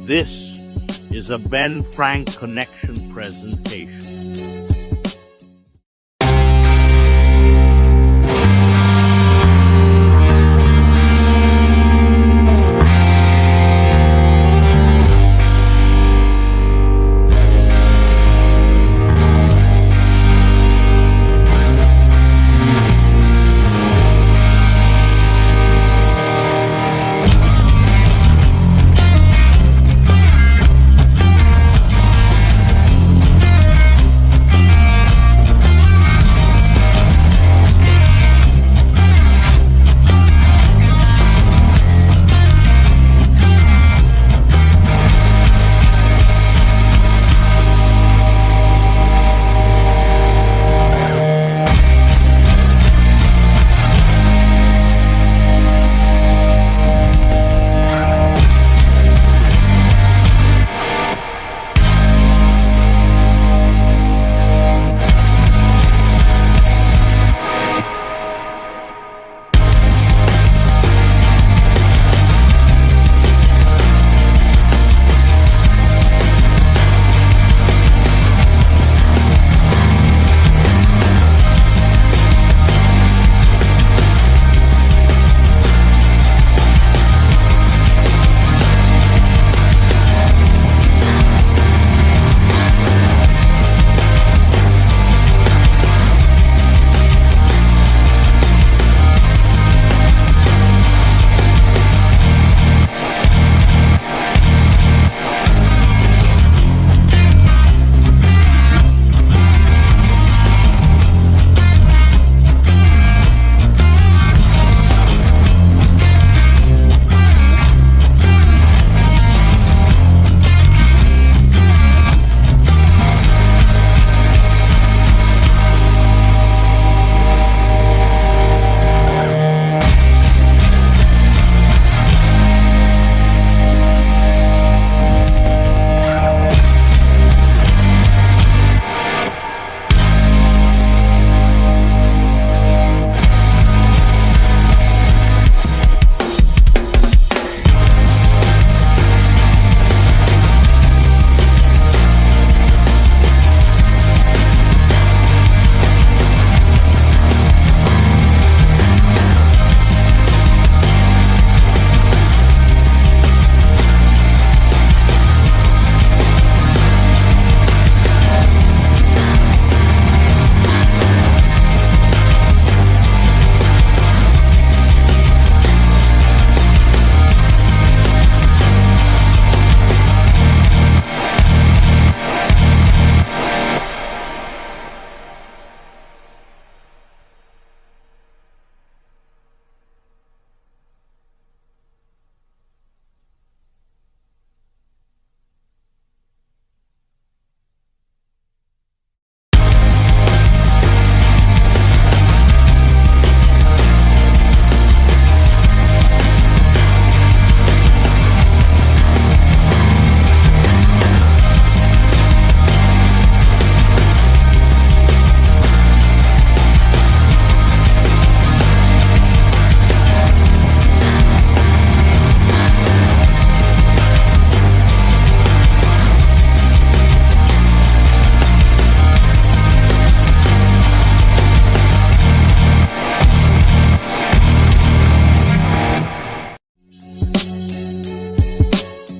This is a Ben Frank Connection presentation.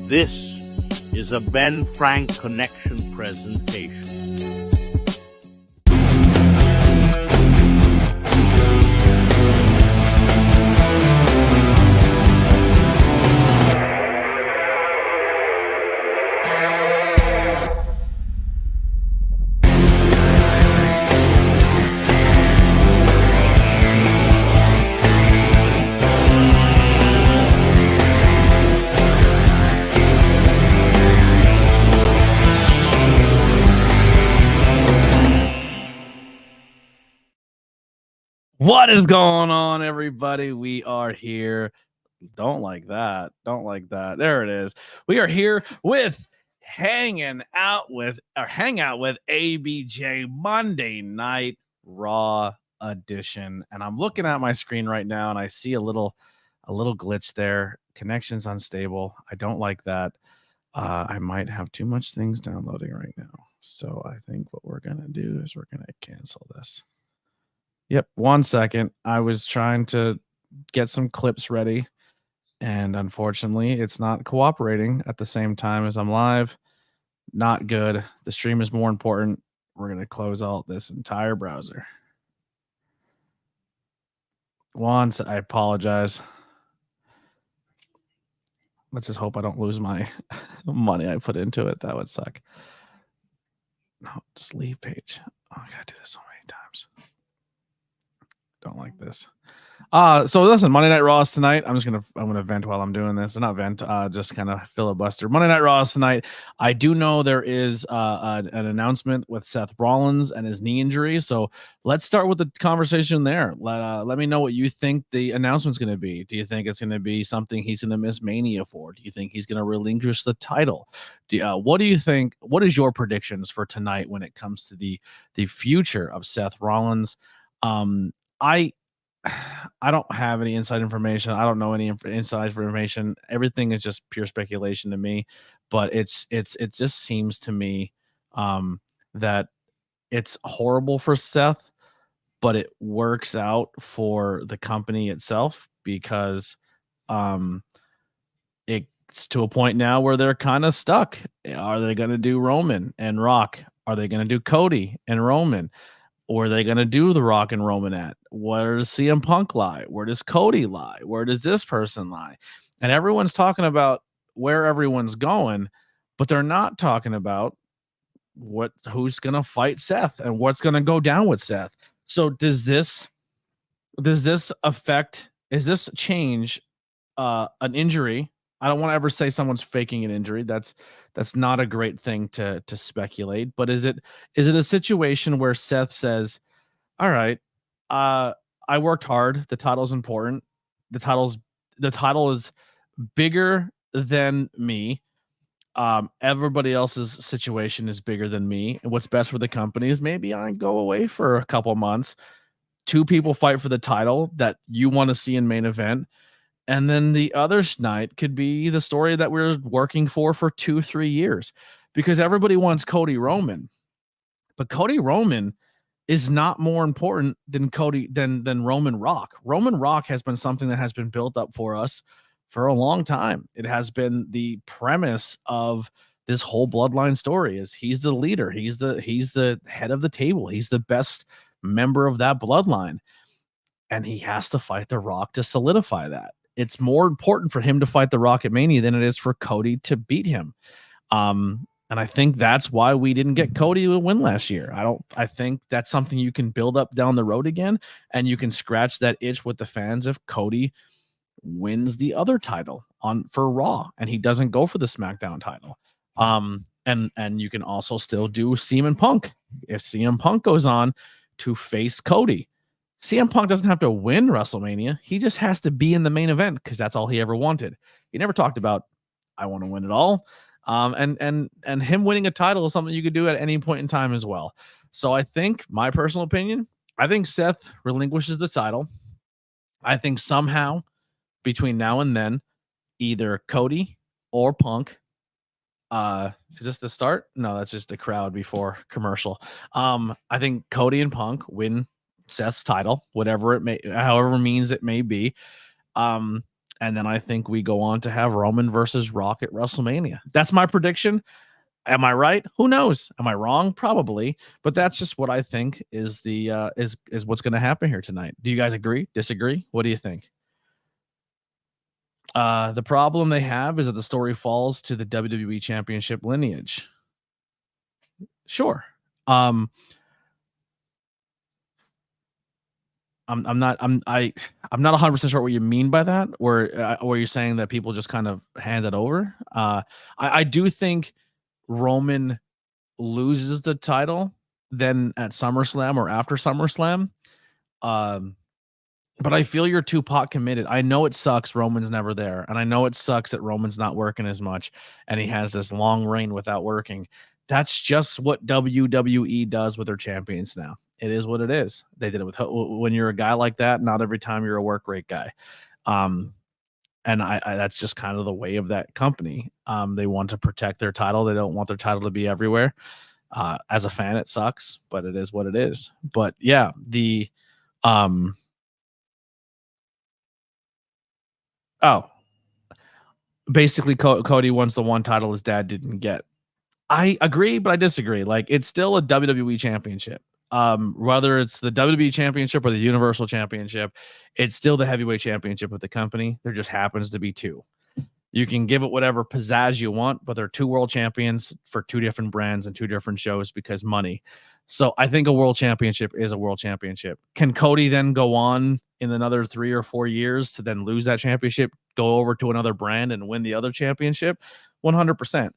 This is a Ben Frank Connection presentation. What is going on, everybody? We are here. Don't like that. Don't like that. There it is. We are here with Hangout with ABJ Monday Night Raw Edition. And I'm looking at my screen right now and I see a little glitch there. Connection's unstable. I don't like that. I might have too much things downloading right now. So I think what we're going to do is we're going to cancel this. Yep. 1 second. I was trying to get some clips ready, and unfortunately it's not cooperating at the same time as I'm live. Not good. The stream is more important. We're going to close out this entire browser. I apologize. Let's just hope I don't lose my money I put into it. That would suck. No, just leave page. Oh, I gotta do this so many times. Don't like this. So listen, Monday Night Raw is tonight. I'm gonna vent while I'm doing this, or not vent, just kind of filibuster. Monday Night Raw is tonight. I do know there is an announcement with Seth Rollins and his knee injury. So let's start with the conversation there. Let me know what you think the announcement's going to be. Do you think it's going to be something he's going to miss Mania for? Do you think he's going to relinquish the title? What do you think? What is your predictions for tonight when it comes to the future of Seth Rollins? I don't have any inside information. I don't know any inside information. Everything is just pure speculation to me. But it just seems to me that it's horrible for Seth, but it works out for the company itself because it's to a point now where they're kind of stuck. Are they going to do Roman and Rock? Are they going to do Cody and Roman? Or are they going to do the Rock and Roman at? Where does CM Punk lie? Where does Cody lie? Where does this person lie? And everyone's talking about where everyone's going, but they're not talking about who's going to fight Seth and what's going to go down with Seth. So does this affect? Is this change an injury? I don't want to ever say someone's faking an injury. That's not a great thing to speculate. But is it a situation where Seth says, "All right, I worked hard. The title's important. The title is bigger than me. Everybody else's situation is bigger than me. And what's best for the company is maybe I go away for a couple months. Two people fight for the title that you want to see in main event." And then the other night could be the story that we're working for 2-3 years, because everybody wants Cody Roman, but Cody Roman is not more important than Roman Rock. Roman Rock has been something that has been built up for us for a long time. It has been the premise of this whole bloodline story. Is he's the leader, he's the head of the table, he's the best member of that bloodline, and he has to fight The Rock to solidify that. It's more important for him to fight The Rock at Mania than it is for Cody to beat him. And I think that's why we didn't get Cody to win last year. I think that's something you can build up down the road again, and you can scratch that itch with the fans if Cody wins the other title for Raw and he doesn't go for the SmackDown title. And you can also still do CM Punk. If CM Punk goes on to face Cody, CM Punk doesn't have to win WrestleMania. He just has to be in the main event because that's all he ever wanted. He never talked about, I want to win it all. And him winning a title is something you could do at any point in time as well. So I think, my personal opinion, I think Seth relinquishes the title. I think somehow between now and then, either Cody or Punk. Is this the start? No, that's just the crowd before commercial. I think Cody and Punk win Seth's title, however means it may be. And then I think we go on to have Roman versus Rock at WrestleMania. That's my prediction. Am I right? Who knows? Am I wrong? Probably. But that's just what I think is is what's going to happen here tonight. Do you guys agree? Disagree? What do you think? The problem they have is that the story falls to the WWE Championship lineage. Sure. I'm not 100% sure what you mean by that, where you're saying that people just kind of hand it over. I do think Roman loses the title then at SummerSlam or after SummerSlam. But I feel you're too pot committed. I know it sucks Roman's never there, and I know it sucks that Roman's not working as much and he has this long reign without working. That's just what WWE does with their champions now. It is what it is. They did it with when you're a guy like that. Not every time you're a work rate guy. And I that's just kind of the way of that company. They want to protect their title. They don't want their title to be everywhere. As a fan, it sucks, but it is what it is. But yeah, the um oh, basically Cody wants the one title his dad didn't get. I agree, but I disagree. Like, it's still a WWE championship. Whether it's the WWE championship or the Universal Championship, it's still the heavyweight championship of the company. There just happens to be two. You can give it whatever pizzazz you want, but they're two world champions for two different brands and two different shows because money. So I think a world championship is a world championship. Can Cody then go on in another 3 or 4 years to then lose that championship, go over to another brand and win the other championship? 100%.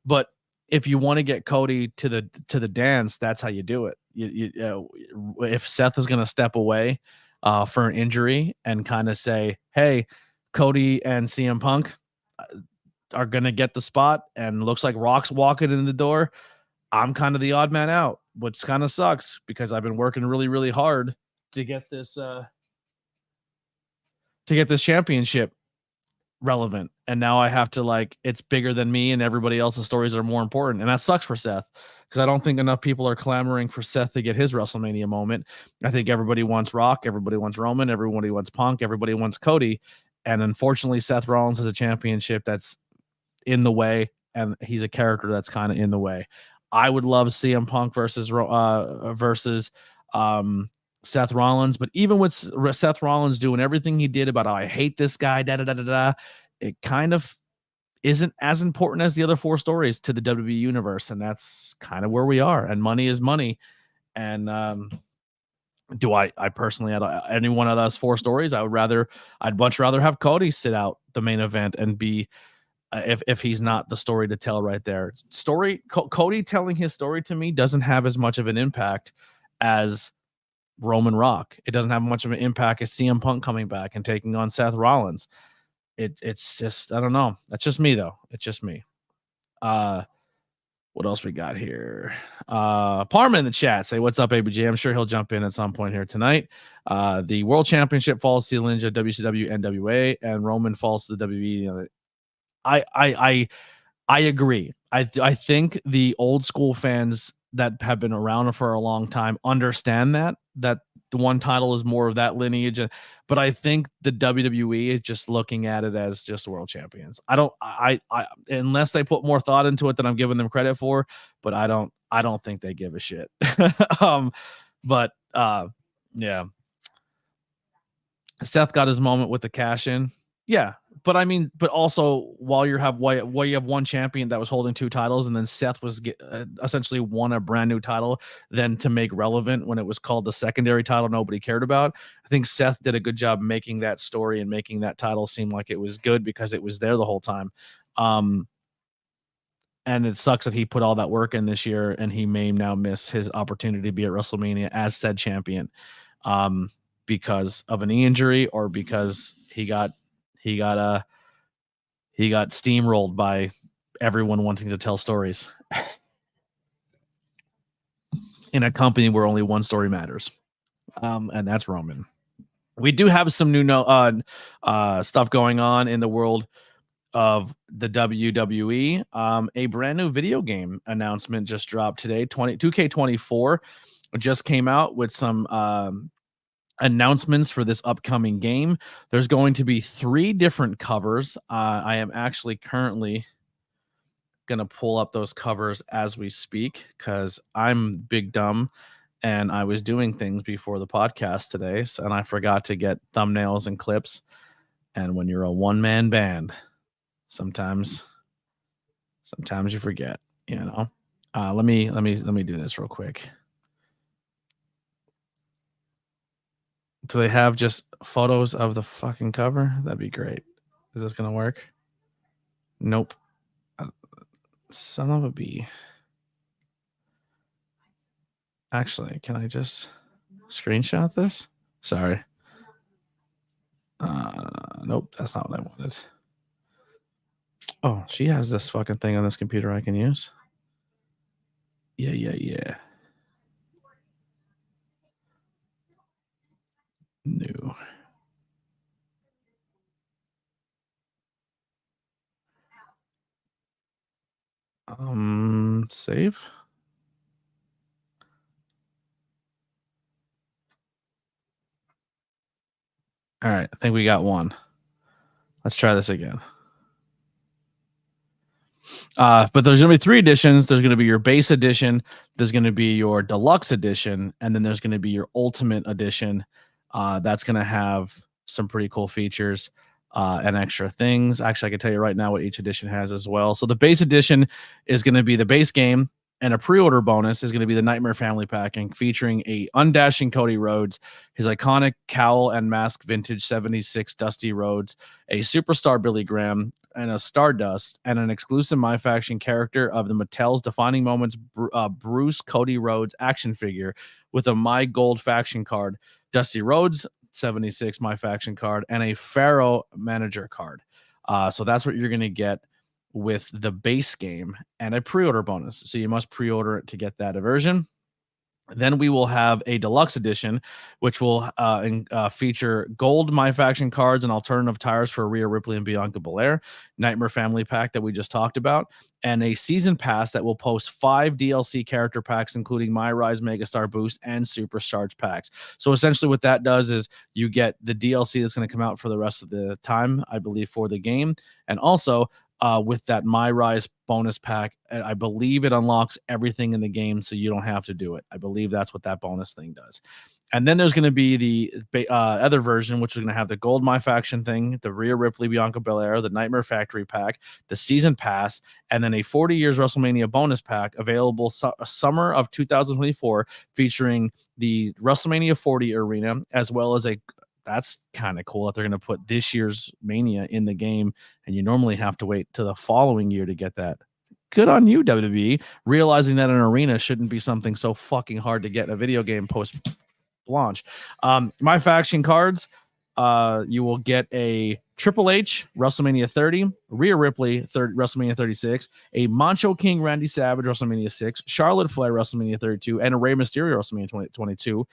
But if you want to get Cody to the dance, that's how you do it. If Seth is going to step away for an injury and kind of say, "Hey, Cody and CM Punk are going to get the spot," and looks like Rock's walking in the door, I'm kind of the odd man out, which kind of sucks because I've been working really, really hard to get this championship relevant. And now I have to, like, it's bigger than me and everybody else's stories are more important. And that sucks for Seth because I don't think enough people are clamoring for Seth to get his WrestleMania moment. I think everybody wants Rock, everybody wants Roman, everybody wants Punk, everybody wants Cody. And unfortunately, Seth Rollins has a championship that's in the way, and he's a character that's kind of in the way. I would love CM Punk versus Seth Rollins, but even with Seth Rollins doing everything he did about how I hate this guy, da da da da da, it kind of isn't as important as the other four stories to the WWE universe, and that's kind of where we are. And money is money. And do I personally, out of any one of those four stories, I'd much rather have Cody sit out the main event and be if he's not the story to tell right there. Cody telling his story to me doesn't have as much of an impact as Roman Rock. It doesn't have much of an impact as CM Punk coming back and taking on Seth Rollins. It's just, I don't know. That's just me though. It's just me. What else we got here? Parma in the chat say, "What's up, ABJ?" I'm sure he'll jump in at some point here tonight. The World Championship falls to Ninja, WCW, NWA, and Roman falls to the WWE. I agree. I think the old school fans that have been around for a long time understand that the one title is more of that lineage, but I think the WWE is just looking at it as just world champions. I unless they put more thought into it than I'm giving them credit for, but I don't think they give a shit. But yeah. Seth got his moment with the cash in. Yeah, but I mean, but also while you have one champion that was holding two titles, and then Seth was essentially won a brand new title, then to make relevant when it was called the secondary title nobody cared about. I think Seth did a good job making that story and making that title seem like it was good because it was there the whole time. And it sucks that he put all that work in this year, and he may now miss his opportunity to be at WrestleMania as said champion, because of an knee injury or because he got steamrolled by everyone wanting to tell stories in a company where only one story matters. And that's Roman. We do have some new stuff going on in the world of the WWE. A brand new video game announcement just dropped today. 2K24 just came out with some announcements for this upcoming game. There's going to be 3 different covers. I am actually currently gonna pull up those covers as we speak because I'm big dumb and I was doing things before the podcast today, and I forgot to get thumbnails and clips. And when you're a one-man band, sometimes you forget, you know. Let me do this real quick. Do they have just photos of the fucking cover? That'd be great. Is this gonna work? Nope. Son of a bee. Actually, can I just screenshot this? Sorry. Nope, that's not what I wanted. Oh, she has this fucking thing on this computer I can use. Yeah. New. Save. All right, I think we got one. Let's try this again. But there's going to be 3 editions. There's going to be your base edition, there's going to be your deluxe edition, and then there's going to be your ultimate edition. That's going to have some pretty cool features and extra things. Actually, I can tell you right now what each edition has as well. So the base edition is going to be the base game, and a pre-order bonus is going to be the Nightmare Family Packing, featuring a undashing Cody Rhodes, his iconic cowl and mask vintage 76 Dusty Rhodes, a superstar Billy Graham, and a Stardust, and an exclusive My Faction character of the Mattel's Defining Moments Bruce Cody Rhodes action figure with a My Gold faction card, Dusty Rhodes 76 My Faction card, and a Pharaoh manager card. So that's what you're going to get with the base game and a pre-order bonus. So you must pre-order it to get that version. Then we will have a deluxe edition, which will feature gold My Faction cards and alternative tires for Rhea Ripley and Bianca Belair, Nightmare Family Pack that we just talked about, and a season pass that will post 5 DLC character packs, including My Rise Megastar Boost and Supercharged packs. So essentially what that does is you get the DLC that's going to come out for the rest of the time, I believe, for the game. And also with that My Rise bonus pack, I believe it unlocks everything in the game, so you don't have to do it. I believe that's what that bonus thing does. And then there's going to be the other version, which is going to have the gold My Faction thing, the Rhea Ripley, Bianca Belair, the Nightmare Factory pack, the season pass, and then a 40 years WrestleMania bonus pack available summer of 2024, featuring the WrestleMania 40 arena, as well as that's kind of cool that they're going to put this year's Mania in the game, and you normally have to wait till the following year to get that. Good on you, WWE, realizing that an arena shouldn't be something so fucking hard to get in a video game post launch. My Faction cards, you will get a Triple H WrestleMania 30, Rhea Ripley WrestleMania 36, a Macho King Randy Savage WrestleMania 6, Charlotte Flair WrestleMania 32, and a Rey Mysterio WrestleMania 2022.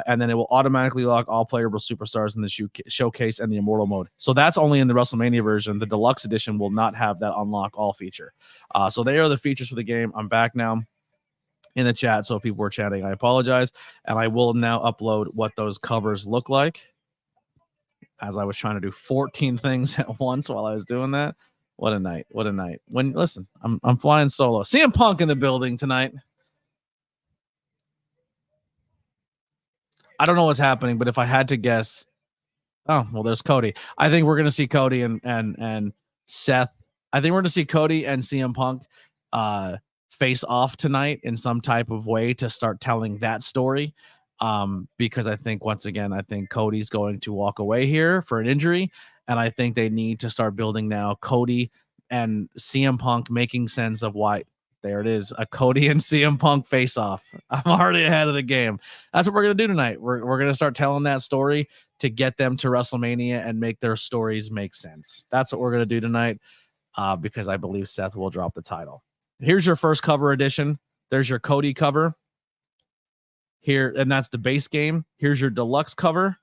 And then it will automatically lock all playable superstars in the showcase and the immortal mode. So that's only in the WrestleMania version. The deluxe edition will not have that unlock all feature. So they are the features for the game. I'm back now in the chat, so if people were chatting, I apologize. And I will now upload what those covers look like, as I was trying to do 14 things at once while I was doing that. What a night. What a night. Listen, I'm flying solo. CM Punk in the building tonight. I don't know what's happening, but if I had to guess, oh, well, there's Cody. I think we're going to see Cody and Seth. I think we're going to see Cody and CM Punk face off tonight in some type of way to start telling that story. Because I think, once again, I think Cody's going to walk away here for an injury. And I think they need to start building now Cody and CM Punk making sense of why. There it is, a Cody and CM Punk face off. I'm already ahead of the game. That's what we're going to do tonight. We're going to start telling that story to get them to WrestleMania and make their stories make sense. That's what we're going to do tonight, because I believe Seth will drop the title. Here's your first cover edition. There's your Cody cover here, and that's the base game. Here's your deluxe cover,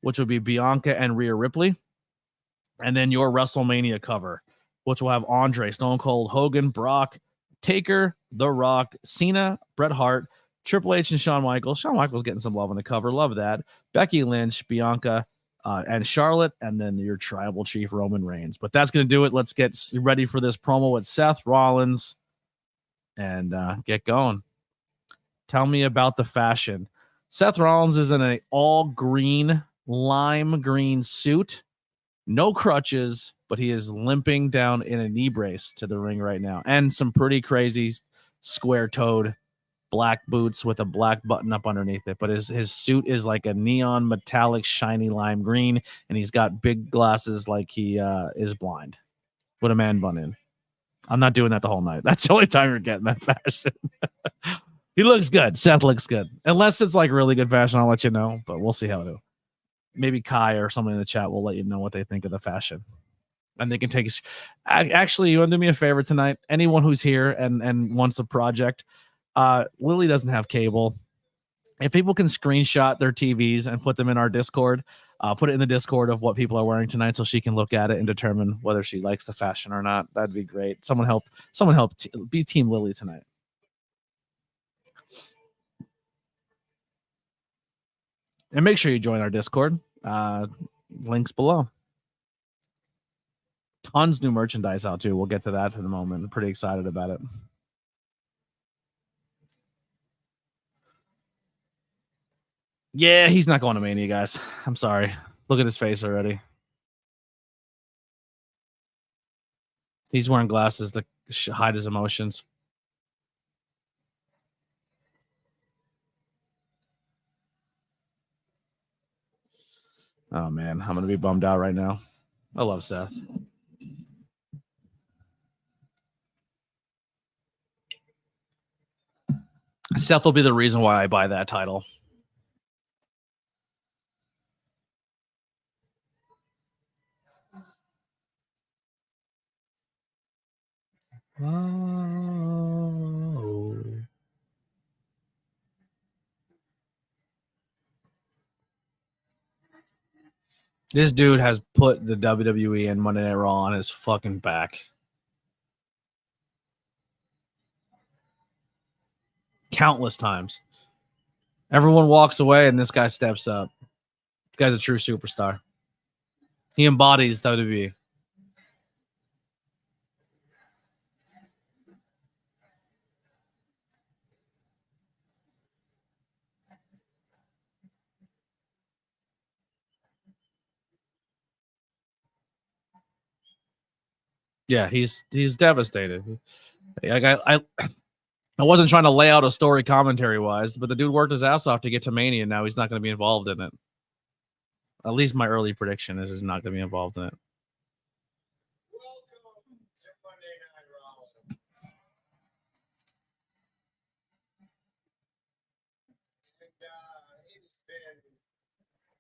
which will be Bianca and Rhea Ripley. And then your WrestleMania cover, which will have Andre, Stone Cold, Hogan, Brock, Taker, The Rock, Cena, Bret Hart, Triple H, and Shawn Michaels. Shawn Michaels getting some love on the cover. Love that. Becky Lynch, Bianca, and Charlotte, and then your tribal chief, Roman Reigns. But that's going to do it. Let's get ready for this promo with Seth Rollins and get going. Tell me about the fashion. Seth Rollins is in an all-green, lime green suit. No crutches, but he is limping down in a knee brace to the ring right now. And some pretty crazy square-toed black boots with a black button up underneath it. But his suit is like a neon metallic shiny lime green, and he's got big glasses like he is blind with a man bun in. I'm not doing that the whole night. That's the only time you're getting that fashion. He looks good. Seth looks good. Unless it's like really good fashion, I'll let you know, but we'll see how it goes. Maybe Kai or someone in the chat will let you know what they think of the fashion. And they can take actually, you want to do me a favor tonight? Anyone who's here and wants a project, Lily doesn't have cable. If people can screenshot their TVs and put them in our Discord, Put it in the Discord of what people are wearing tonight, so she can look at it and determine whether she likes the fashion or not. That'd be great. Someone help be Team Lily tonight. And make sure you join our Discord. Links below. Tons new merchandise out too. We'll get to that in a moment. I'm pretty excited about it. Yeah, he's not going to Mania, guys. I'm sorry. Look at his face already. He's wearing glasses to hide his emotions. Oh, man. I'm going to be bummed out right now. I love Seth. Seth will be the reason why I buy that title. Oh. This dude has put the WWE and Monday Night Raw on his fucking back. Countless times. Everyone walks away and this guy steps up. This guy's a true superstar. He embodies WWE. Yeah, he's devastated. Like I wasn't trying to lay out a story commentary wise, but the dude worked his ass off to get to Mania, and now he's not going to be involved in it. At least my early prediction is he's not going to be involved in it. It's been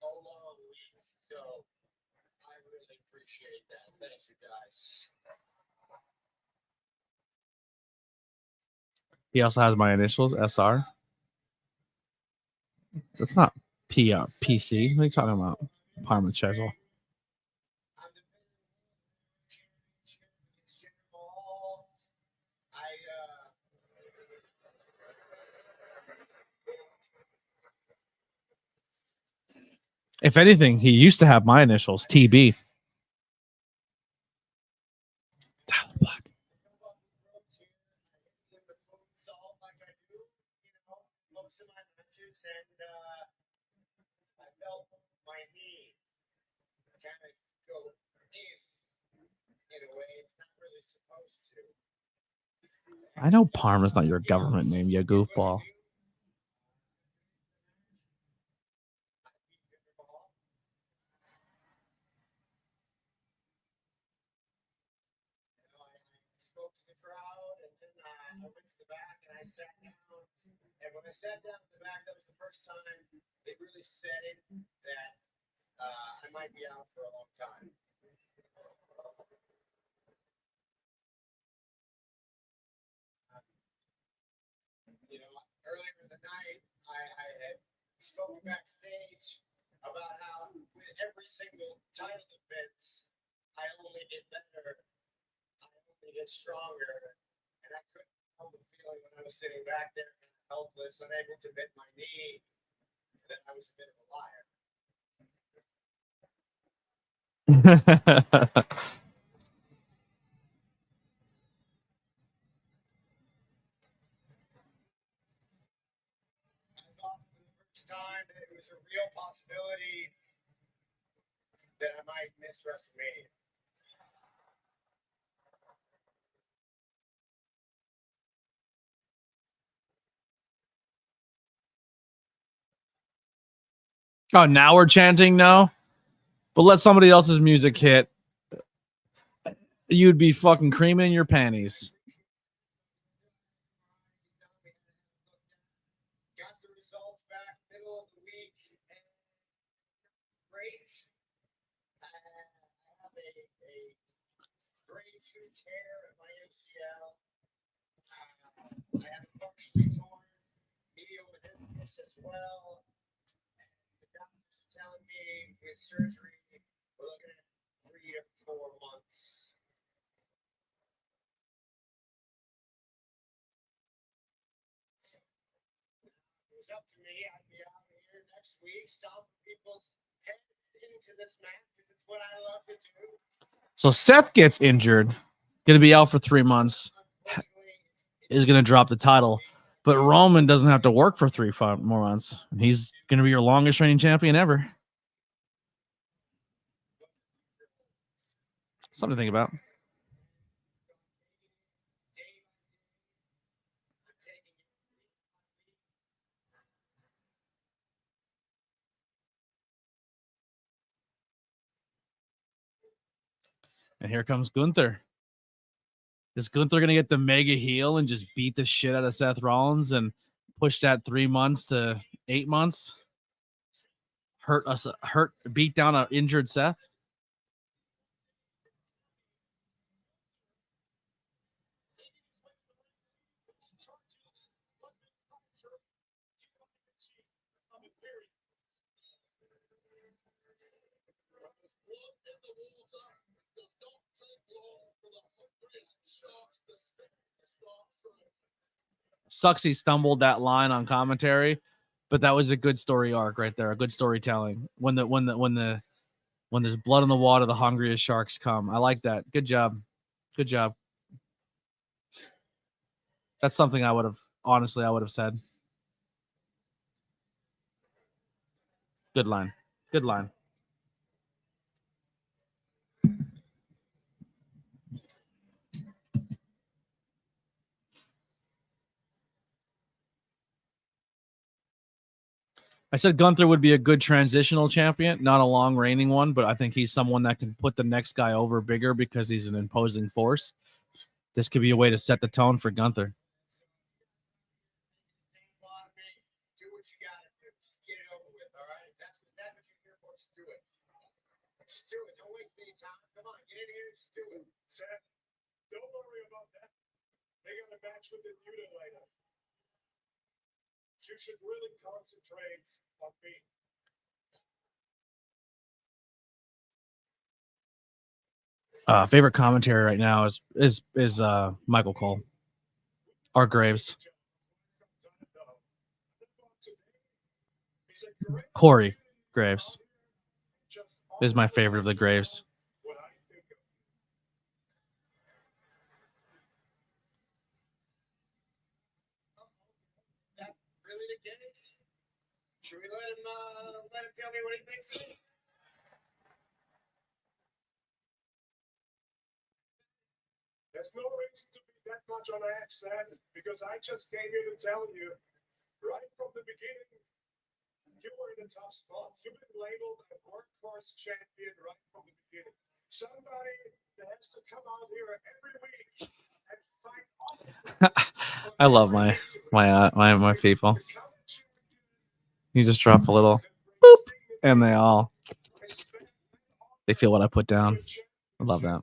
a long week, so I really appreciate that. Thank you, guys. He also has my initials, SR. That's not PC. What are you talking about? Parma Chesel. If anything, he used to have my initials, TB. Tyler Black. I felt my knee kind of go in a way it's not really supposed to. I know Parma's not your government name, you goofball. I spoke to the crowd, and then I went to the back and I sat down. And when I sat down at the back, that was the first time it really set in that I might be out for a long time. You know, earlier in the night, I had spoken backstage about how with every single title defense, I only get better, I only get stronger, and I couldn't help the feeling when I was sitting back there, helpless, unable to bend my knee, that I was a bit of a liar. Time that it was a real possibility that I might miss WrestleMania. Oh, now we're chanting no? But let somebody else's music hit. You'd be fucking creaming your panties. Got the results back middle of the week, and great. I have a grade 2 tear in my ACL. I have a partially torn medial meniscus as well. The doctors are telling me with surgery, we're looking at 3 to 4 months. It was up to me. I'd be out here next week, stomping people's heads into this mat because it's what I love to do. So Seth gets injured, going to be out for 3 months, is going to drop the title. But Roman doesn't have to work for 5 more months. He's going to be your longest reigning champion ever. Something to think about. And here comes Gunther. Is Gunther going to get the mega heel and just beat the shit out of Seth Rollins and push that 3 months to 8 months? Beat down an injured Seth? Sucks he stumbled that line on commentary, but that was a good story arc right there. A good storytelling. When there's blood in the water, the hungriest sharks come. I like that. Good job. Good job. That's something I would have said. Good line. Good line. I said Gunther would be a good transitional champion, not a long reigning one, but I think he's someone that can put the next guy over bigger because he's an imposing force. This could be a way to set the tone for Gunther. Do what you gotta do. Just get it over with, all right? If that's what you're here for, just do it. Just do it. Don't waste any time. Come on, get in here and just do it. Seth, don't worry about that. They got a match with the New later. You should really concentrate on me. Favorite commentary right now is Michael Cole or Graves. Corey Graves is my favorite of the Graves. That really the case? Should we let him tell me what he thinks of it? There's no reason to be that much on edge, Seth, because I just came here to tell you, right from the beginning, you were in a tough spot. You've been labeled a workhorse champion right from the beginning. Somebody that has to come out here every week and fight off. I love my people. You just drop a little boop, and they feel what I put down. I love that.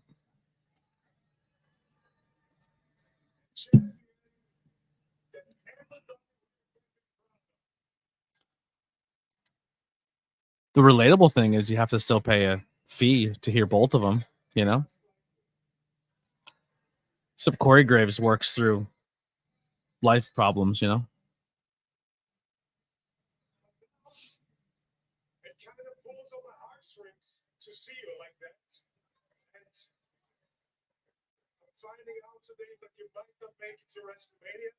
The relatable thing is you have to still pay a fee to hear both of them, you know? So Corey Graves works through life problems, you know? It kind of pulls on my heartstrings to see you like that. And I'm finding out today that you might not make it to WrestleMania.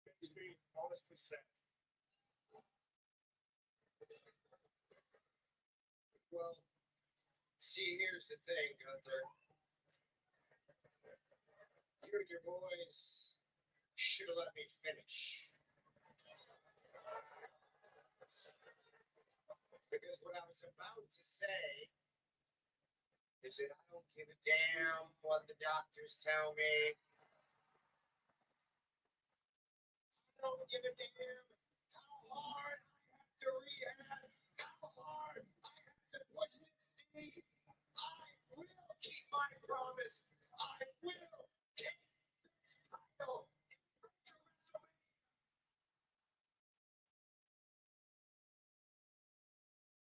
Makes me honestly sad. Well, see, here's the thing, Gunther. You and your boys should have let me finish. Because what I was about to say is that I don't give a damn what the doctors tell me. I don't give a damn how hard I have to rehab, how hard I have to push this thing. I will keep my promise. I will take this title.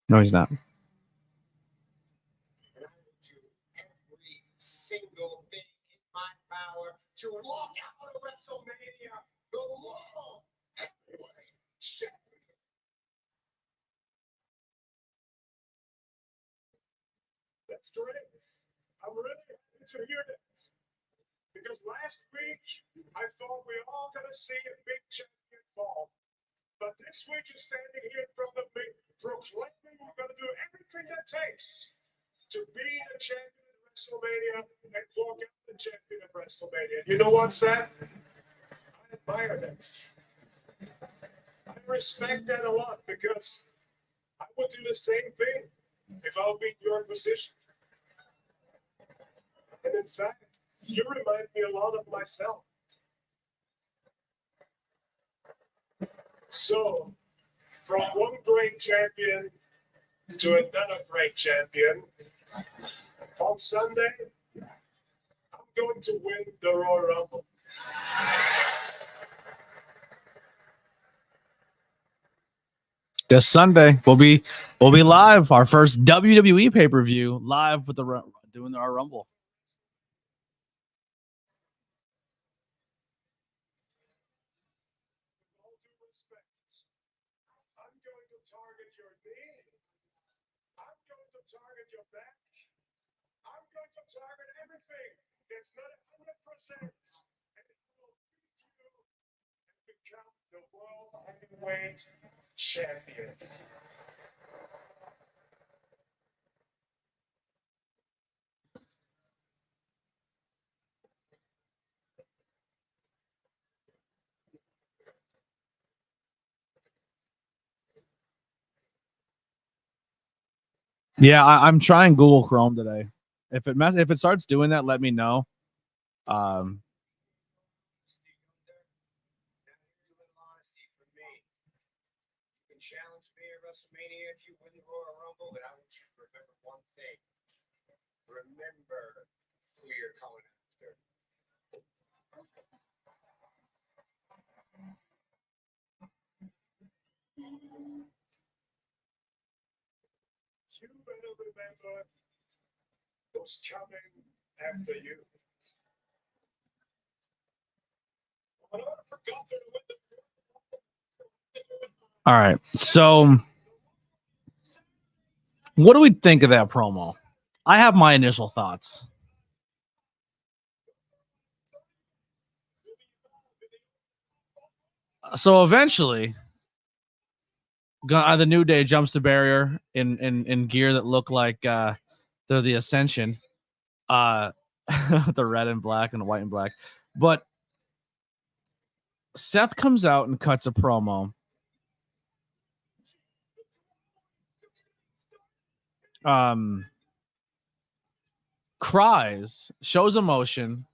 No, he's not. And I will do every single thing in my power to walk out of WrestleMania the World Heavyweight Champion. That's great. I'm really happy to hear that. Because last week, I thought we were all going to see a big champion fall. But this week, you're standing here in front of me, proclaiming we're going to do everything that takes to be the champion of WrestleMania and walk out the champion of WrestleMania. You know what, Seth? I admire that. I respect that a lot because I would do the same thing if I would be in your position. And in fact, you remind me a lot of myself. So, from one great champion to another great champion, on Sunday, I'm going to win the Royal Rumble. This Sunday we'll be live, our first WWE pay-per-view, live with doing our Rumble. With all due respect, I'm going to target your knee. I'm going to target your back. I'm going to target everything that's not 100%. And it will beat you and become the World Heavyweight Champion. Yeah, I'm trying Google Chrome today. If it starts doing that, let me know. Steve Gunther, now here's a little honesty from me. You can challenge me at WrestleMania if you win the Royal Rumble, but I want you to remember one thing. Remember who you're coming after. You better remember who's coming after you. In order for Gunther to win the All right, so what do we think of that promo? I have my initial thoughts. So eventually, the New Day jumps the barrier in gear that look like they're the Ascension, the red and black and the white and black. But Seth comes out and cuts a promo. Cries, shows emotion,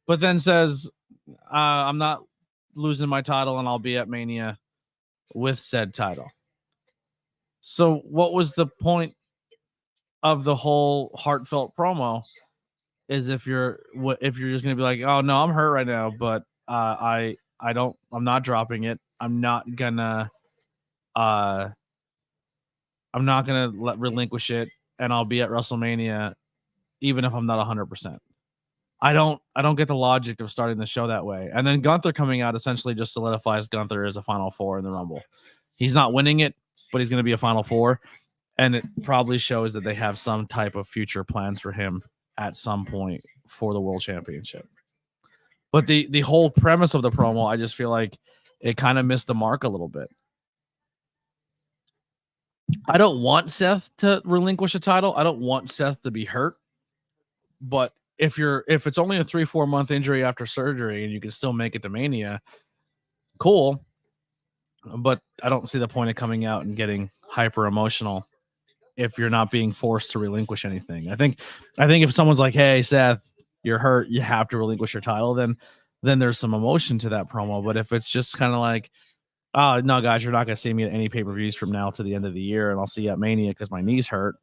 but then says, I'm not losing my title and I'll be at Mania with said title. So what was the point of the whole heartfelt promo? Is if you're just gonna be like, oh no, I'm hurt right now, but I'm not dropping it. I'm not gonna relinquish it, and I'll be at WrestleMania even if I'm not 100%. I don't get the logic of starting the show that way. And then Gunther coming out essentially just solidifies Gunther as a Final Four in the Rumble. He's not winning it, but he's going to be a Final Four, and it probably shows that they have some type of future plans for him at some point for the World Championship. But the whole premise of the promo, I just feel like it kind of missed the mark a little bit. I don't want Seth to relinquish a title. I don't want Seth to be hurt. But if it's only a 3-4 month injury after surgery and you can still make it to Mania, cool. But I don't see the point of coming out and getting hyper emotional if you're not being forced to relinquish anything. I think if someone's like, "Hey, Seth, you're hurt, you have to relinquish your title," then there's some emotion to that promo. But if it's just kind of like, "Oh no, guys, you're not gonna see me at any pay-per-views from now to the end of the year, and I'll see you at Mania because my knee's hurt,"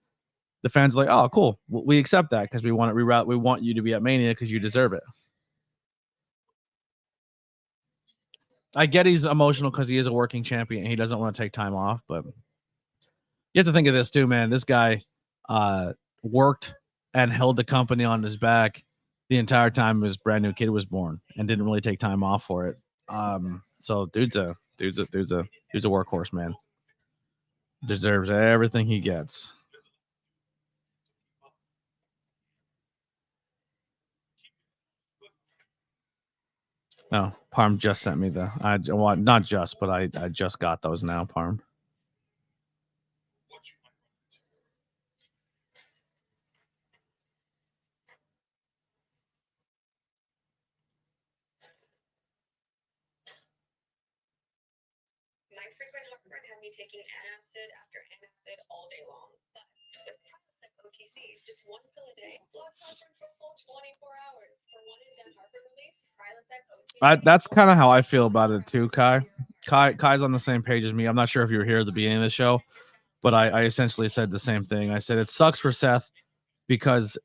the fans are like, "Oh, cool, we accept that because we want it. We want you to be at Mania because you deserve it." I get he's emotional because he is a working champion and he doesn't want to take time off, but You have to think of this too, man. This guy worked and held the company on his back the entire time his brand new kid was born, and didn't really take time off for it. So dude's a workhorse, man. Deserves everything he gets. No, Parm just sent me not just, but I just got those now, Parm. My frequent heartburn had me taking antacid after antacid all day long. But with Prilosec OTC, just one pill a day blocks heartburn for a full 24 hours. For one in 10 heartburn relief, Prilosec OTC. That's kind of how I feel about it too, Kai. Kai's on the same page as me. I'm not sure if you were here at the beginning of the show, but I essentially said the same thing. I said it sucks for Seth because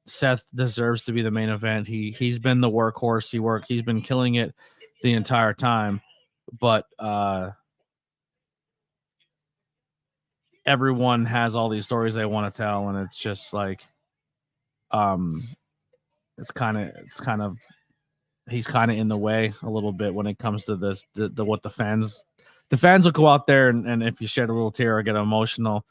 Seth deserves to be the main event. He's been the workhorse. He's been killing it the entire time, but everyone has all these stories they want to tell, and it's just like it's kind of he's kind of in the way a little bit when it comes to this what the fans will go out there, and if you shed a little tear or get emotional,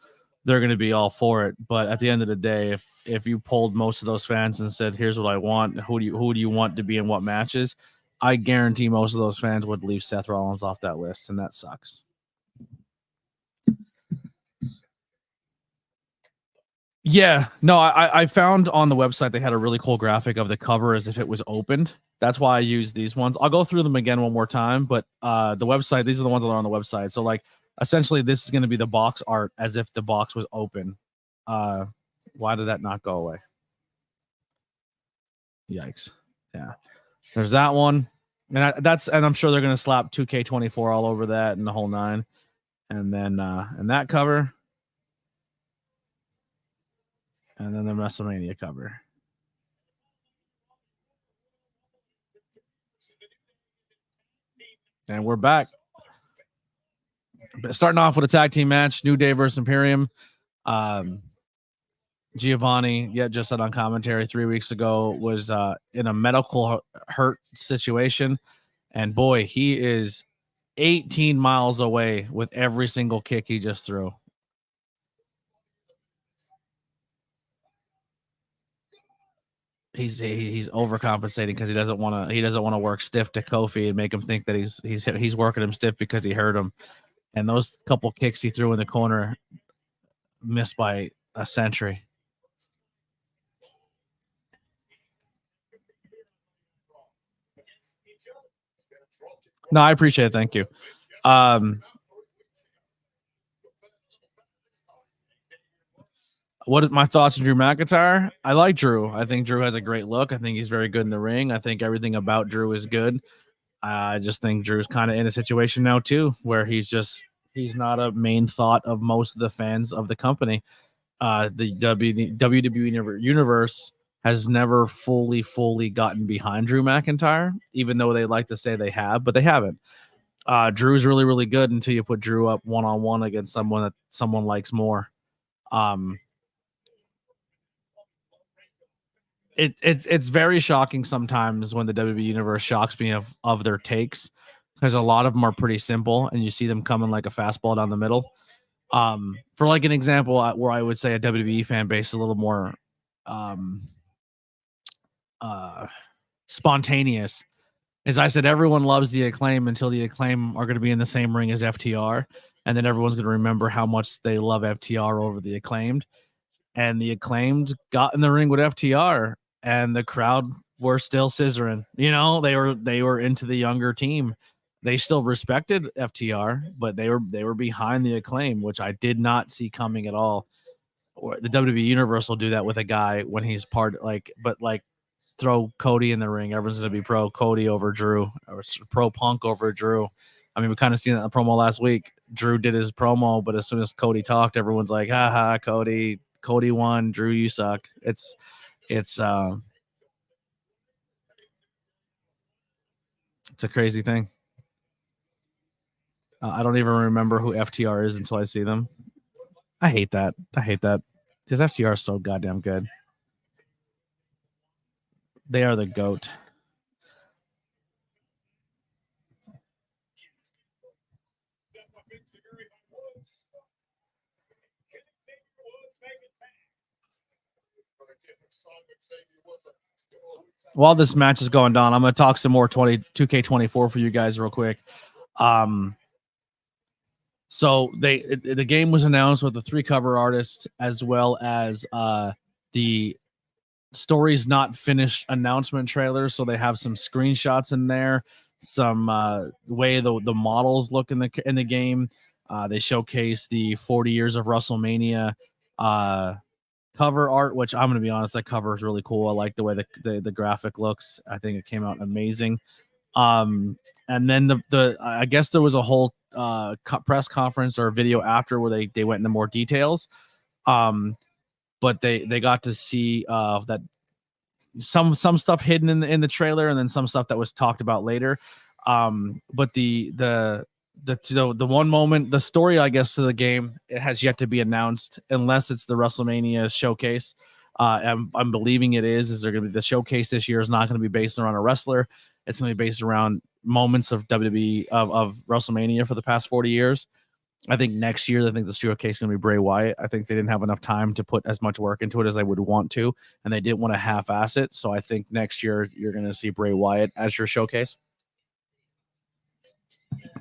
they're going to be all for it. But at the end of the day, if you polled most of those fans and said, here's what I want, who do you want to be in what matches, I guarantee most of those fans would leave Seth Rollins off that list, and that sucks. Yeah, no, I found on the website they had a really cool graphic of the cover as if it was opened. That's why I use these ones. I'll go through them again one more time, but the website, these are the ones that are on the website. So like essentially this is going to be the box art as if the box was open. Why did that not go away? Yikes. Yeah. There's that one. And I'm sure they're going to slap 2K24 all over that and the whole nine. And then and that cover. And then the WrestleMania cover. And we're back. Starting off with a tag team match, New Day versus Imperium. Giovanni, just said on commentary 3 weeks ago, was in a medical hurt situation. And boy, he is 18 miles away with every single kick he just threw. He's overcompensating because he doesn't want to work stiff to Kofi and make him think that he's working him stiff because he hurt him. And those couple kicks he threw in the corner missed by a century. No, I appreciate it. Thank you. What are my thoughts on Drew McIntyre? I like Drew. I think Drew has a great look. I think he's very good in the ring. I think everything about Drew is good. I just think Drew's kind of in a situation now too, where he's not a main thought of most of the fans of the company. The WWE universe has never fully gotten behind Drew McIntyre, even though they like to say they have, but they haven't. Drew's really, really good until you put Drew up one-on-one against someone that someone likes more. It's very shocking sometimes when the WWE universe shocks me of their takes, because a lot of them are pretty simple and you see them coming like a fastball down the middle. For like an example where I would say a WWE fan base is a little more spontaneous, is I said everyone loves the Acclaim until the Acclaim are going to be in the same ring as FTR, and then everyone's going to remember how much they love FTR over the Acclaimed. And the Acclaimed got in the ring with FTR, and the crowd were still scissoring. You know, they were into the younger team. They still respected FTR, but they were behind the Acclaim, which I did not see coming at all. Or the WWE Universe will do that with a guy when he's throw Cody in the ring. Everyone's gonna be pro Cody over Drew, or pro Punk over Drew. I mean, we kind of seen that in the promo last week. Drew did his promo, but as soon as Cody talked, everyone's like, "Ha, Cody won. Drew, you suck." It's a crazy thing. I don't even remember who FTR is until I see them. I hate that. Because FTR is so goddamn good. They are the GOAT. While this match is going on, I'm going to talk some more 2K24 for you guys real quick. So the game was announced with the 3 cover artists as well as the story's not finished announcement trailer. So they have some screenshots in there, some way the models look in the game. They showcase the 40 years of WrestleMania cover art, which I'm going to be honest, that cover is really cool. I like the way the graphic looks. I think it came out amazing. And then the I guess there was a whole press conference or video after where they went into more details. But they got to see that some stuff hidden in the trailer, and then some stuff that was talked about later. But the one moment, the story, I guess, to the game, it has yet to be announced unless it's the WrestleMania showcase. I'm believing it is there going to be the showcase this year is not going to be based around a wrestler. It's going to be based around moments of WWE of WrestleMania for the past 40 years. I think next year, I think the showcase is going to be Bray Wyatt. I think they didn't have enough time to put as much work into it as I would want to, and they didn't want to half-ass it. So I think next year you're going to see Bray Wyatt as your showcase.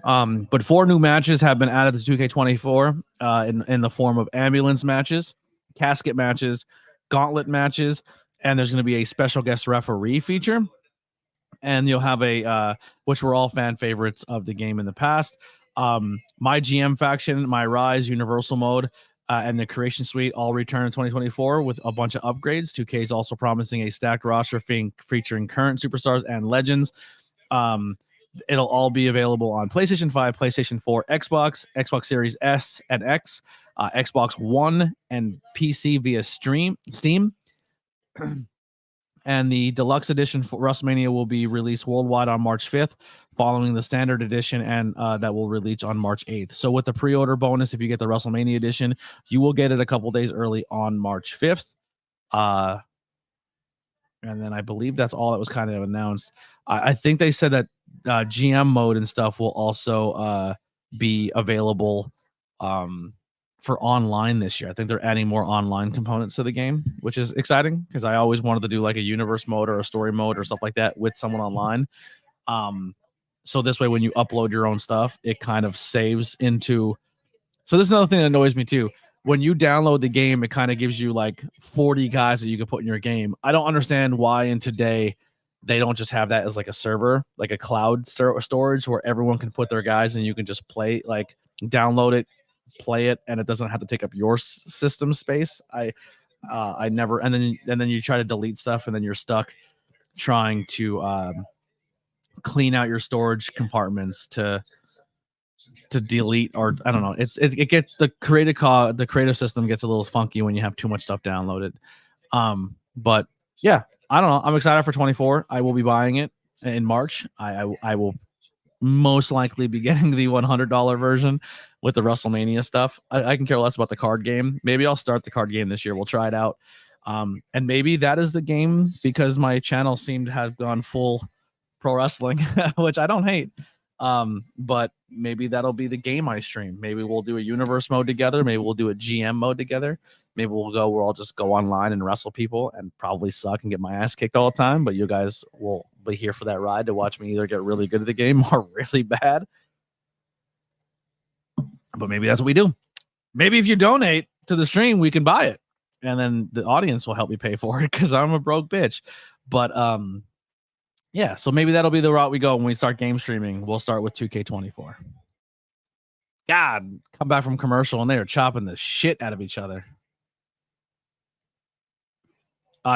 But 4 new matches have been added to 2K24 in the form of ambulance matches, casket matches, gauntlet matches, and there's going to be a special guest referee feature. And you'll have which were all fan favorites of the game in the past. My GM faction, my Rise, Universal Mode, and the Creation Suite all return in 2024 with a bunch of upgrades. 2K is also promising a stacked roster featuring current superstars and legends. It'll all be available on PlayStation 5, PlayStation 4, Xbox, Xbox Series S and X, Xbox One, and PC via Steam. And the deluxe edition for WrestleMania will be released worldwide on March 5th, following the standard edition, and that will release on March 8th. So with the pre-order bonus, if you get the WrestleMania edition, you will get it a couple days early on March 5th. And then I believe that's all that was kind of announced. I think they said that GM mode and stuff will also be available for online this year. I think they're adding more online components to the game, which is exciting because I always wanted to do like a universe mode or a story mode or stuff like that with someone online. So this way, when you upload your own stuff, it kind of saves into. So this is another thing that annoys me too. When you download the game, it kind of gives you like 40 guys that you can put in your game. I don't understand why in today they don't just have that as like a server, like a cloud storage where everyone can put their guys and you can just play, like download it, play it, and it doesn't have to take up your system space. I never, and then you try to delete stuff and then you're stuck trying to clean out your storage compartments to delete, or I don't know. It gets the creative system gets a little funky when you have too much stuff downloaded. But yeah, I don't know. I'm excited for 24. I will be buying it in March. I will most likely be getting the $100 version with the WrestleMania stuff. I can care less about the card game. Maybe I'll start the card game this year. We'll try it out. And maybe that is the game, because my channel seemed to have gone full pro wrestling, which I don't hate. But maybe that'll be the game I stream. Maybe we'll do a universe mode together. Maybe we'll do a GM mode together. Maybe we'll all just go online and wrestle people and probably suck and get my ass kicked all the time. But you guys will be here for that ride to watch me either get really good at the game or really bad. But maybe that's what we do. Maybe if you donate to the stream, we can buy it. And then the audience will help me pay for it because I'm a broke bitch. But yeah, so maybe that'll be the route we go when we start game streaming. We'll start with 2K24. God, come back from commercial and they are chopping the shit out of each other.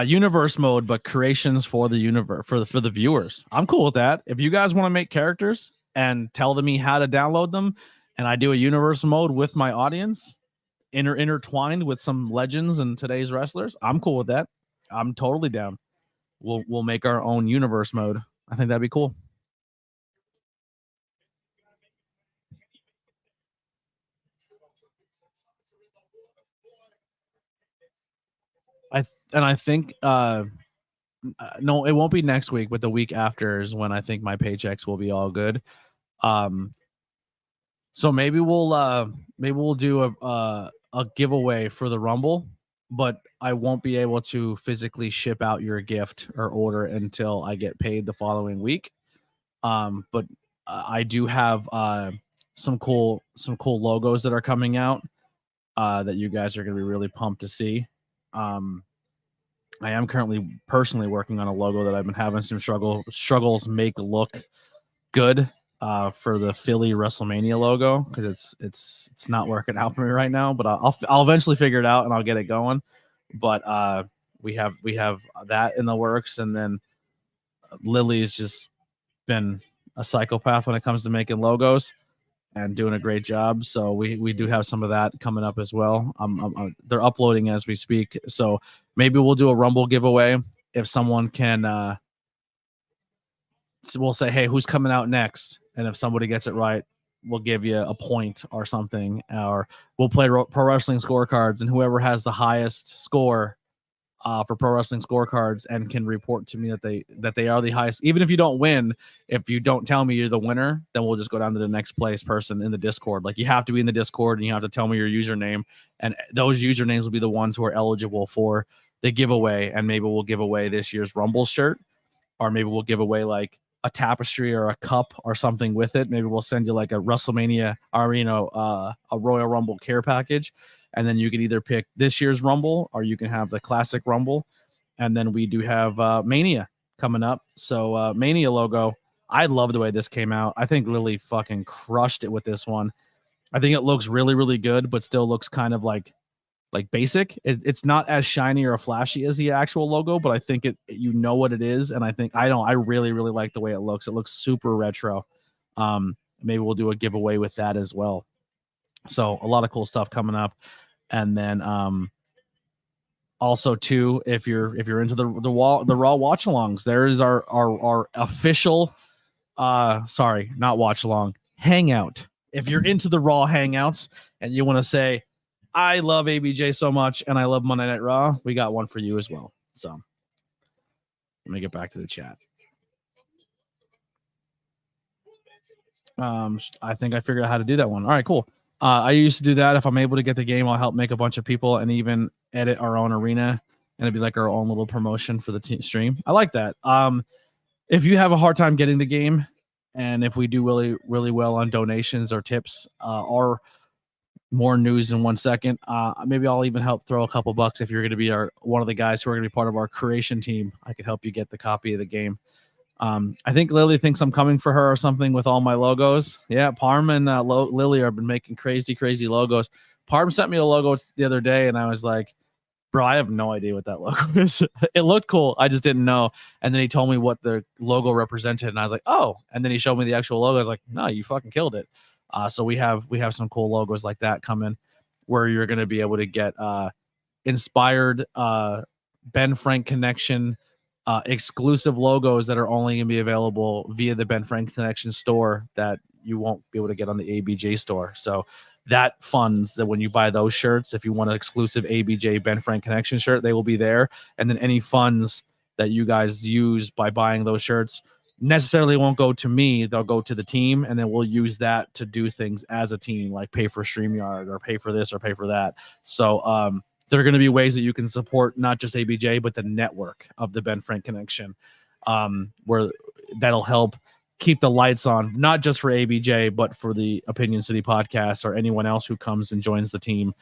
Universe mode, but creations for the universe for the viewers. I'm cool with that. If you guys want to make characters and tell me how to download them, and I do a universe mode with my audience, intertwined with some legends and today's wrestlers, I'm cool with that. I'm totally down. We'll make our own universe mode. I think that'd be cool. I think no, it won't be next week, but the week after is when I think my paychecks will be all good. So maybe we'll do a giveaway for the Rumble, but I won't be able to physically ship out your gift or order until I get paid the following week. But I do have some cool logos that are coming out that you guys are going to be really pumped to see. I am currently personally working on a logo that I've been having some struggles make look good for the Philly WrestleMania logo, because it's not working out for me right now, but I'll eventually figure it out and I'll get it going. But we have that in the works, and then Lily's just been a psychopath when it comes to making logos and doing a great job. So we do have some of that coming up as well. They're uploading as we speak, so maybe we'll do a Rumble giveaway if someone can. So we'll say, hey, who's coming out next? And if somebody gets it right, we'll give you a point or something, or we'll play pro wrestling scorecards, and whoever has the highest score for pro wrestling scorecards and can report to me that they are the highest. Even if you don't win, if you don't tell me you're the winner, then we'll just go down to the next place person in the Discord. Like, you have to be in the Discord and you have to tell me your username, and those usernames will be the ones who are eligible for the giveaway. And maybe we'll give away this year's Rumble shirt, or maybe we'll give away like a tapestry or a cup or something with it. Maybe we'll send you like a WrestleMania or, a Royal Rumble care package. And then you can either pick this year's Rumble or you can have the classic Rumble. And then we do have Mania coming up. So Mania logo, I love the way this came out. I think Lily fucking crushed it with this one. I think it looks really, really good, but still looks kind of like basic. It's not as shiny or flashy as the actual logo, but I think you know what it is. And I really, really like the way it looks. It looks super retro. Maybe we'll do a giveaway with that as well. So a lot of cool stuff coming up. And then also too, if you're into the Raw watch alongs, there is our official sorry, not watch along, hangout. If you're into the Raw hangouts and you want to say, I love ABJ so much and I love Monday Night Raw, we got one for you as well. So let me get back to the chat. I think I figured out how to do that one. All right, cool. I used to do that. If I'm able to get the game, I'll help make a bunch of people and even edit our own arena, and it'd be like our own little promotion for the stream. I like that. If you have a hard time getting the game, and if we do really, really well on donations or tips, or more news in 1 second, maybe I'll even help throw a couple bucks if you're going to be one of the guys who are going to be part of our creation team. I could help you get the copy of the game. I think Lily thinks I'm coming for her or something with all my logos. Yeah, Parm and Lily have been making crazy logos. Parm sent me a logo the other day, and I was like, bro, I have no idea what that logo is. It looked cool. I just didn't know. And then he told me what the logo represented, and I was like, oh. And then he showed me the actual logo. I was like, no, you fucking killed it. So we have some cool logos like that coming, where you're going to be able to get inspired Ben Frank Connection exclusive logos that are only going to be available via the Ben Frank Connection store that you won't be able to get on the ABJ store. So that funds that when you buy those shirts, if you want an exclusive ABJ Ben Frank Connection shirt, they will be there. And then any funds that you guys use by buying those shirts necessarily won't go to me. They'll go to the team, and then we'll use that to do things as a team, like pay for StreamYard or pay for this or pay for that. So there are going to be ways that you can support not just ABJ, but the network of the Ben Frank Connection, where that'll help keep the lights on, not just for ABJ, but for the Opinion City podcast or anyone else who comes and joins the team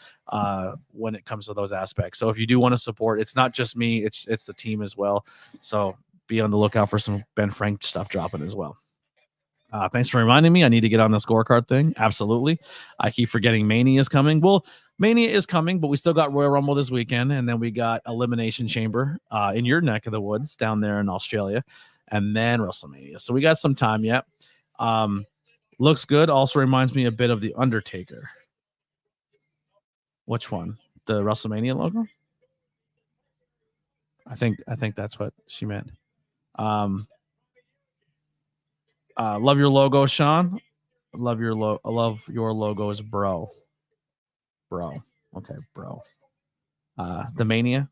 when it comes to those aspects. So if you do want to support, it's not just me, it's the team as well. So be on the lookout for some Ben Frank stuff dropping as well. Thanks for reminding me. I need to get on the scorecard thing. Absolutely. I keep forgetting Mania is coming. Well, Mania is coming, but we still got Royal Rumble this weekend, and then we got Elimination Chamber in your neck of the woods down there in Australia, and then WrestleMania. So we got some time yet. Looks good. Also reminds me a bit of the Undertaker. Which one? The WrestleMania logo? I think that's what she meant. Love your logo, Sean. I love your logos, bro. bro. Okay, bro. The Mania.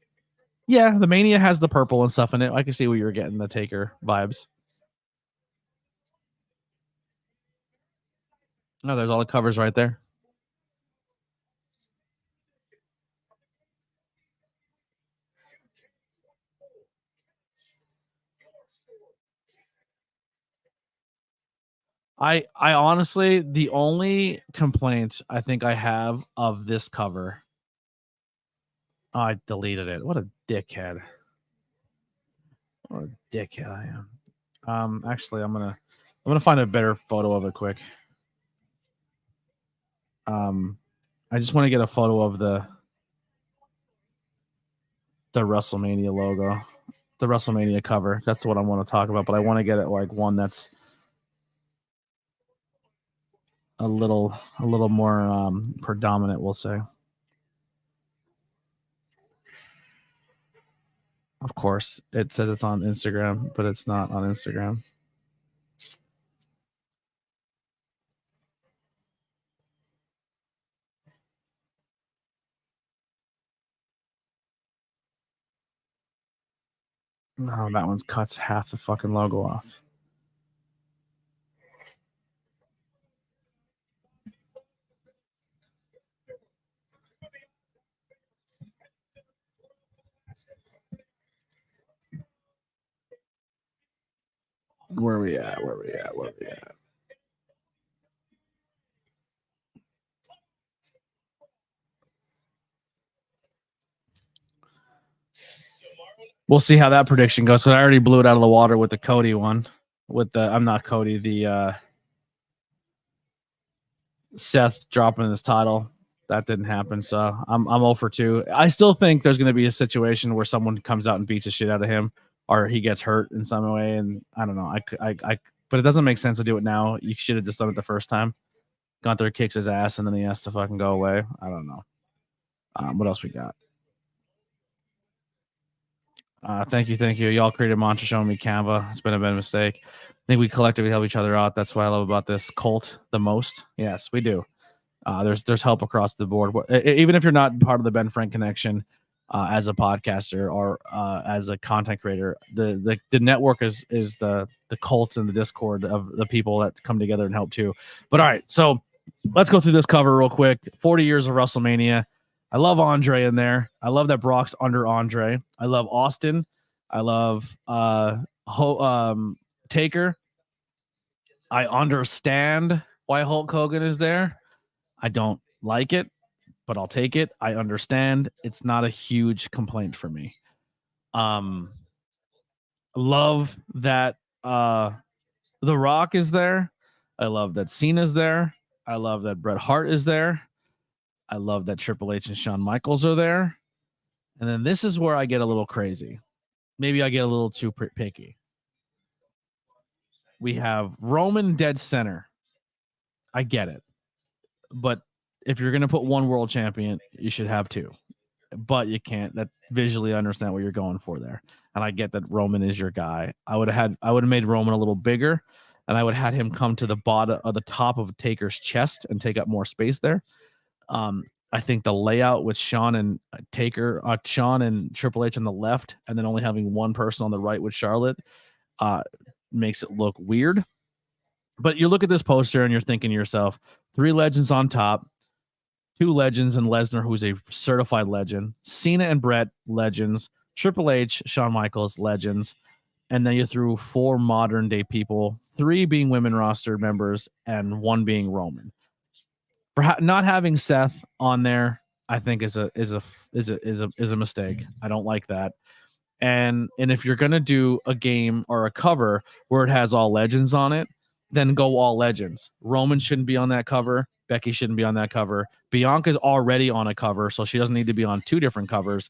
Yeah, the Mania has the purple and stuff in it. I can see where you're getting the Taker vibes. Oh, there's all the covers right there. I honestly, the only complaint I think I have of this cover, I deleted it. What a dickhead. What a dickhead I am. Actually, I'm gonna find a better photo of it quick. I just want to get a photo of the WrestleMania logo, the WrestleMania cover. That's what I want to talk about, but I want to get it like one that's a little more predominant, we'll say. Of course, it says it's on Instagram, but it's not on Instagram. No, that one's cuts half the fucking logo off. Where we at? We'll see how that prediction goes. So I already blew it out of the water with the Cody one. With the I'm not Cody, the Seth dropping his title. That didn't happen. So I'm 0 for 2. I still think there's going to be a situation where someone comes out and beats the shit out of him, or he gets hurt in some way. And I don't know. But it doesn't make sense to do it now. You should have just done it the first time. Gunther kicks his ass, and then he has to fucking go away. I don't know. What else we got? Thank you. Y'all created mantra showing me Canva. It's been a bad mistake. I think we collectively help each other out. That's what I love about this cult the most. Yes, we do. There's help across the board. Even if you're not part of the Ben Frank Connection as a podcaster or as a content creator, the network is the cult and the Discord of the people that come together and help too. But all right, so let's go through this cover real quick. 40 years of WrestleMania. I love Andre in there. I love that Brock's under Andre. I love Austin. I love Taker. I understand why Hulk Hogan is there. I don't like it, but I'll take it. I understand. It's not a huge complaint for me. Love that The Rock is there. I love that Cena's there. I love that Bret Hart is there. I love that Triple H and Shawn Michaels are there. And then this is where I get a little crazy. Maybe I get a little too picky. We have Roman dead center. I get it. But if you're going to put one world champion, you should have two. But you can't. That visually understand what you're going for there. And I get that Roman is your guy. I would have made Roman a little bigger, and I would have had him come to the bottom of the top of Taker's chest and take up more space there. I think the layout with Shawn and Shawn and Triple H on the left, and then only having one person on the right with Charlotte, makes it look weird. But you look at this poster and you're thinking to yourself, 3 legends on top, 2 legends and Lesnar, who's a certified legend, Cena and Bret, legends, Triple H, Shawn Michaels, legends, and then you threw 4 modern day people, 3 being women roster members and 1 being Roman. Not having Seth on there, I think is a mistake. I don't like that. And if you're gonna do a game or a cover where it has all legends on it, then go all legends. Roman shouldn't be on that cover. Becky shouldn't be on that cover. Bianca's already on a cover, so she doesn't need to be on 2 different covers.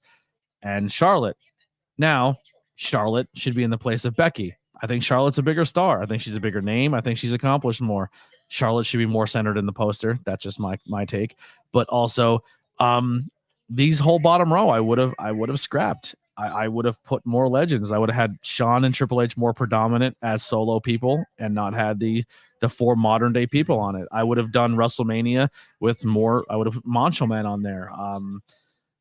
And Charlotte. Now, Charlotte should be in the place of Becky. I think Charlotte's a bigger star. I think she's a bigger name. I think she's accomplished more. Charlotte should be more centered in the poster. That's just my take. But also, these whole bottom row, I would have scrapped. I would have put more legends. I would have had Shawn and Triple H more predominant as solo people and not had the 4 modern day people on it. I would have done WrestleMania with more. I would have put Macho Man on there.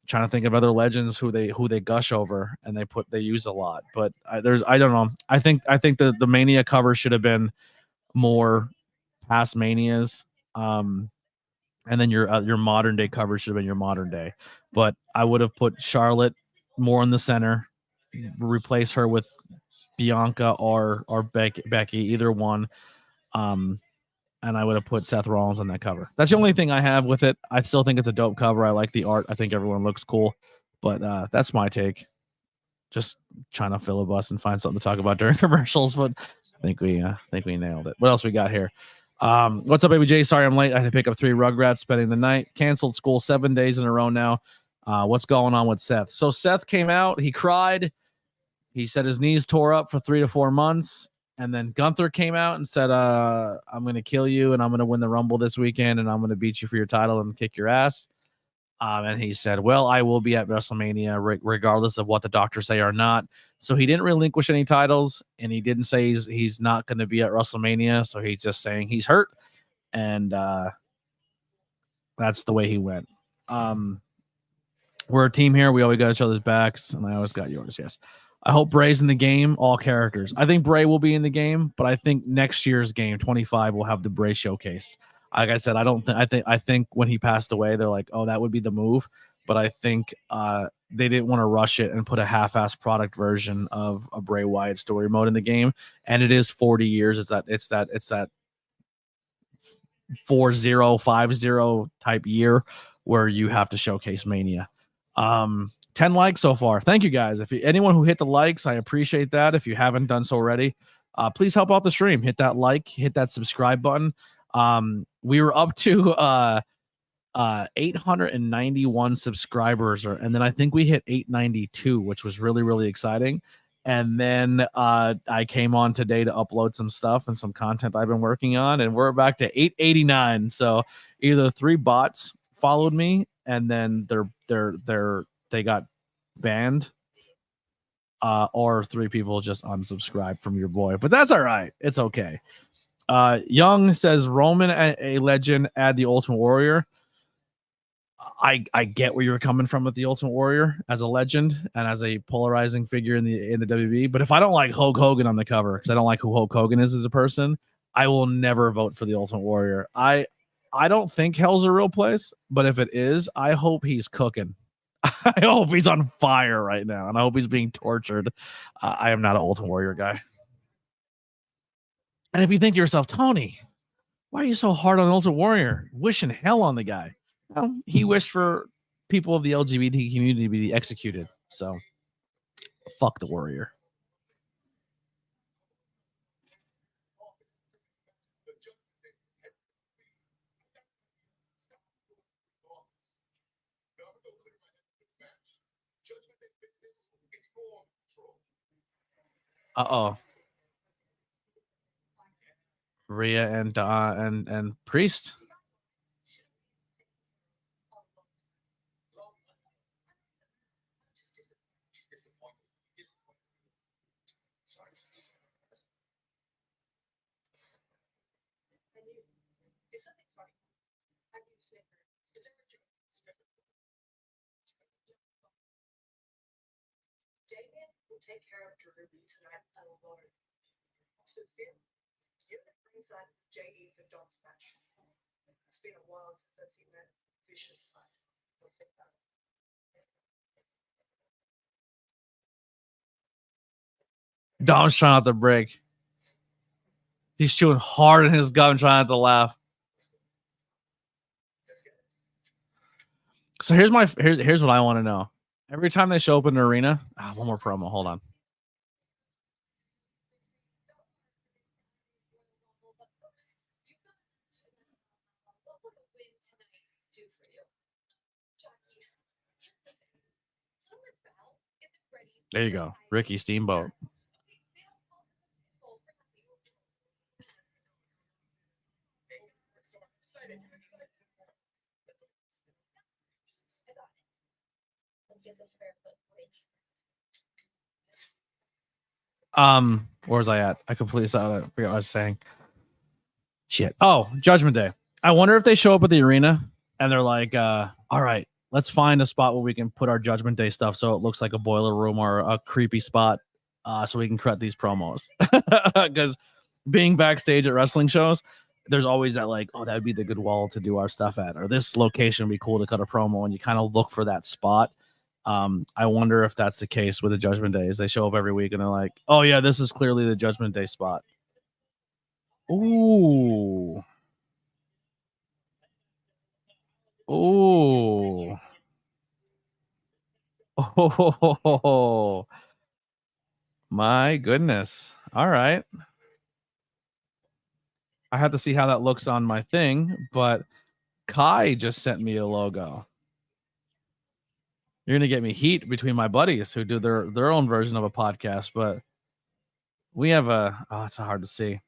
Trying to think of other legends who they gush over and they use a lot. But I don't know. I think the Mania cover should have been more past Manias. And then your modern day cover should have been your modern day. But I would have put Charlotte more in the center, replace her with Bianca or Becky, either one. And I would have put Seth Rollins on that cover. That's the only thing I have with it. I still think it's a dope cover. I like the art. I think everyone looks cool. But that's my take. Just trying to filibust and find something to talk about during commercials. But I think we nailed it. What else we got here? What's up, ABJ? Sorry I'm late. I had to pick up 3 Rugrats spending the night. Canceled school 7 days in a row now. What's going on with Seth? So Seth came out. He cried. He said his knees tore up for 3 to 4 months. And then Gunther came out and said, I'm going to kill you and I'm going to win the Rumble this weekend and I'm going to beat you for your title and kick your ass. And he said, well, I will be at WrestleMania regardless of what the doctors say or not. So he didn't relinquish any titles and he didn't say he's not going to be at WrestleMania. So he's just saying he's hurt. And that's the way he went. We're a team here. We always got each other's backs, and I always got yours. Yes. I hope Bray's in the game, all characters. I think Bray will be in the game, but I think next year's game, 25, will have the Bray showcase. Like I said, I think when he passed away, they're like, oh, that would be the move. But I think they didn't want to rush it and put a half-ass product version of a Bray Wyatt story mode in the game. And it is 40 years. It's that 4050 type year where you have to showcase Mania. 10 likes so far. Thank you guys. Anyone who hit the likes, I appreciate that. If you haven't done so already, please help out the stream. Hit that like, hit that subscribe button. We were up to 891 subscribers, and then I think we hit 892, which was really, really exciting. And then I came on today to upload some stuff and some content I've been working on, and we're back to 889. So either 3 bots followed me, and then they got banned, or 3 people just unsubscribed from your boy. But that's all right. It's okay. Young says Roman a legend, add the Ultimate Warrior. I get where you're coming from with the Ultimate Warrior as a legend and as a polarizing figure in the WWE. But if I don't like Hulk Hogan on the cover because I don't like who Hulk Hogan is as a person, I will never vote for the Ultimate Warrior. I don't think hell's a real place, but if it is, I hope he's cooking. I hope he's on fire right now, and I hope he's being tortured. I am not an Ultimate Warrior guy. And if you think to yourself, Tony, why are you so hard on the Ultimate Warrior? Wishing hell on the guy. Well, he wished for people of the LGBT community to be executed. So, fuck the Warrior. Uh-oh. Rhea and Priest. David will take care of Drew tonight alone. So Finn, you're at ringside with JD for Dom's match. It's been a while since I've seen that vicious side. Dom's trying not to break. He's chewing hard in his gum, trying not to laugh. So here's what I want to know. Every time they show up in the arena, one more promo. Hold on. There you go. Ricky Steamboat. Where was I at? I completely forgot what I was saying. Shit. Oh, Judgment Day. I wonder if they show up at the arena and they're like, all right, let's find a spot where we can put our Judgment Day stuff so it looks like a boiler room or a creepy spot, so we can cut these promos. Because being backstage at wrestling shows, there's always that like, oh, that would be the good wall to do our stuff at, or this location would be cool to cut a promo, and you kind of look for that spot. I wonder if that's the case with the Judgment Days. They show up every week and they're like, oh yeah, this is clearly the Judgment Day spot. Ooh. Ooh. Oh, my goodness. All right. I have to see how that looks on my thing, but Kai just sent me a logo. You're gonna get me heat between my buddies who do their own version of a podcast, but we have it's hard to see.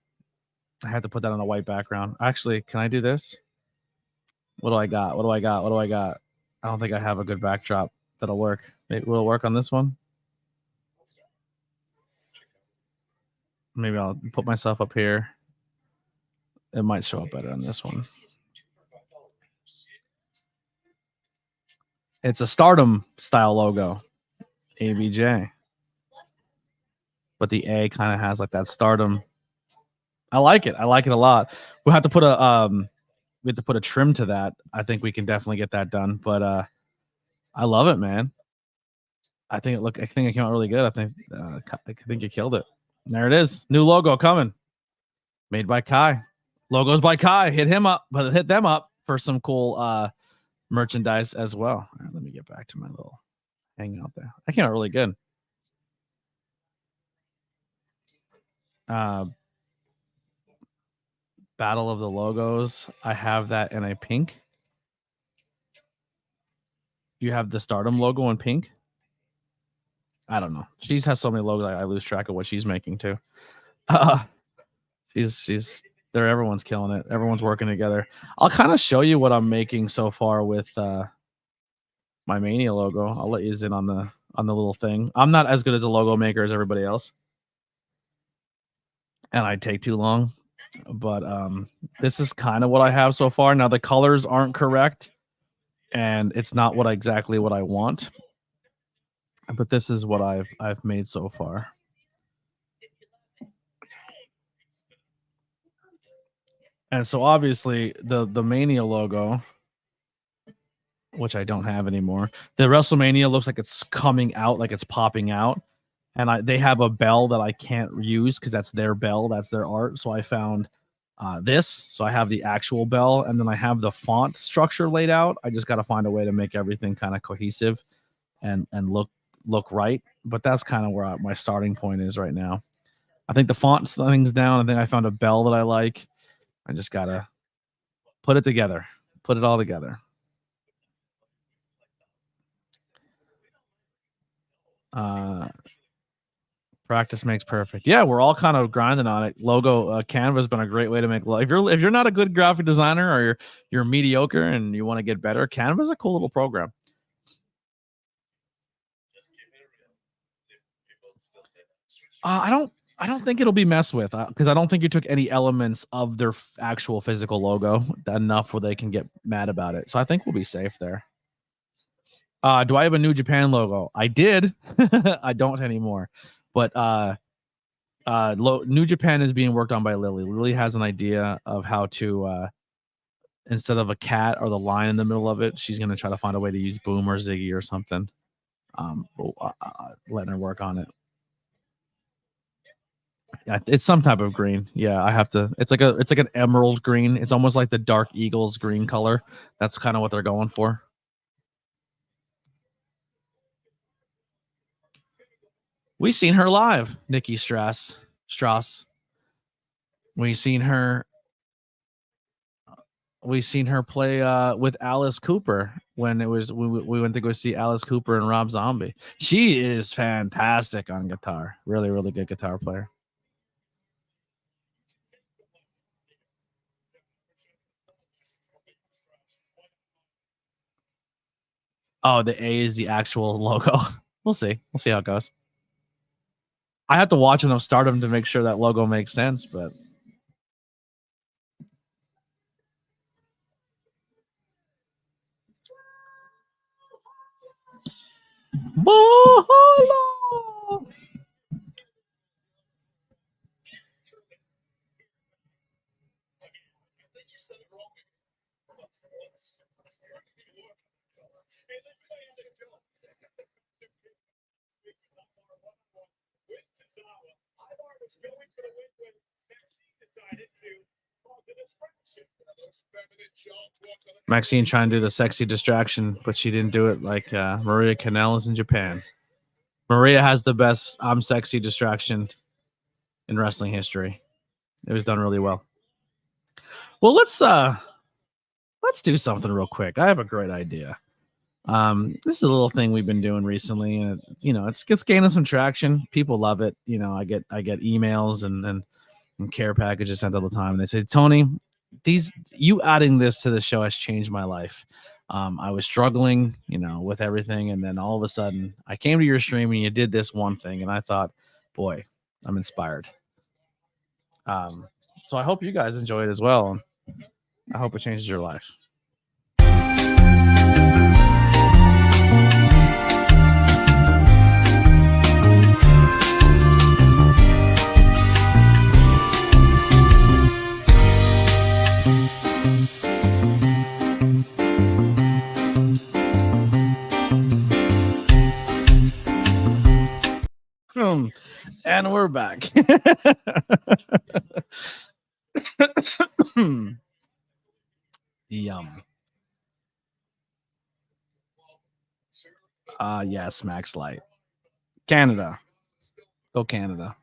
I had to put that on a white background. Actually, can I do this? What do I got? What do I got? What do I got? I don't think I have a good backdrop that'll work. Will it work on this one? Maybe I'll put myself up here. It might show up better on this one. It's a Stardom style logo, ABJ. But the A kind of has like that Stardom. I like it. I like it a lot. We'll have to put a trim to that. I think we can definitely get that done. But I love it, man. I think it came out really good. I think you killed it. There it is. New logo coming. Made by Kai. Logos by Kai. Hit them up for some cool merchandise as well. All right, let me get back to my little hangout there. That came out really good. Battle of the Logos. I have that in a pink. You have the Stardom logo in pink. I don't know. She has so many logos I lose track of what she's making too. Everyone's killing it. Everyone's working together. I'll kind of show you what I'm making so far with my Mania logo. I'll let you in on the little thing. I'm not as good as a logo maker as everybody else, and I take too long. But this is kind of what I have so far. Now the colors aren't correct, and it's not exactly what I want. But this is what I've made so far. And so obviously the Mania logo, which I don't have anymore, the WrestleMania looks like it's coming out, like it's popping out. And they have a bell that I can't use because that's their bell, that's their art. So I found this. So I have the actual bell, and then I have the font structure laid out. I just got to find a way to make everything kind of cohesive and look right. But that's kind of where my starting point is right now. I think the font thing's down. I think I found a bell that I like. I just gotta put it together, put it all together. Practice makes perfect. Yeah, we're all kind of grinding on it. Logo Canva has been a great way to make. If you're not a good graphic designer, or you're mediocre and you want to get better, Canva is a cool little program. I don't think it'll be messed with because I don't think you took any elements of their actual physical logo enough where they can get mad about it. So I think we'll be safe there. Do I have a New Japan logo? I did. I don't anymore. But New Japan is being worked on by Lily. Lily has an idea of how to, instead of a cat or the line in the middle of it, she's going to try to find a way to use Boom or Ziggy or something. Letting her work on it. Yeah, it's some type of green. Yeah, I have to. It's like an emerald green. It's almost like the Dark Eagles green color. That's kind of what they're going for. We seen her live, Nikki Strauss. We seen her play with Alice Cooper when we went to go see Alice Cooper and Rob Zombie. She is fantastic on guitar. Really, really good guitar player. Oh, the A is the actual logo. We'll see. We'll see how it goes. I have to watch enough Stardom to make sure that logo makes sense, but Mahalo! Maxine trying to do the sexy distraction, but she didn't do it like Maria Kanellis in Japan. Maria has the best "I'm sexy" distraction in wrestling history. It was done really well. Well, let's do something real quick. I have a great idea. This is a little thing we've been doing recently, and it's gaining some traction. People love it. I get emails and care packages sent all the time, and they say, Tony, you adding this to the show has changed my life. I was struggling, with everything, and then all of a sudden I came to your stream and you did this one thing, and I thought, boy, I'm inspired. So I hope you guys enjoy it as well. I hope it changes your life. And we're back. Yum. Yes, Max Light. Canada. Go Canada.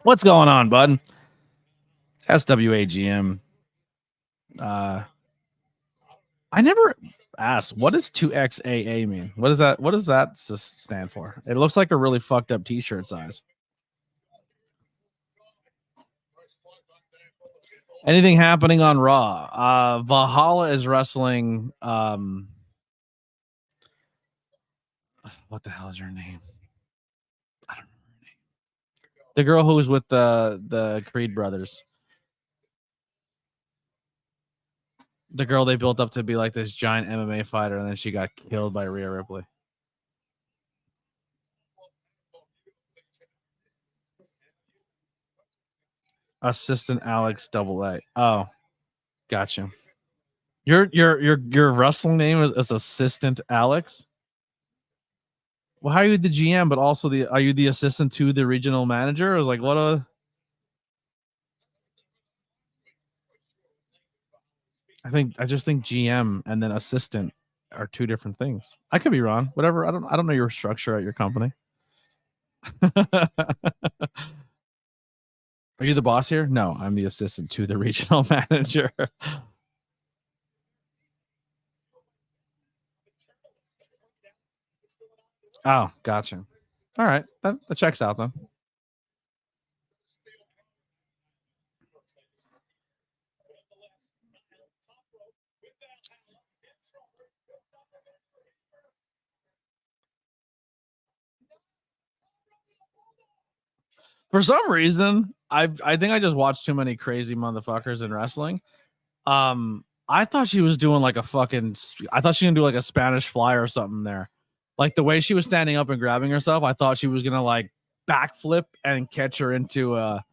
What's going on, bud? SWAGM. I never asked, what does 2XAA mean? What does that stand for? It looks like a really fucked up t-shirt size. Anything happening on Raw? Valhalla is wrestling. What the hell is her name? I don't know her name. The girl who was with the Creed brothers. The girl they built up to be like this giant MMA fighter, and then she got killed by Rhea Ripley. Assistant Alex AA. Oh, gotcha. Your wrestling name is Assistant Alex. Well, how are you the GM, but also are you the assistant to the regional manager? I was like, what a. I just think GM and then assistant are two different things. I could be wrong. Whatever. I don't know your structure at your company. Are you the boss here? No, I'm the assistant to the regional manager. Oh, gotcha. All right. That checks out then. For some reason, I think I just watched too many crazy motherfuckers in wrestling. I thought she was doing like I thought she was gonna do like a Spanish fly or something there. Like the way she was standing up and grabbing herself, I thought she was gonna like backflip and catch her into a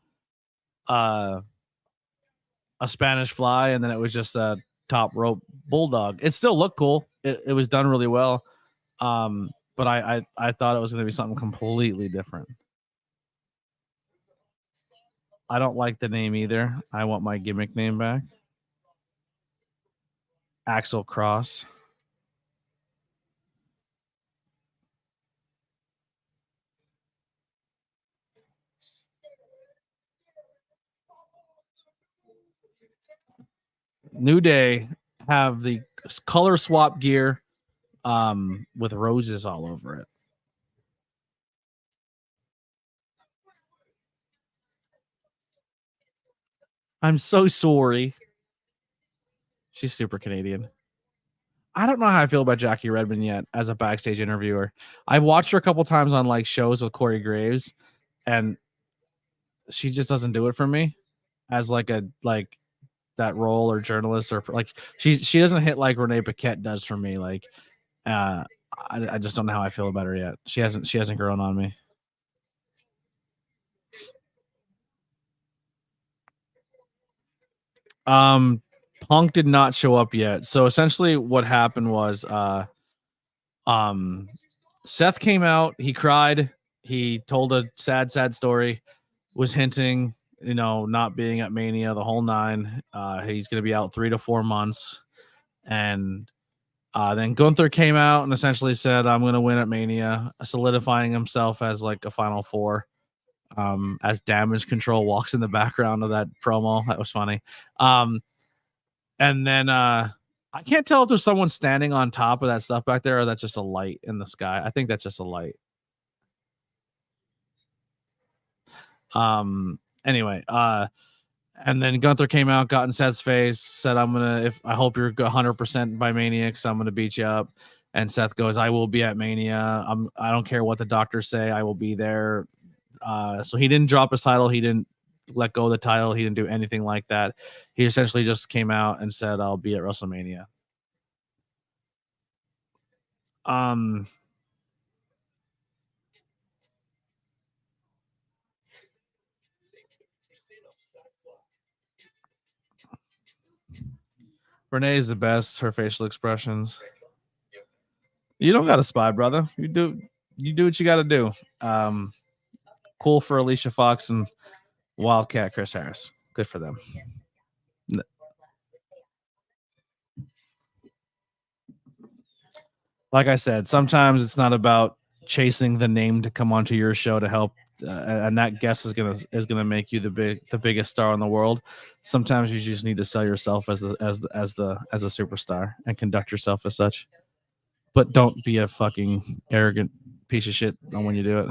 Spanish fly, and then it was just a top rope bulldog. It still looked cool. It was done really well. But I thought it was gonna be something completely different. I don't like the name either. I want my gimmick name back. Axel Cross. New Day have the color swap gear with roses all over it. I'm so sorry. She's super Canadian. I don't know how I feel about Jackie Redmond yet as a backstage interviewer. I've watched her a couple times on like shows with Corey Graves, and she just doesn't do it for me as like that role or journalist, or like she doesn't hit like Renee Paquette does for me. Like I just don't know how I feel about her yet. She hasn't grown on me. Punk did not show up yet. So essentially what happened was Seth came out, he cried, he told a sad story, was hinting, not being at Mania the whole 9. He's going to be out 3 to 4 months. And then Gunther came out and essentially said, I'm going to win at Mania, solidifying himself as like a Final 4. As Damage Control walks in the background of that promo. That was funny. And then I can't tell if there's someone standing on top of that stuff back there, or that's just a light in the sky. I think that's just a light. Anyway, and then Gunther came out, got in Seth's face, said, I hope you're 100% by Mania because I'm gonna beat you up. And Seth goes, I will be at Mania. I don't care what the doctors say, I will be there. So he didn't drop his title, he didn't let go of the title, he didn't do anything like that. He essentially just came out and said, I'll be at WrestleMania. Renee is the best. Her facial expressions. You don't got to spy, brother. You do what you got to do. Cool for Alicia Fox and Wildcat Chris Harris. Good for them. Like I said, sometimes it's not about chasing the name to come onto your show to help, and that guest is gonna make you the biggest star in the world. Sometimes you just need to sell yourself as a superstar and conduct yourself as such. But don't be a fucking arrogant piece of shit when you do it.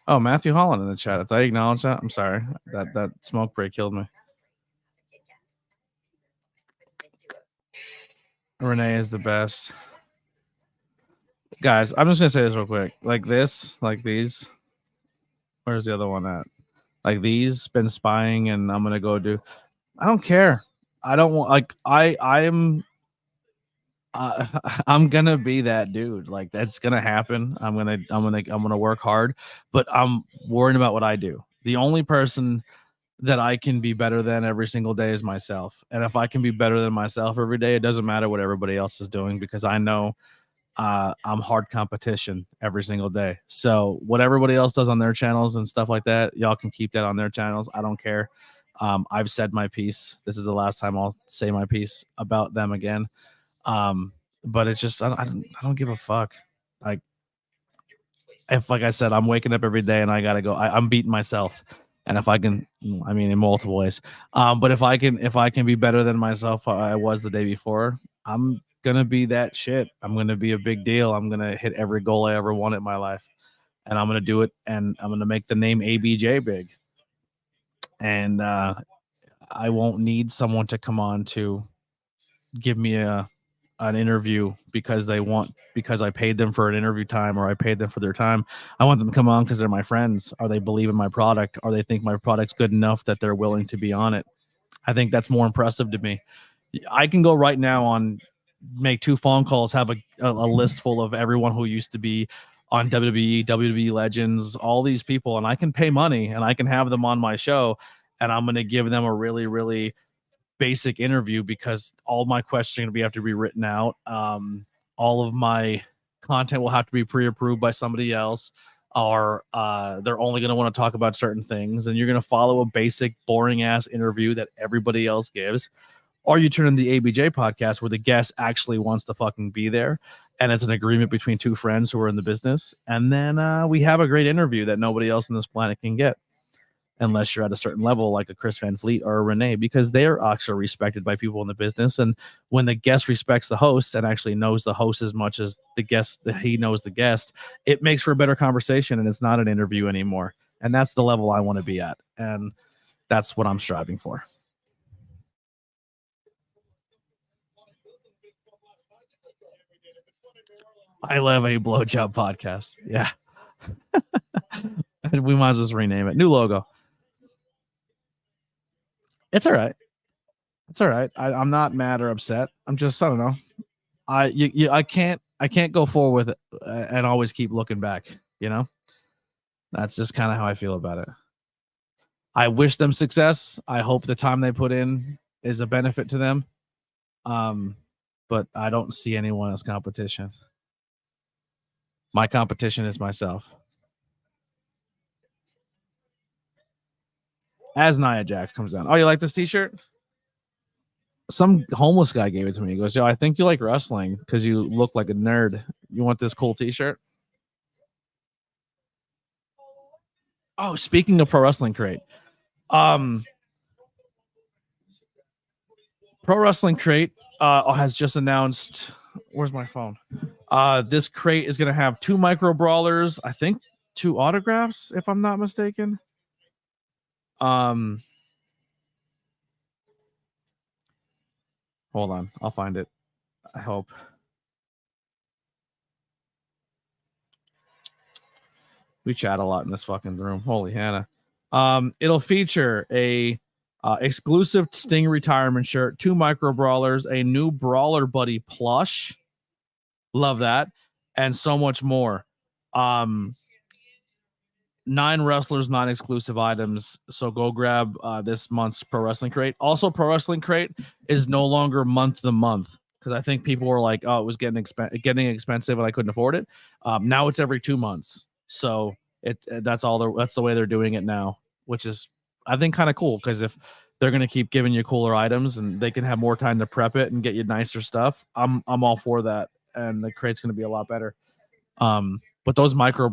Oh, Matthew Holland in the chat. Did I acknowledge that? I'm sorry. That smoke break killed me. Renee is the best. Guys, I'm just gonna say this real quick. Like this, like these. Where's the other one at? Like these, been spying, and I'm gonna go do. I don't care. I don't want. Like I'm gonna be that dude. Like that's gonna happen. I'm gonna work hard, but I'm worrying about what I do. The only person that I can be better than every single day is myself. And if I can be better than myself every day, it doesn't matter what everybody else is doing, because I know I'm hard competition every single day. So what everybody else does on their channels and stuff like that, y'all can keep that on their channels. I don't care. I've said my piece. This is the last time I'll say my piece about them again. But it's just I don't give a fuck. Like I said, I'm waking up every day and I gotta go. I'm beating myself. And if I can, I mean, in multiple ways. But if I can be better than myself I was the day before, I'm gonna be that shit. I'm gonna be a big deal. I'm gonna hit every goal I ever wanted in my life, and I'm gonna do it. And I'm gonna make the name ABJ big. And I won't need someone to come on to give me an interview because I paid them for an interview time, or I paid them for their time. I want them to come on because they're my friends, or they believe in my product, or they think my product's good enough that they're willing to be on it. I think that's more impressive to me. I can go right now make 2 phone calls, have a list full of everyone who used to be on WWE Legends, all these people, and I can pay money and I can have them on my show, and I'm going to give them a really, really basic interview because all my questions have to be written out. All of my content will have to be pre-approved by somebody else, or they're only going to want to talk about certain things, and you're going to follow a basic, boring ass interview that everybody else gives. Or you turn in the ABJ podcast where the guest actually wants to fucking be there, and it's an agreement between 2 friends who are in the business, and then we have a great interview that nobody else on this planet can get. unless you're at a certain level, like a Chris Van Fleet or a Renee, because they are actually respected by people in the business. And when the guest respects the host and actually knows the host as much as the guest, that he knows the guest, it makes for a better conversation, and it's not an interview anymore. And that's the level I want to be at. And that's what I'm striving for. I love a blowjob podcast. Yeah. We might as well just rename it. New logo. It's all right. It's all right. I'm not mad or upset. I'm just, I don't know. I can't go forward with it and always keep looking back. You know, that's just kind of how I feel about it. I wish them success. I hope the time they put in is a benefit to them. But I don't see anyone as competition. My competition is myself. As Nia Jax comes down. Oh, you like this t-shirt? Some homeless guy gave it to me. He goes, yo, I think you like wrestling because you look like a nerd. You want this cool t-shirt? Oh, speaking of Pro Wrestling Crate. Pro Wrestling Crate has just announced, where's my phone? This crate is going to have 2 micro brawlers, I think 2 autographs, if I'm not mistaken. Hold on, I'll find it. I hope. We chat a lot in this fucking room. Holy Hannah. It'll feature a exclusive Sting retirement shirt, 2 micro brawlers, a new Brawler Buddy plush. Love that. And so much more. 9 wrestlers, 9 exclusive items. So go grab this month's Pro Wrestling Crate. Also, Pro Wrestling Crate is no longer month to month, because I think people were like, oh, it was getting expensive and I couldn't afford it. Now it's every 2 months. So that's the way they're doing it now, which is, I think, kind of cool, because if they're going to keep giving you cooler items and they can have more time to prep it and get you nicer stuff, I'm all for that. And the crate's going to be a lot better. But those micro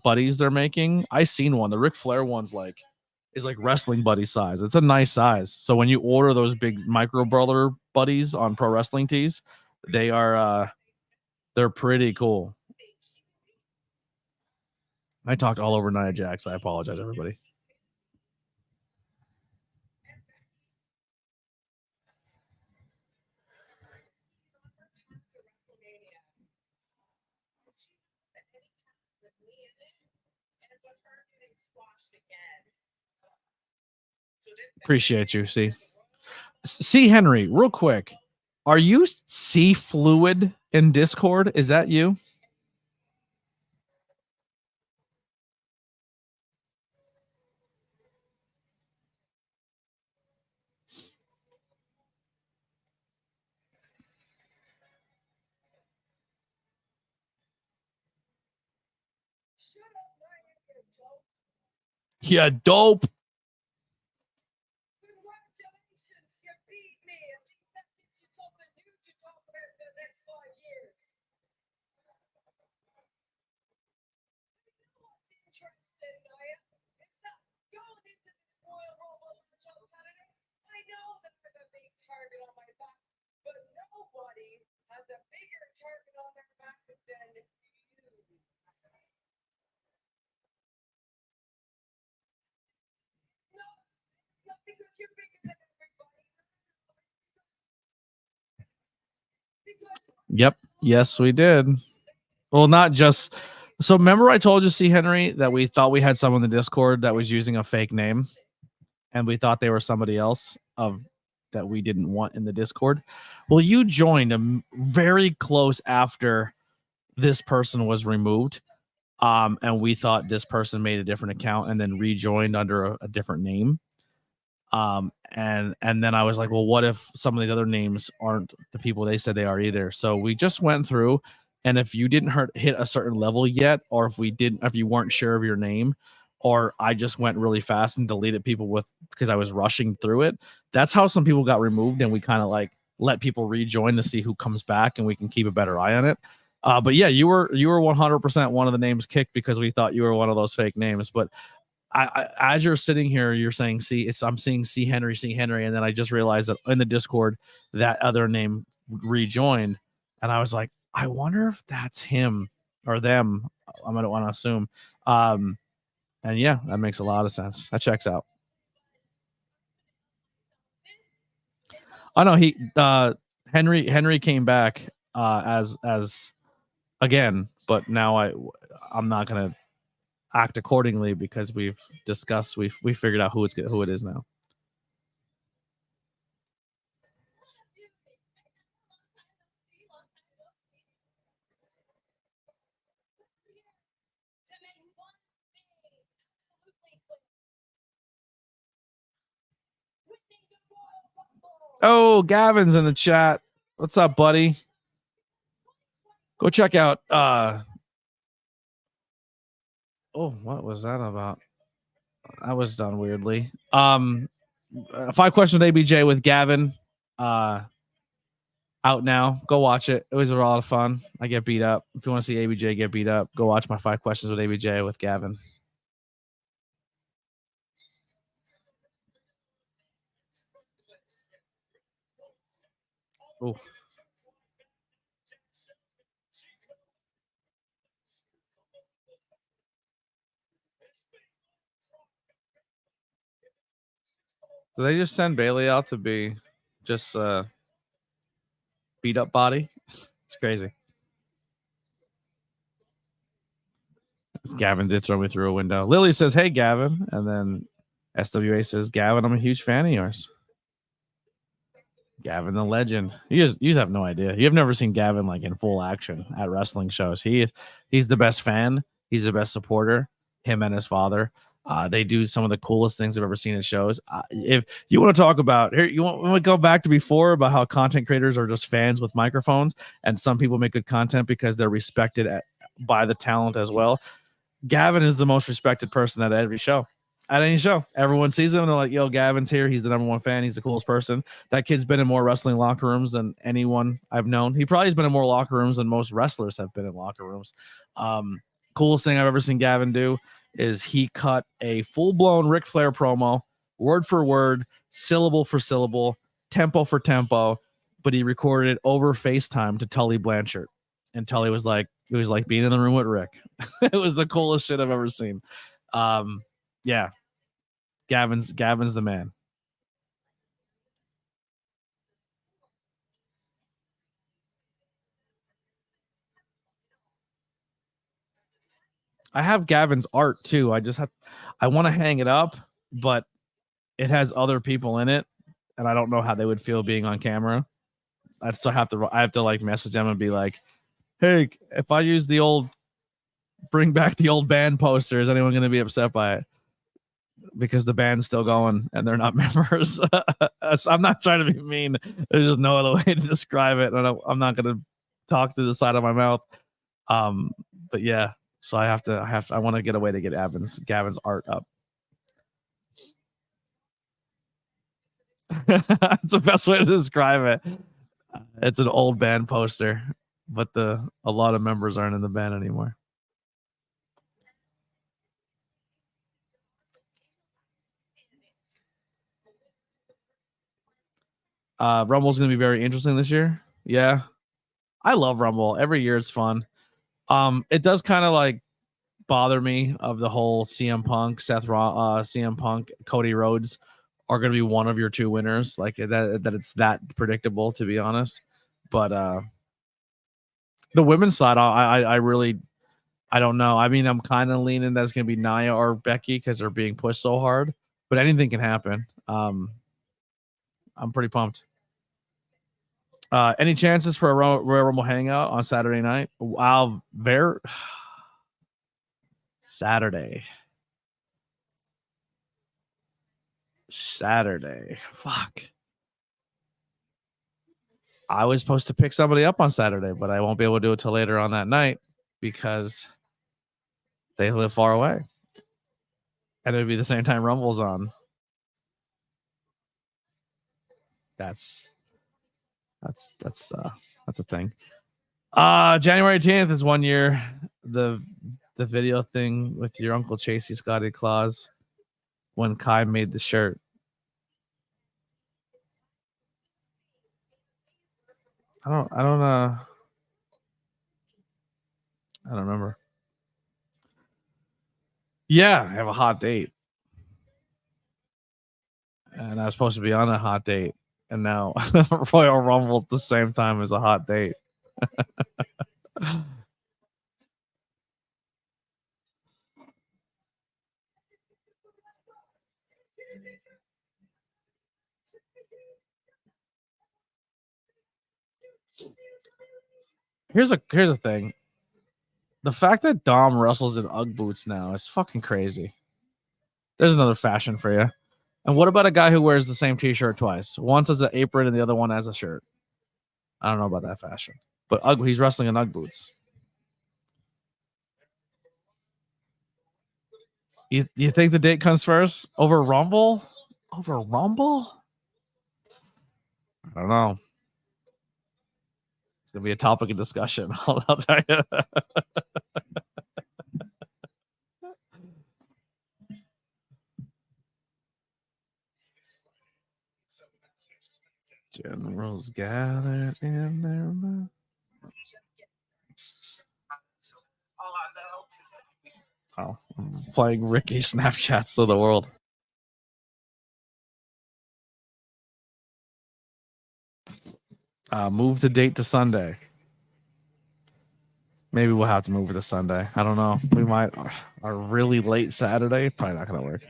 buddies they're making, I seen one. The Ric Flair one's is like wrestling buddy size. It's a nice size. So when you order those big micro brawler buddies on Pro Wrestling Tees, they're pretty cool. I talked all over Nia Jax. I apologize, everybody. Appreciate you. C Henry, real quick. Are you C Fluid in Discord? Is that you? Yeah, dope. Congratulations, you beat me. At least that gives you something new to talk about for the next 5 years. You know what's interesting, Nia? It's that going into this Royal Rumble match on Saturday, I know that I have a big target on my back, but nobody has a bigger target on their back than you. No, it's not because you're bigger than everybody. Yep. Yes, we did. Well, not just. So remember I told you, C. Henry, that we thought we had someone in the Discord that was using a fake name, and we thought they were somebody else that we didn't want in the Discord. Well, you joined very close after this person was removed. And we thought this person made a different account and then rejoined under a different name. And then I was like, well, what if some of these other names aren't the people they said they are either? So we just went through, and if you didn't hit a certain level yet, or if you weren't sure of your name, or I just went really fast and deleted people because I was rushing through it. That's how some people got removed, and we kind of let people rejoin to see who comes back, and we can keep a better eye on it. But yeah, you were 100% one of the names kicked because we thought you were one of those fake names. But as you're sitting here, you're saying, I'm seeing C Henry, and then I just realized that in the Discord that other name rejoined, and I was like, I wonder if that's him or them. I don't want to assume. And yeah, that makes a lot of sense. That checks out. Oh no, he Henry came back as again, but now I'm not gonna act accordingly because we figured out who it is now. Oh, Gavin's in the chat. What's up, buddy? Go check out oh, what was that about? I was done weirdly. 5 questions with ABJ with Gavin. Out now. Go watch it. It was a lot of fun. I get beat up. If you want to see ABJ get beat up, go watch my 5 questions with ABJ with Gavin. Oh. Do they just send Bailey out to be just beat up body? It's crazy. Gavin did throw me through a window. Lily says, "Hey, Gavin," and then SWA says, "Gavin, I'm a huge fan of yours." Gavin, the legend. You just have no idea. You have never seen Gavin like in full action at wrestling shows. He's the best fan. He's the best supporter. Him and his father. They do some of the coolest things I've ever seen in shows. If you want to talk about here, you want to go back to before about how content creators are just fans with microphones, and some people make good content because they're respected by the talent as well. Gavin is the most respected person at every show. At any show, everyone sees him and they're like, "Yo, Gavin's here. He's the #1 fan. He's the coolest person." That kid's been in more wrestling locker rooms than anyone I've known. He probably has been in more locker rooms than most wrestlers have been in locker rooms. Coolest thing I've ever seen Gavin do is he cut a full-blown Ric Flair promo, word for word, syllable for syllable, tempo for tempo, but he recorded it over FaceTime to Tully Blanchard. And Tully was like, it was like being in the room with Rick. It was the coolest shit I've ever seen. Yeah. Gavin's the man. I have Gavin's art too. I want to hang it up, but it has other people in it, and I don't know how they would feel being on camera. I have to like message them and be like, "Hey, if I use bring back the old band poster, is anyone going to be upset by it?" Because the band's still going and they're not members. I'm not trying to be mean. There's just no other way to describe it. And I'm not going to talk through the side of my mouth. But yeah, so I want to get a way to get Gavin's art up. That's the best way to describe it. It's an old band poster, but a lot of members aren't in the band anymore. Rumble's going to be very interesting this year. Yeah. I love Rumble. Every year it's fun. It does kind of like bother me of the whole CM Punk, CM Punk, Cody Rhodes are going to be one of your 2 winners. Like that it's that predictable, to be honest. But the women's side, I really, I don't know. I mean, I'm kind of leaning that it's going to be Nia or Becky because they're being pushed so hard. But anything can happen. I'm pretty pumped. Any chances for a Royal Rumble hangout on Saturday night? Wow, Saturday. Fuck. I was supposed to pick somebody up on Saturday, but I won't be able to do it till later on that night because they live far away. And it would be the same time Rumble's on. That's a thing. January 10th is 1 year. The video thing with your Uncle Chasey Scotty Claus. when Kai made the shirt. I don't remember. Yeah, I have a hot date. And I was supposed to be on a hot date. And now Royal Rumble at the same time as a hot date. Here's a thing. The fact that Dom wrestles in Ugg boots now is fucking crazy. There's another fashion for you. And what about a guy who wears the same t-shirt twice? Once as an apron and the other one as a shirt. I don't know about that fashion. But he's wrestling in Ugg boots. You think the date comes first? Over Rumble? Over Rumble? I don't know. It's going to be a topic of discussion. I'll tell you. Generals gathered in their mouth. Oh, I'm playing Ricky Snapchats to the world. Move the date to Sunday. Maybe we'll have to move it to Sunday. I don't know. We might. A really late Saturday, probably not going to work.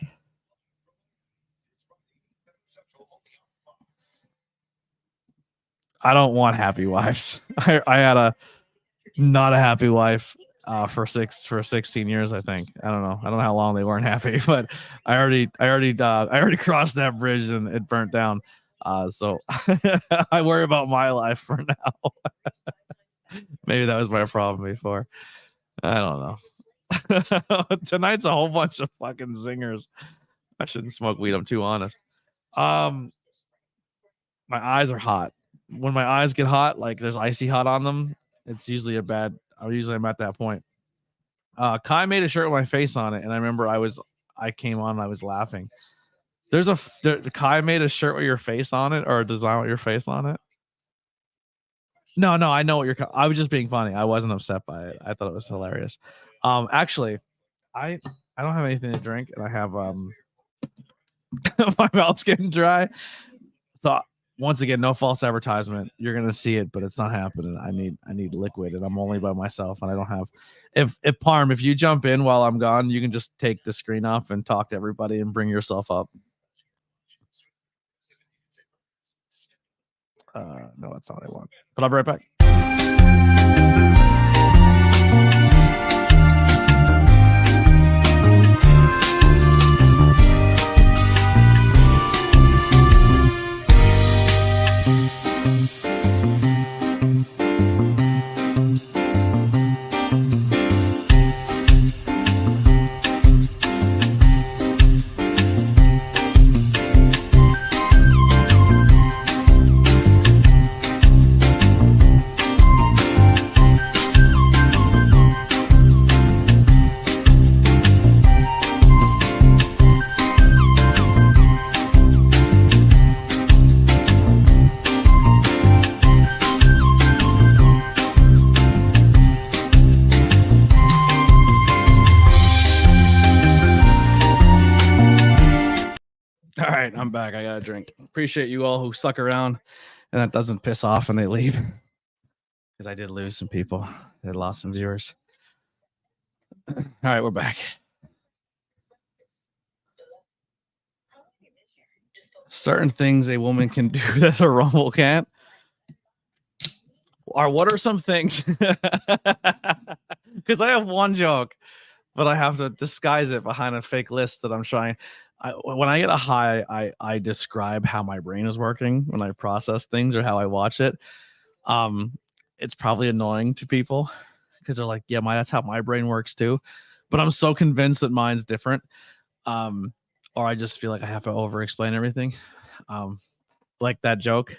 I don't want happy wives. I had not a happy wife for 16 years. I think. I don't know how long they weren't happy, but I already crossed that bridge and it burnt down. So I worry about my life for now. Maybe that was my problem before. I don't know. Tonight's a whole bunch of fucking zingers. I shouldn't smoke weed. I'm too honest. My eyes are hot. When my eyes get hot, like there's icy hot on them, it's usually I'm at that point. Kai made a shirt with my face on it, and I remember I came on and I was laughing. Kai made a shirt with your face on it, or a design with your face on it. No, I know what I was just being funny. I wasn't upset by it. I thought it was hilarious. Actually, I don't have anything to drink, and I have my mouth's getting dry. So once again, no false advertisement. You're gonna see it, but it's not happening. I need liquid, and I'm only by myself, and I don't have. If Parm, if you jump in while I'm gone, you can just take the screen off and talk to everybody and bring yourself up. No, that's not what I want. But I'll be right back. All right, I'm back. I got a drink. Appreciate you all who stuck around and that doesn't piss off when they leave. Because I did lose some people. I lost some viewers. All right, we're back. Certain things a woman can do that a Rumble can't. Or what are some things? Because I have one joke, but I have to disguise it behind a fake list that I'm trying. When I get a high, I describe how my brain is working when I process things or how I watch it. It's probably annoying to people because they're like, yeah, that's how my brain works too. But I'm so convinced that mine's different. Or I just feel like I have to over explain everything. Like that joke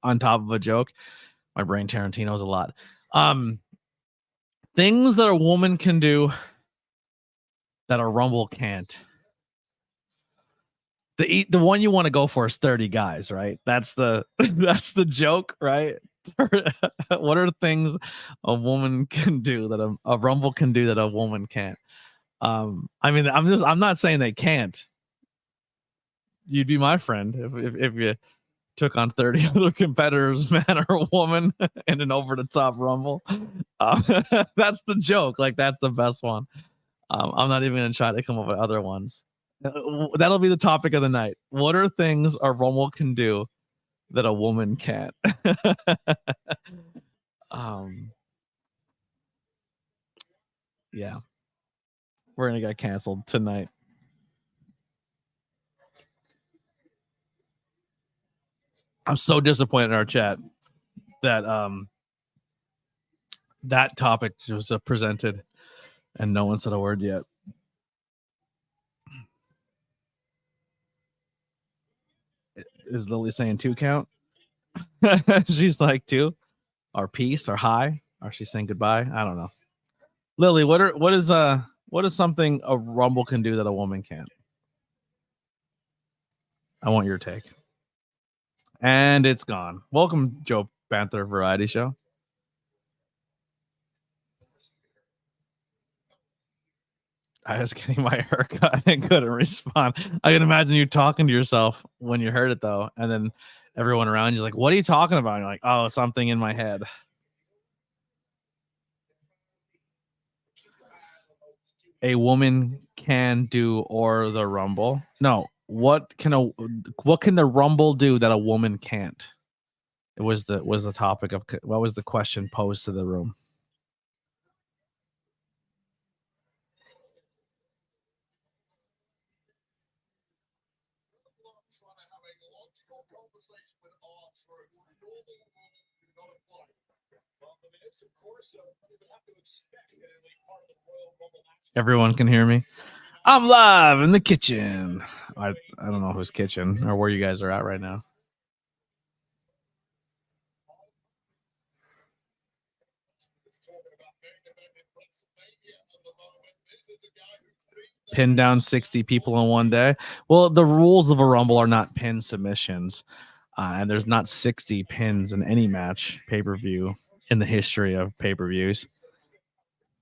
on top of a joke. My brain Tarantino's a lot. Things that a woman can do that a Rumble can't. The one you want to go for is 30 guys, right? That's the that's the joke, right? What are things a woman can do that a Rumble can do that a woman can't? I mean, I'm not saying they can't. You'd be my friend if you took on 30 other competitors, man or woman, in an over the top Rumble. That's the joke. Like, that's the best one. I'm not even gonna try to come up with other ones. That'll be the topic of the night. What are things a Rumble can do that a woman can't? Yeah, we're gonna get canceled tonight. I'm so disappointed in our chat that that topic was presented and no one said a word yet. Is Lily saying 2 count? She's like 2 or peace or hi, or she's saying goodbye. I don't know. Lily, what is something a Rumble can do that a woman can't? I want your take. And it's gone. Welcome, Joe Panther Variety Show. I was getting my haircut and couldn't respond. I can imagine you talking to yourself when you heard it, though. And then everyone around you's like, what are you talking about? And you're like, oh, something in my head. A woman can do or the Rumble. No, what can the Rumble do that a woman can't? It was the topic of what was the question posed to the room. Everyone can hear me. I'm live in the kitchen. I don't know whose kitchen or where you guys are at right now. Pin down 60 people in one day. Well, the rules of a Rumble are not pin submissions, and there's not 60 pins in any match pay-per-view in the history of pay-per-views.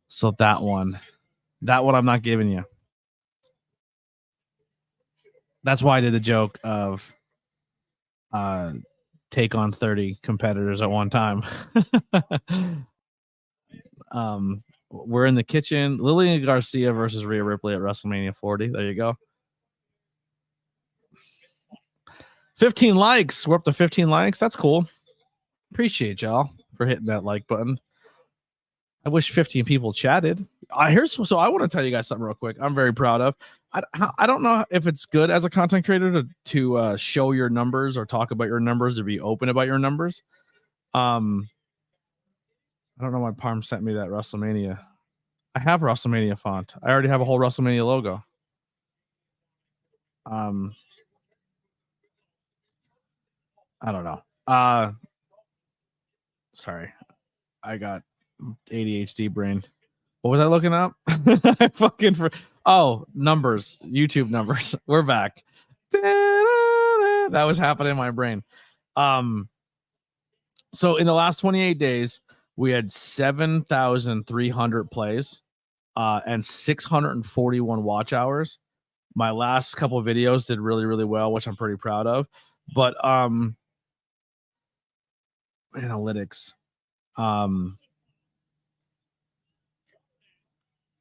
So that one I'm not giving you. That's why I did the joke of take on 30 competitors at one time. We're in the kitchen. Lillian Garcia versus Rhea Ripley at WrestleMania 40. There you go. 15 likes. We're up to 15 likes. That's cool. Appreciate y'all for hitting that like button. I wish 15 people chatted. So I want to tell you guys something real quick. I'm very proud of. I don't know if it's good as a content creator to show your numbers or talk about your numbers or be open about your numbers. I don't know why Parm sent me that WrestleMania. I have WrestleMania font. I already have a whole WrestleMania logo. I don't know. Sorry. I got ADHD brain. What was I looking up? Numbers. YouTube numbers. We're back. That was happening in my brain. So in the last 28 days, we had 7,300 plays and 641 watch hours. My last couple of videos did really, really well, which I'm pretty proud of. But analytics.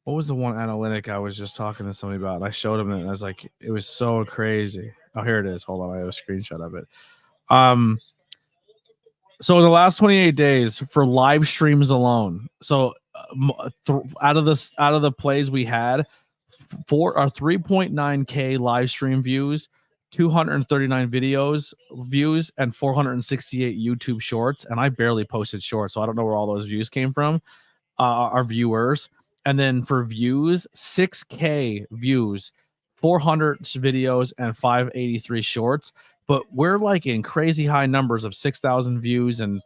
What was the one analytic I was just talking to somebody about? I showed him it, and I was like, it was so crazy. Oh, here it is. Hold on, I have a screenshot of it. So in the last 28 days for live streams alone, so out of the plays we had, 3.9K live stream views, 239 videos views, and 468 YouTube shorts. And I barely posted shorts, so I don't know where all those views came from. Our viewers. And then for views, 6K views, 400 videos, and 583 shorts. But we're like in crazy high numbers of 6,000 views and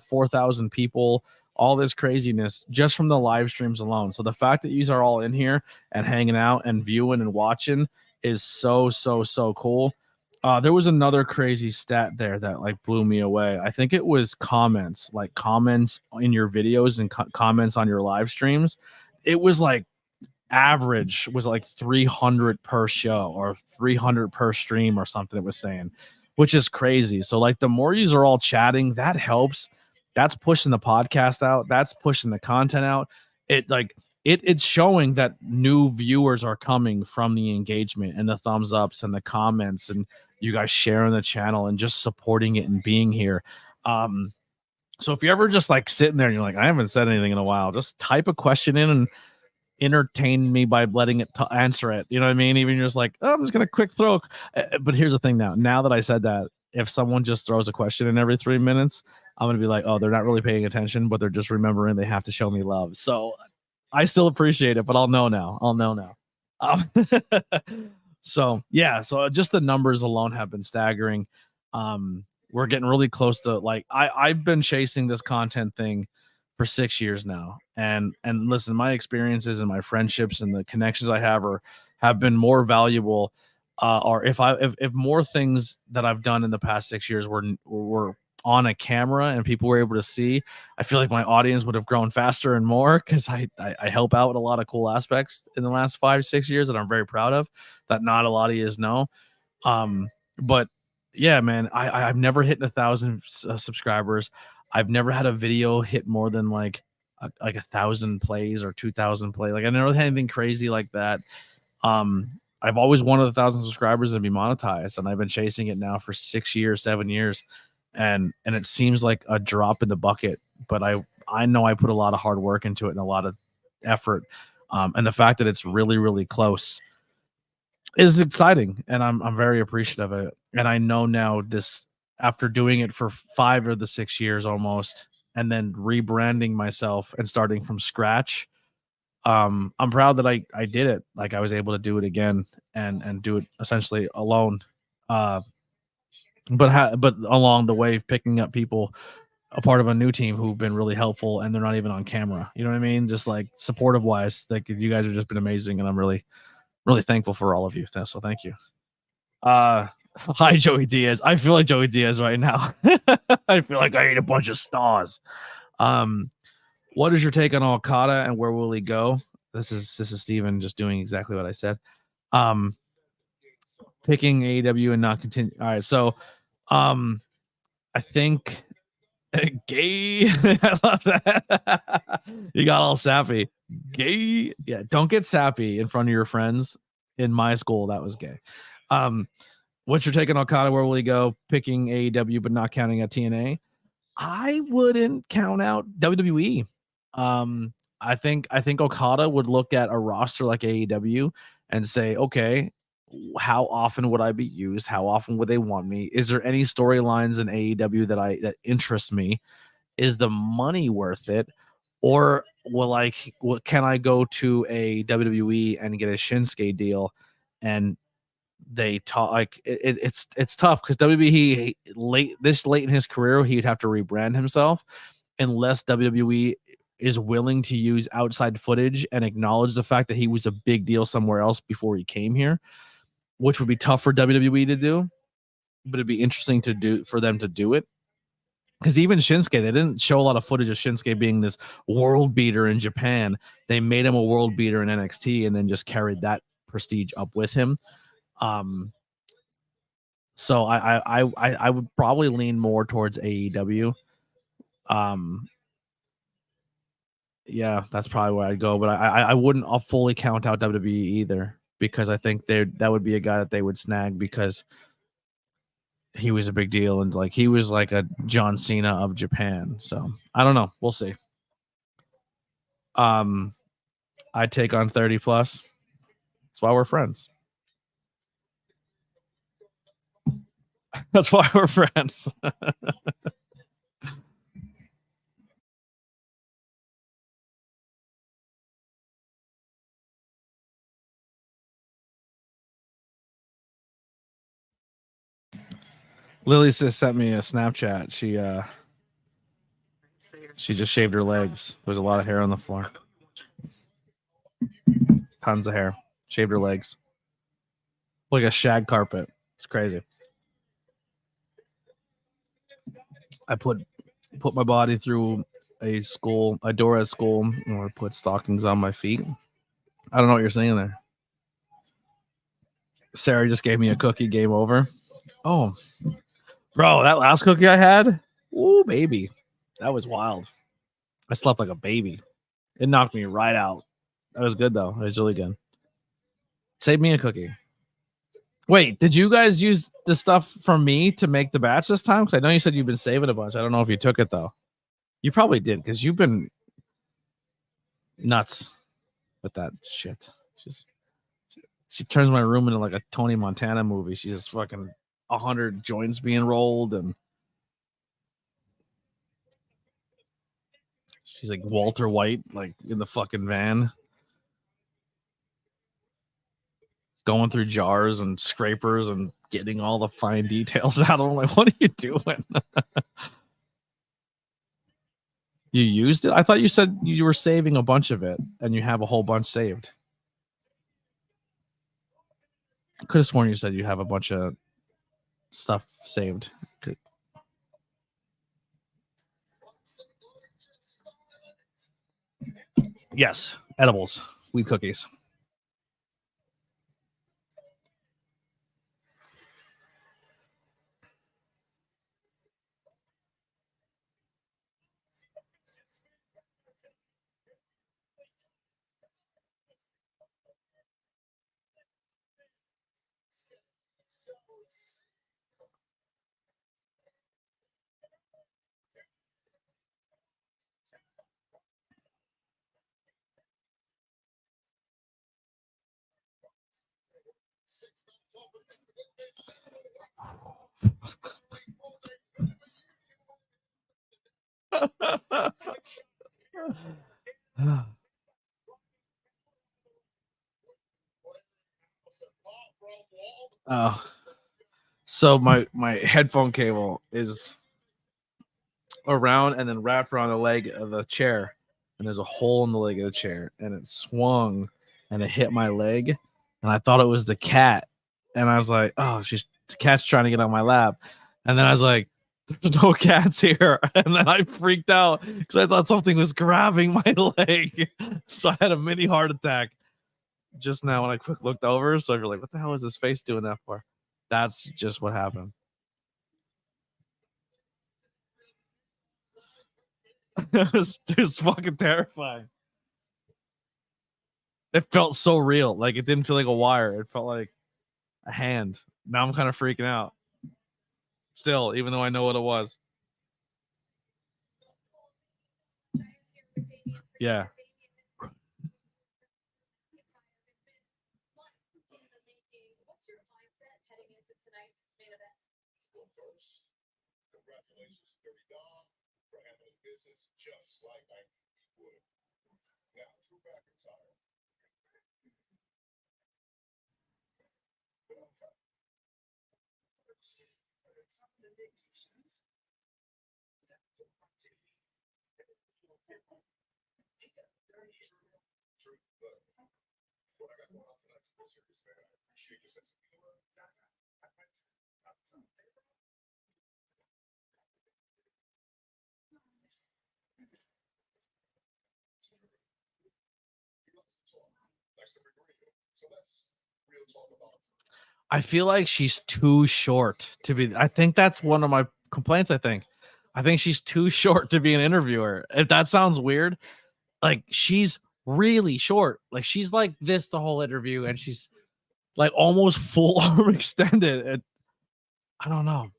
4,000 people, all this craziness just from the live streams alone. So the fact that you are all in here and hanging out and viewing and watching is so cool. There was another crazy stat there that like blew me away. I think it was comments, like comments in your videos and comments on your live streams. It was like average was like 300 per show or 300 per stream or something it was saying, which is crazy. So like the more you are all chatting, that helps. That's pushing the podcast out. That's pushing the content out. It like it's showing that new viewers are coming from the engagement and the thumbs ups and the comments and you guys sharing the channel and just supporting it and being here. So if you're ever just like sitting there and you're like, I haven't said anything in a while, just type a question in and entertain me by letting it answer it. You know what I mean? Even you're just like, oh, I'm just gonna quick throw. But here's the thing now that I said that, if someone just throws a question in every 3 minutes, I'm gonna be like, oh, they're not really paying attention, but they're just remembering they have to show me love. So I still appreciate it, but I'll know now. So yeah, so just the numbers alone have been staggering. We're getting really close to like I've been chasing this content thing for 6 years now, and listen, my experiences and my friendships and the connections I have been more valuable. Or if more things that I've done in the past 6 years were on a camera and people were able to see, I feel like my audience would have grown faster and more, because I help out with a lot of cool aspects in the last 5-6 years that I'm very proud of, that not a lot of you know. But yeah, man, I've never hit 1,000 subscribers. I've never had a video hit more than like 1,000 plays or 2,000 plays. Like I never had anything crazy like that. I've always wanted 1,000 subscribers and be monetized, and I've been chasing it now for 6 years, 7 years, and it seems like a drop in the bucket. But I know I put a lot of hard work into it and a lot of effort, and the fact that it's really close is exciting, and I'm very appreciative of it. And I know now this, after doing it for 5 of the 6 years almost, and then rebranding myself and starting from scratch, I'm proud that I did it. Like I was able to do it again and do it essentially alone. But along the way, picking up people, a part of a new team who've been really helpful, and they're not even on camera. You know what I mean? Just like supportive wise, like you guys have just been amazing, and I'm really thankful for all of you. So thank you. Hi, Joey Diaz. I feel like Joey Diaz right now. I feel like I ate a bunch of stars. What is your take on Okada and where will he go? This is Steven just doing exactly what I said. Picking AEW and not continue. All right, so I think gay. I love that. You got all sappy. Gay. Yeah, don't get sappy in front of your friends. In my school, that was gay. What's your take on Okada? Where will he go? Picking AEW but not counting out TNA. I wouldn't count out WWE. I think Okada would look at a roster like AEW and say, okay, how often would I be used? How often would they want me? Is there any storylines in AEW that interest me? Is the money worth it? Or can I go to a WWE and get a Shinsuke deal? And they talk like it's tough because WWE late in his career, he'd have to rebrand himself unless WWE is willing to use outside footage and acknowledge the fact that he was a big deal somewhere else before he came here, which would be tough for WWE to do, but it'd be interesting to do for them to do it. Because even Shinsuke, they didn't show a lot of footage of Shinsuke being this world beater in Japan. They made him a world beater in NXT and then just carried that prestige up with him. So I would probably lean more towards AEW. Yeah, that's probably where I'd go, but I wouldn't fully count out WWE either, because I think that would be a guy that they would snag because he was a big deal and like he was like a John Cena of Japan. So I don't know. We'll see. I take on 30 plus. That's why we're friends. That's why we're friends. Lily just sent me a Snapchat. She just shaved her legs. There's a lot of hair on the floor. Tons of hair. Shaved her legs. like a shag carpet. It's crazy. I put my body through a Dora school, or put stockings on my feet. I don't know what you're saying there. Sarah just gave me a cookie. Game over. Oh, bro, that last cookie I had, ooh, baby, that was wild. I slept like a baby. It knocked me right out. That was good though. It was really good. Save me a cookie. Wait, did you guys use the stuff from me to make the batch this time? Because I know you said you've been saving a bunch. I don't know if you took it though. You probably did, because you've been nuts with that shit. She turns my room into like a Tony Montana movie. She just fucking 100 joints being rolled, and she's like Walter White, like in the fucking van, going through jars and scrapers and getting all the fine details out of them. Like, what are you doing? You used it? I thought you said you were saving a bunch of it, and you have a whole bunch saved. I could have sworn you said you have a bunch of stuff saved. Yes, edibles, weed cookies. So my headphone cable is around and then wrapped around the leg of the chair, and there's a hole in the leg of the chair, and it swung and it hit my leg, and I thought it was the cat, and I was like, oh, the cat's trying to get on my lap, and then I was like, there's no cats here, and then I freaked out because I thought something was grabbing my leg, so I had a mini heart attack just now when I quick looked over. So you're like, what the hell is his face doing that for? That's just what happened. It was fucking terrifying. It felt so real. Like, it didn't feel like a wire. It felt like a hand. Now I'm kind of freaking out. Still, even though I know what it was. Yeah. What's your mindset heading into tonight's main event? Well, first, congratulations to Dirty Dom for handling business just like I knew he would. Now, Drew McIntyre. What I got going on tonight's real serious, man. I appreciate your sense of humor. I feel like she's too short to be. I think that's one of my complaints. I think she's too short to be an interviewer. If that sounds weird, like, she's really short. Like, she's like this the whole interview, and she's like almost full arm extended. And I don't know.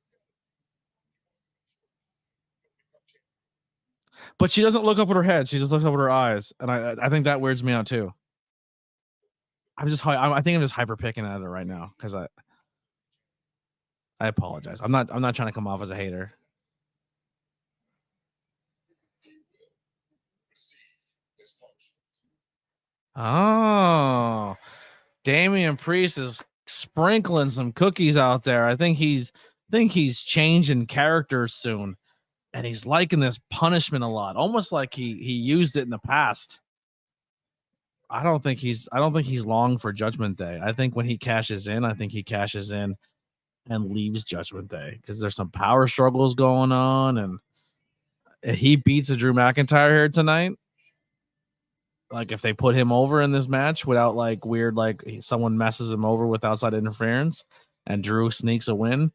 But she doesn't look up with her head. She just looks up with her eyes, and I think that weirds me out too. I think I'm just hyper picking at it right now because I apologize. I'm not trying to come off as a hater. Oh, Damian Priest is sprinkling some cookies out there. I think he's changing characters soon, and he's liking this punishment a lot, almost like he used it in the past. I don't think he's long for Judgment Day. I think when he cashes in, and leaves Judgment Day because there's some power struggles going on, and if he beats a Drew McIntyre here tonight, like if they put him over in this match without like weird like someone messes him over with outside interference and Drew sneaks a win,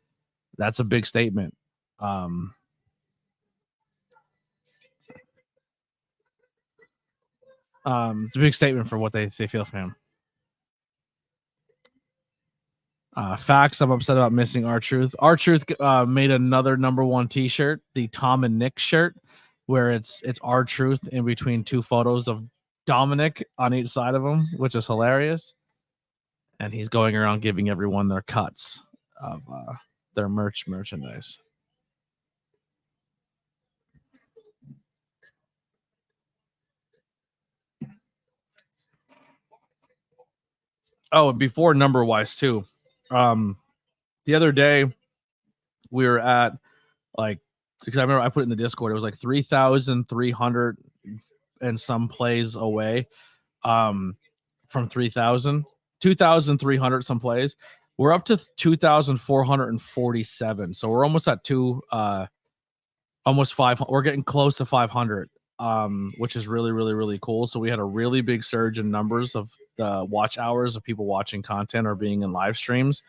that's a big statement. It's a big statement for what they feel for him. Facts, I'm upset about missing R-Truth. R-Truth made another #1 t-shirt, the Tom and Nick shirt, where it's R-Truth in between two photos of Dominic on each side of him, which is hilarious. And he's going around giving everyone their cuts of their merchandise. Oh, before number wise too. The other day we were at like, because I remember I put it in the Discord, it was like 3,300 and some plays away from 3,000, 2,300 some plays. We're up to 2,447. So we're almost at almost 500. We're getting close to 500, which is really, really, really cool. So we had a really big surge in numbers of the watch hours of people watching content or being in live streams.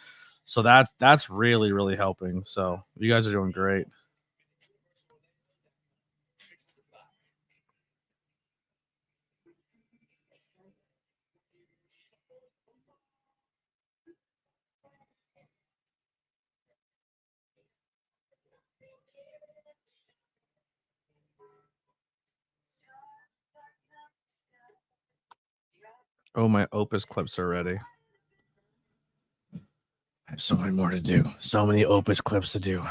So that's really, really helping. So you guys are doing great. Oh, my Opus clips are ready. I have so many more to do. So many Opus clips to do.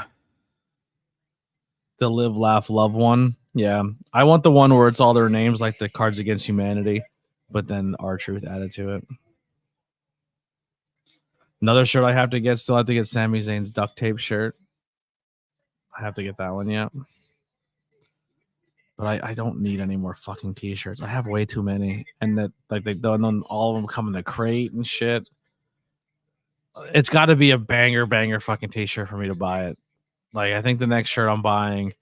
The Live, Laugh, Love one. Yeah. I want the one where it's all their names, like the Cards Against Humanity, but then R-Truth added to it. Another shirt I have to get, still have to get Sami Zayn's duct tape shirt. I have to get that one, yeah. But I don't need any more fucking t-shirts. I have way too many. And that like they don't all of them come in the crate and shit. It's got to be a banger fucking t-shirt for me to buy it. Like I think the next shirt I'm buying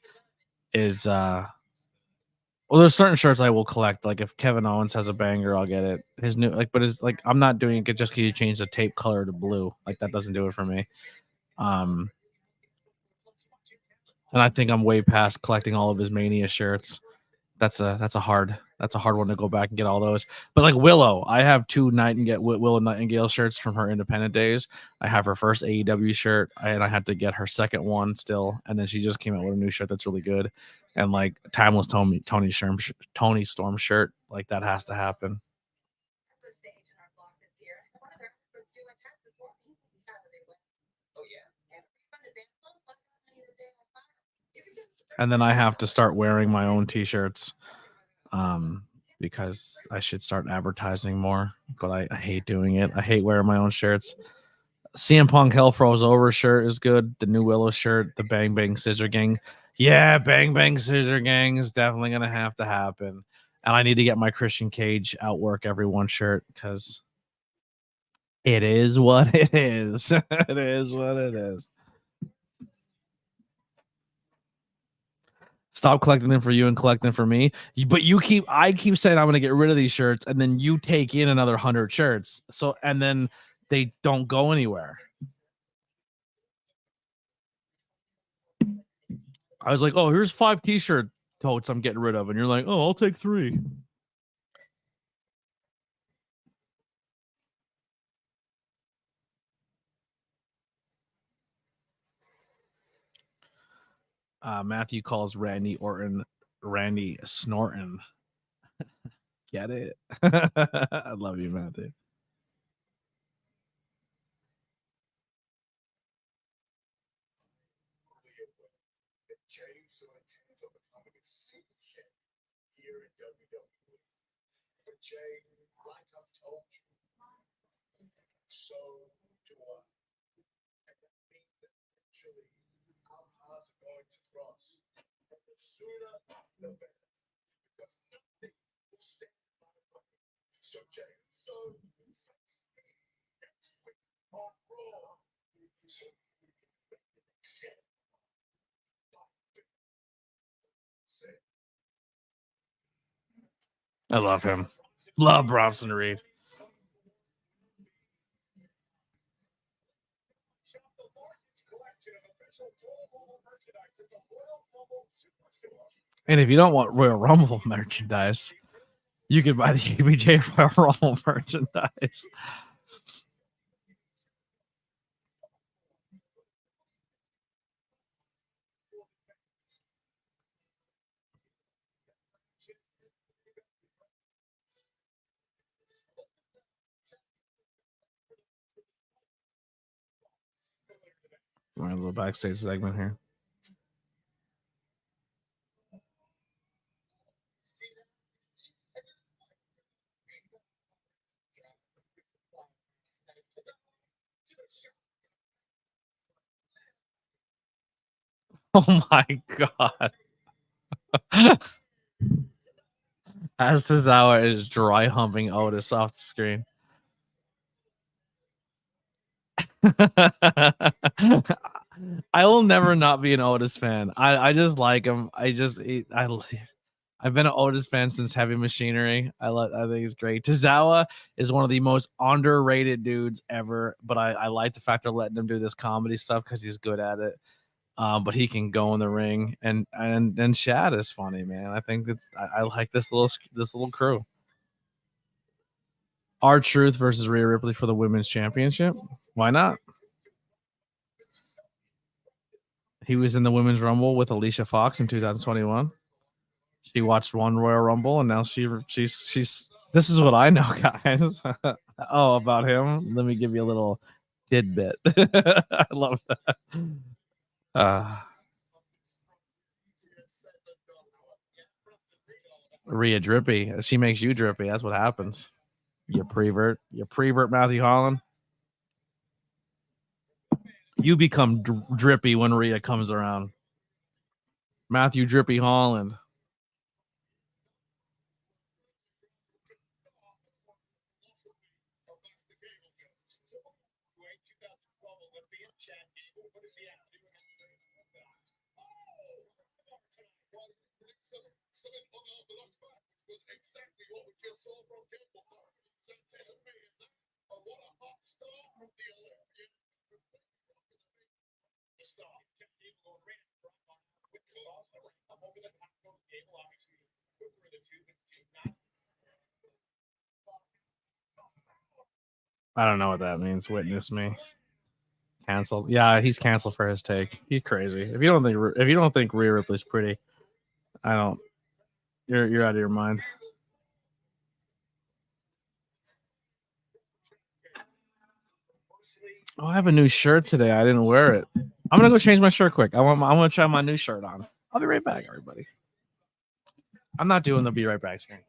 is well, there's certain shirts I will collect. Like if Kevin Owens has a banger, I'll get it. His new but it's like I'm not doing it just because you change the tape color to blue. Like that doesn't do it for me. And I think I'm way past collecting all of his Mania shirts. That's a hard one to go back and get all those. But like Willow, I have two Willow Nightingale shirts from her independent days. I have her first AEW shirt, and I had to get her second one still. And then she just came out with a new shirt that's really good. And like Timeless Tony Storm shirt, like that has to happen. And then I have to start wearing my own t-shirts because I should start advertising more, but I hate doing it. I hate wearing my own shirts. CM Punk Hell Froze Over shirt is good. The new Willow shirt, the Bang Bang Scissor Gang. Yeah, Bang Bang Scissor Gang is definitely going to have to happen. And I need to get my Christian Cage Outwork Everyone shirt because it is what it is. It is what it is. Stop collecting them for you and collect them for me. But I keep saying I'm going to get rid of these shirts, and then you take in another 100 shirts. So, and then they don't go anywhere. I was like, oh, here's 5 t-shirt totes I'm getting rid of. And you're like, oh, I'll take 3. Matthew calls Randy Orton Randy Snorton. Get it? I love you, Matthew. James intends on becoming a single ship here in WWE. But Jay, like I've told you, so do I. And that means that eventually our paths are going to cross. And the sooner, the better. Because nothing will stand in my way. So Jey Uso fights me next week on Raw. So shit. I love him. Love Bronson Reed. And if you don't want Royal Rumble merchandise, you can buy the ABJ Royal Rumble merchandise. My little backstage segment here. Oh my god. As Tozawa is dry humping Otis off the screen. I will never not be an Otis fan. I just like him. I've been an Otis fan since Heavy Machinery. I think he's great. Tozawa is one of the most underrated dudes ever, but I like the fact they're letting him do this comedy stuff because he's good at it. But he can go in the ring, and Shad is funny, man. I think I like this little crew. R-Truth versus Rhea Ripley for the women's championship. Why not? He was in the women's rumble with Alicia Fox in 2021. She watched one Royal Rumble, and now she's. This is what I know, guys. Oh, about him. Let me give you a little tidbit. I love that. Rhea drippy. She makes you drippy. That's what happens. You prevert Matthew Holland. You become drippy when Rhea comes around. Matthew Drippy Holland. Exactly what we just saw from Campbell. Anticipated that. What a hot start from the Olympian. The start. I don't know what that means. Witness me. Canceled. Yeah, he's canceled for his take. He's crazy. If you don't think Rhea Ripley's pretty, I don't. You're out of your mind. Oh, I have a new shirt today. I didn't wear it. I'm gonna go change my shirt quick. I want to try my new shirt on. I'll be right back, everybody. I'm not doing the be right back screen.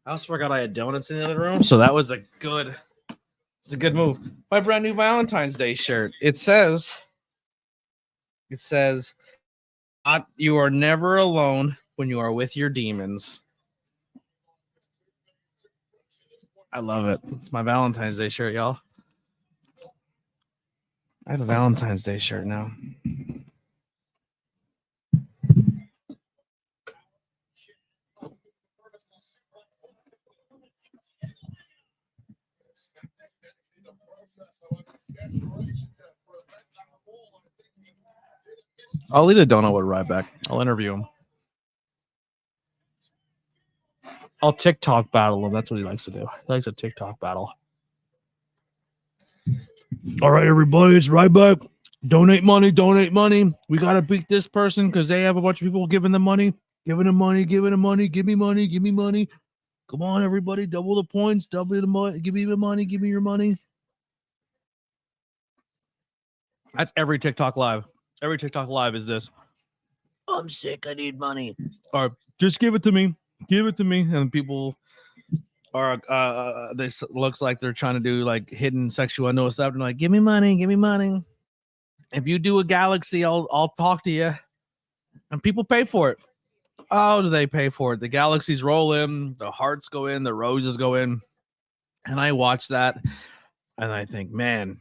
I also forgot I had donuts in the other room, so that was a good move. My brand new Valentine's Day shirt. It says, you are never alone when you are with your demons. I love it. It's my Valentine's Day shirt, y'all. I have a Valentine's Day shirt now. I'll eat a donut with Ryback. I'll interview him. I'll TikTok battle him. That's what he likes to do. He likes a TikTok battle. All right, everybody, it's Ryback. Donate money. We got to beat this person because they have a bunch of people giving them money. Give me money. Come on, everybody, double the points, double the money, give me the money, give me your money. That's every TikTok live. Every TikTok live is this. I'm sick, I need money. Or just give it to me. Give it to me. And people are this looks like they're trying to do like hidden sexual innuendo stuff. And like, give me money, give me money. If you do a galaxy, I'll talk to you. And people pay for it. Oh, do they pay for it? The galaxies roll in, the hearts go in, the roses go in. And I watch that and I think, man,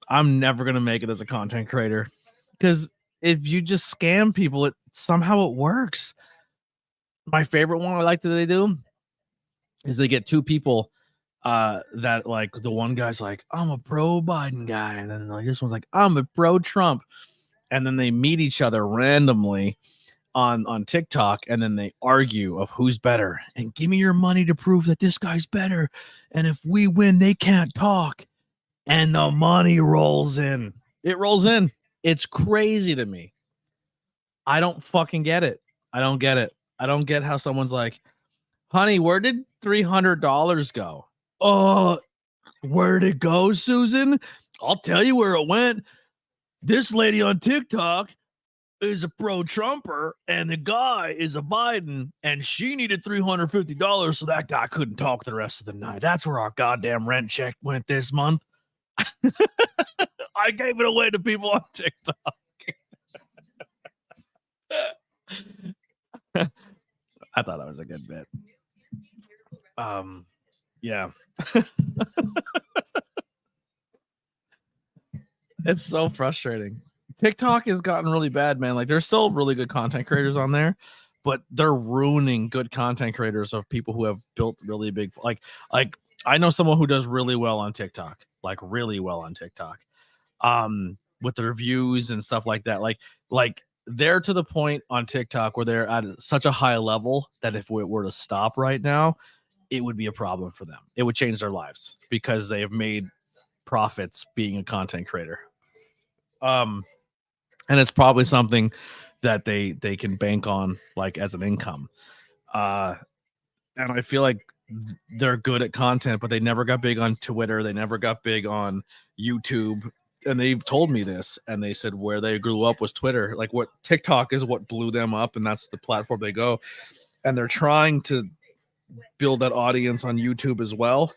I'm never gonna make it as a content creator. Because if you just scam people, it somehow it works. My favorite one I like that they do is they get two people that like the one guy's like, I'm a pro Biden guy, and then like this one's like, I'm a pro Trump, and then they meet each other randomly on TikTok, and then they argue of who's better, and give me your money to prove that this guy's better, and if we win, they can't talk, and the money rolls in. It rolls in. It's crazy to me. I don't fucking get it. I don't get it. I don't get how someone's like, honey, where did $300 go? Oh, where'd it go, Susan? I'll tell you where it went. This lady on TikTok is a pro-Trumper, and the guy is a Biden, and she needed $350, so that guy couldn't talk the rest of the night. That's where our goddamn rent check went this month. I gave it away to people on TikTok. I thought that was a good bit. Yeah. It's so frustrating. TikTok has gotten really bad, man. Like there's still really good content creators on there, but they're ruining good content creators of people who have built really big like I know someone who does really well on TikTok, like really well on TikTok. With their views and stuff like that. Like they're to the point on TikTok where they're at such a high level that if we were to stop right now, it would be a problem for them. It would change their lives because they have made profits being a content creator. And it's probably something that they can bank on like as an income. And I feel like they're good at content, but they never got big on Twitter. They never got big on YouTube. And they've told me this, and they said where they grew up was Twitter. Like what TikTok is what blew them up, and that's the platform they go. And they're trying to build that audience on YouTube as well.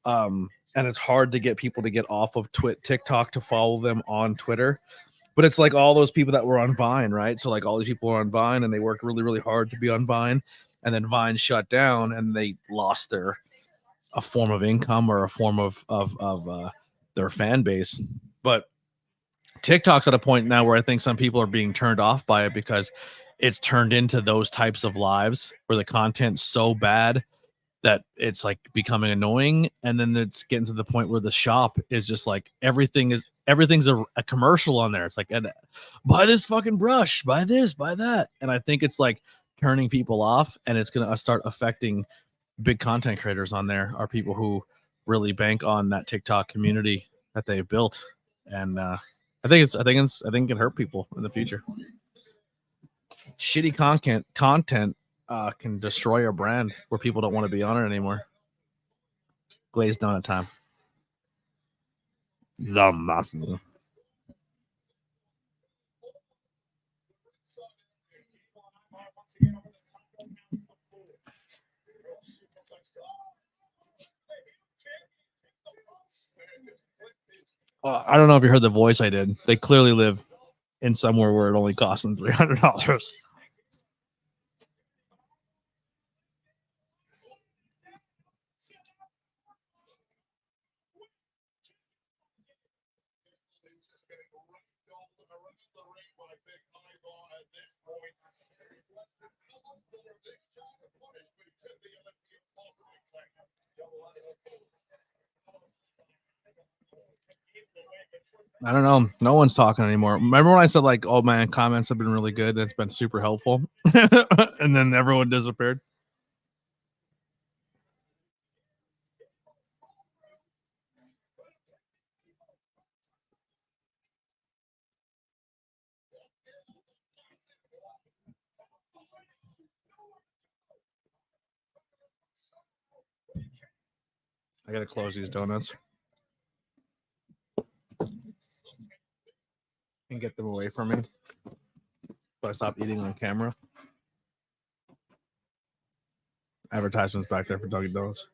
And it's hard to get people to get off of TikTok to follow them on Twitter. But it's like all those people that were on Vine, right? So like all these people are on Vine, and they worked really, really hard to be on Vine, and then Vine shut down, and they lost a form of income or a form of their fan base. But TikTok's at a point now where I think some people are being turned off by it because it's turned into those types of lives where the content's so bad that it's like becoming annoying, and then it's getting to the point where the shop is just like everything's a commercial on there. It's like, buy this fucking brush, buy this, buy that, and I think it's like turning people off, and it's gonna start affecting big content creators on there are people who really bank on that TikTok community that they've built, and I think it can hurt people in the future. Shitty content can destroy a brand where people don't want to be on it anymore. Glazed donut time. The muffin. I don't know if you heard the voice I did. They clearly live in somewhere where it only costs them $300. I don't know. No one's talking anymore. Remember when I said like, "Oh man, comments have been really good. It's been super helpful," and then everyone disappeared. I gotta close these donuts and get them away from me. So I stop eating on camera. Advertisements back there for Dunkin' Donuts.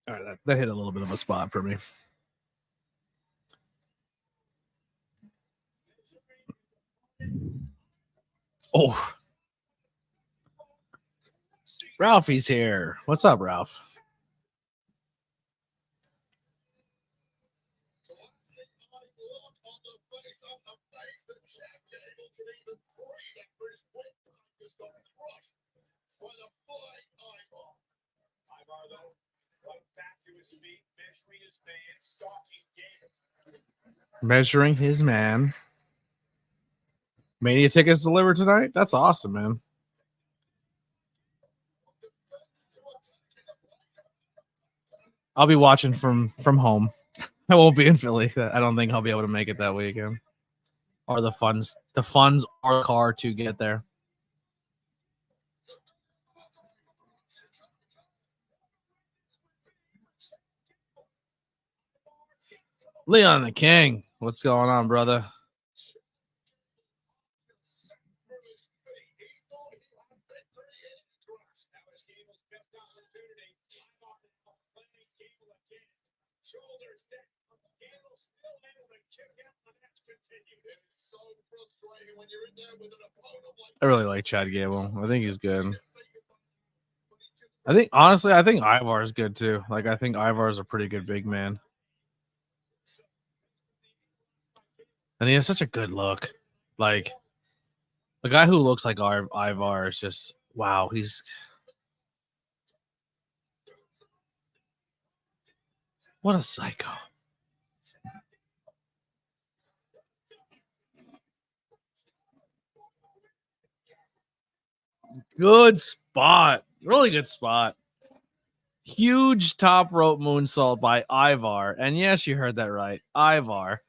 All right, that hit a little bit of a spot for me. Oh, Ralphie's here. What's up, Ralph? Measuring his man. Mania tickets delivered tonight? That's awesome, man. I'll be watching from home. I won't be in Philly. I don't think I'll be able to make it that weekend. Or the funds or car to get there. Leon the King, what's going on, brother? I really like Chad Gable. I think he's good. I think Ivar is good too. Like, I think Ivar is a pretty good big man. And he has such a good look. Like, the guy who looks like Ivar is just, wow, he's... What a psycho. Good spot. Really good spot. Huge top rope moonsault by Ivar. And yes, you heard that right. Ivar,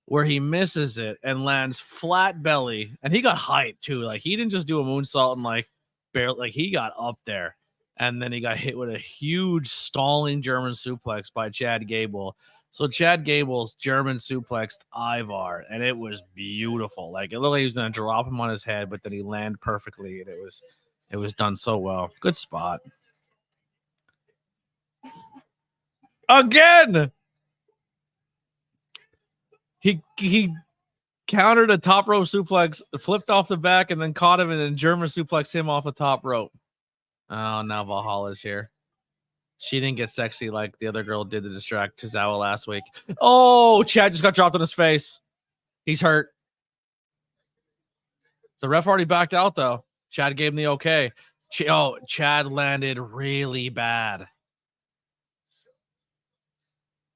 where he misses it and lands flat belly. And he got height too. Like, he didn't just do a moonsault and like barely, like, he got up there. And then he got hit with a huge stalling German suplex by Chad Gable. So Chad Gable's German suplexed Ivar, and it was beautiful. Like, it looked like he was going to drop him on his head, but then he landed perfectly, and it was done so well. Good spot. Again, he countered a top rope suplex, flipped off the back, and then caught him, and then German suplexed him off the top rope. Oh, now Valhalla's here. She didn't get sexy like the other girl did to distract Tozawa last week. Oh, Chad just got dropped on his face. He's hurt. The ref already backed out, though. Chad gave him the okay. Chad landed really bad.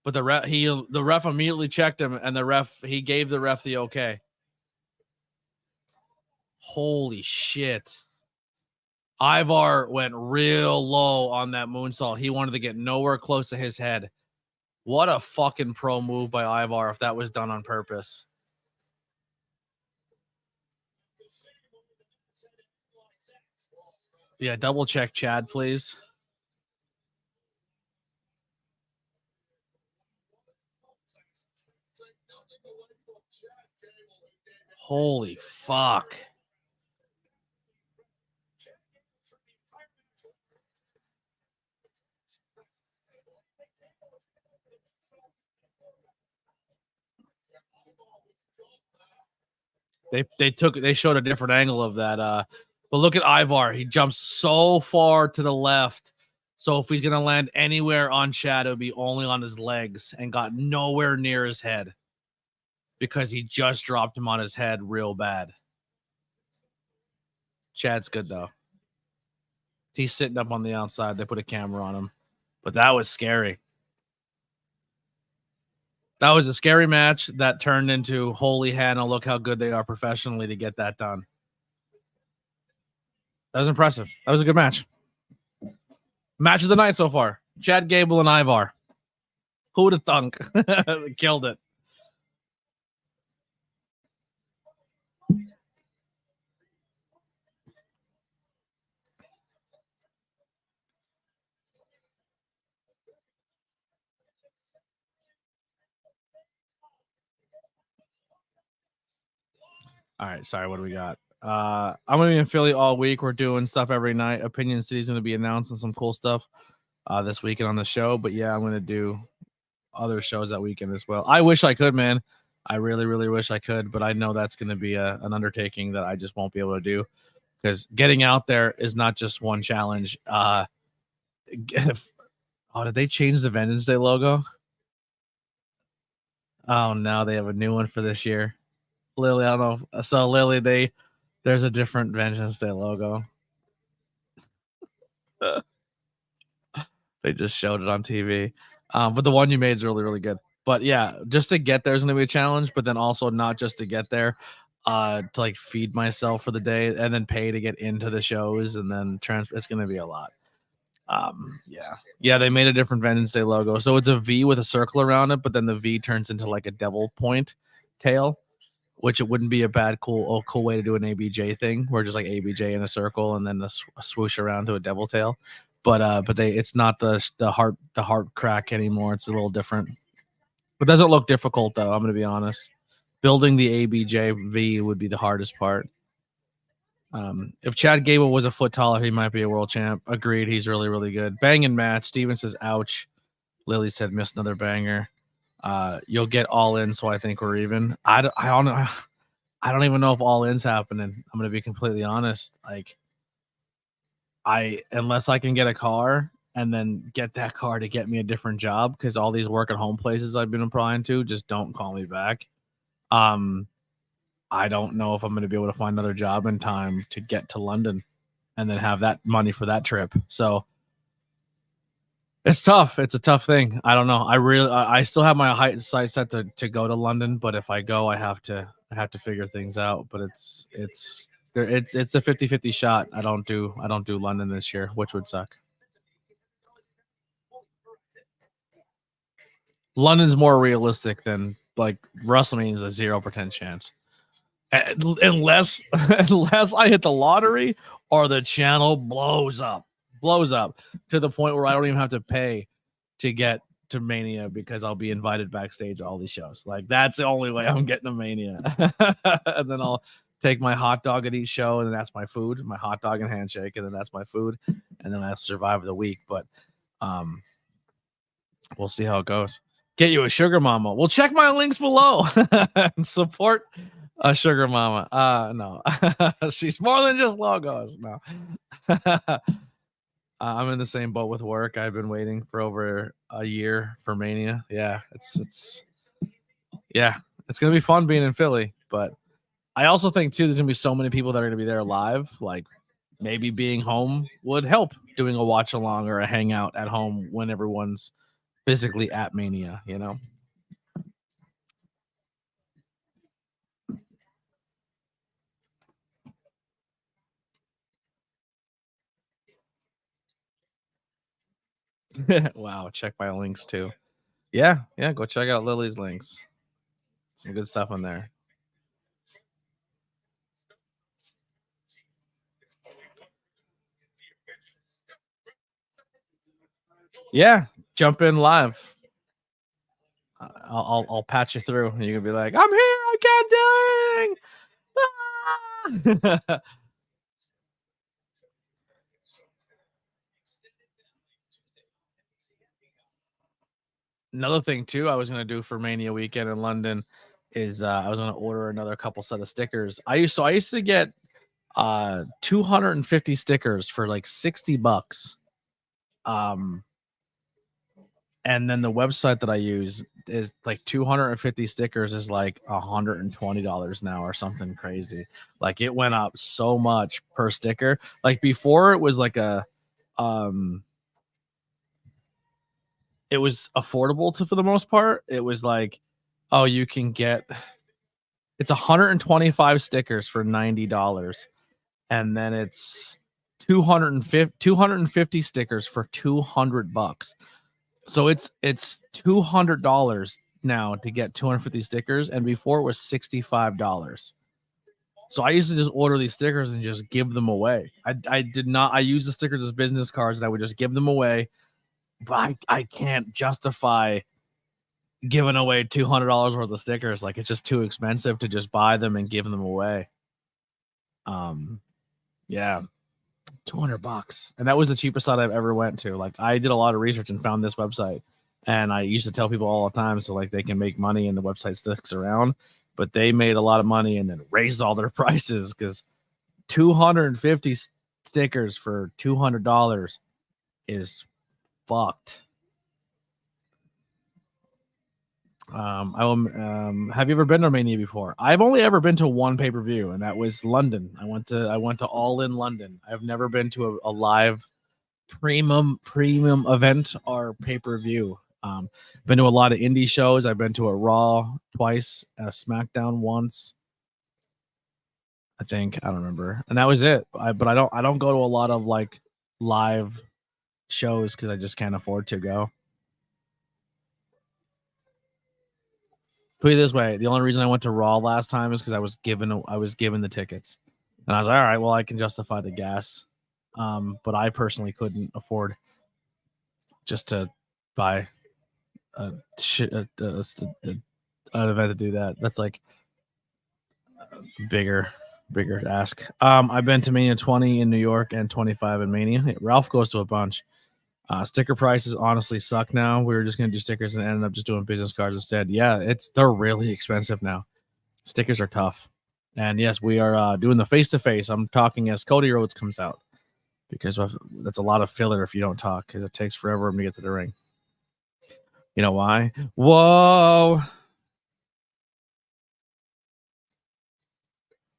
But the ref immediately checked him, and he gave the ref the okay. Holy shit. Ivar went real low on that moonsault. He wanted to get nowhere close to his head. What a fucking pro move by Ivar if that was done on purpose. Yeah, double check Chad, please. Holy fuck. They showed a different angle of that. But look at Ivar. He jumps so far to the left. So if he's gonna land anywhere on Chad, it would be only on his legs and got nowhere near his head because he just dropped him on his head real bad. Chad's good though. He's sitting up on the outside. They put a camera on him. But that was scary. That was a scary match that turned into holy Hannah, look how good they are professionally to get that done. That was impressive. That was a good match. Match of the night so far. Chad Gable and Ivar. Who would have thunk? Killed it. All right, sorry, what do we got? I'm gonna be in Philly all week. We're doing stuff every night. Opinion City's gonna be announcing some cool stuff this weekend on the show. But yeah, I'm gonna do other shows that weekend as well. I wish I could, man. I really, really wish I could, but I know that's gonna be an undertaking that I just won't be able to do because getting out there is not just one challenge. Oh, did they change the Vengeance Day logo? Oh no, they have a new one for this year. Lily, I don't know. So Lily, there's a different Vengeance Day logo. They just showed it on TV. But the one you made is really, really good. But yeah, just to get there is gonna be a challenge, but then also not just to get there, to like feed myself for the day and then pay to get into the shows and then transfer. It's gonna be a lot. Yeah, they made a different Vengeance Day logo. So it's a V with a circle around it, but then the V turns into like a devil point tail, which it wouldn't be a bad, cool way to do an ABJ thing, where just like ABJ in a circle and then a swoosh around to a devil tail. But it's not the heart crack anymore. It's a little different. It doesn't look difficult though. I'm gonna be honest. Building the ABJ V would be the hardest part. If Chad Gable was a foot taller, he might be a world champ. Agreed. He's really, really good. Banging match. Steven says, ouch. Lily said, missed another banger. You'll get all in, so I think we're even. I don't even know if all in's happening. I'm gonna be completely honest. Like, unless I can get a car and then get that car to get me a different job, because all these work at home places I've been applying to just don't call me back. I don't know if I'm going to be able to find another job in time to get to London and then have that money for that trip. So it's tough. It's a tough thing. I don't know. I still have my sight set to go to London, but if I go, I have to figure things out. But it's a 50-50 shot. I don't do London this year, which would suck. London's more realistic than like WrestleMania is a 0% chance. Unless I hit the lottery or the channel blows up to the point where I don't even have to pay to get to Mania because I'll be invited backstage at all these shows. Like, that's the only way I'm getting to Mania. And then I'll take my hot dog at each show, and then that's my food, my hot dog and handshake, and then that's my food, and then I'll survive the week. But we'll see how it goes. Get you a sugar mama. Well, check my links below and support a sugar mama. No. She's more than just logos. No. I'm in the same boat with work. I've been waiting for over a year for Mania. Yeah, it's gonna be fun being in Philly, but I also think too there's gonna be so many people that are gonna be there live. Like, maybe being home would help, doing a watch along or a hangout at home when everyone's physically at Mania, you know. Wow, check my links too. Yeah, go check out Lily's links. Some good stuff in there. Yeah, jump in live. I'll patch you through, and you're gonna be like, "I'm here, I can't do anything." Ah! Another thing too, I was gonna do for Mania weekend in London is I was gonna order another couple set of stickers. I used to get 250 stickers for like $60. And then the website that I use is like 250 stickers is like $120 now or something crazy. Like, it went up so much per sticker. Like, before it was like it was affordable for the most part. It was like, oh, you can get, it's 125 stickers for $90. And then it's 250 stickers for $200. So it's $200 now to get 250 stickers, and before it was $65. So I used to just order these stickers and just give them away. I use the stickers as business cards, and I would just give them away. But I can't justify giving away $200 worth of stickers. Like, it's just too expensive to just buy them and give them away. Yeah, $200, and that was the cheapest site I've ever went to. Like, I did a lot of research and found this website, and I used to tell people all the time, so like they can make money and the website sticks around. But they made a lot of money and then raised all their prices, because 250 stickers for $200 is fucked. Have you ever been to Romania before? I've only ever been to one pay-per-view, and that was London. I went to All In London. I've never been to a live premium event or pay-per-view. Been to a lot of indie shows. I've been to a Raw twice, a SmackDown once, I think. I don't remember, and that was it. But I don't go to a lot of like live shows because I just can't afford to go. Put it this way: the only reason I went to Raw last time is because I was given the tickets, and I was like, all right, well, I can justify the gas. But I personally couldn't afford just to buy an event to do that. That's like bigger ask. I've been to Mania 20 in New York and 25 in Mania. Ralph goes to a bunch. Sticker prices honestly suck now. We were just gonna do stickers and ended up just doing business cards instead. Yeah, they're really expensive now. Stickers are tough. And yes, we are doing the face-to-face. I'm talking as Cody Rhodes comes out, because that's a lot of filler if you don't talk, because it takes forever to get to the ring. You know why? Whoa.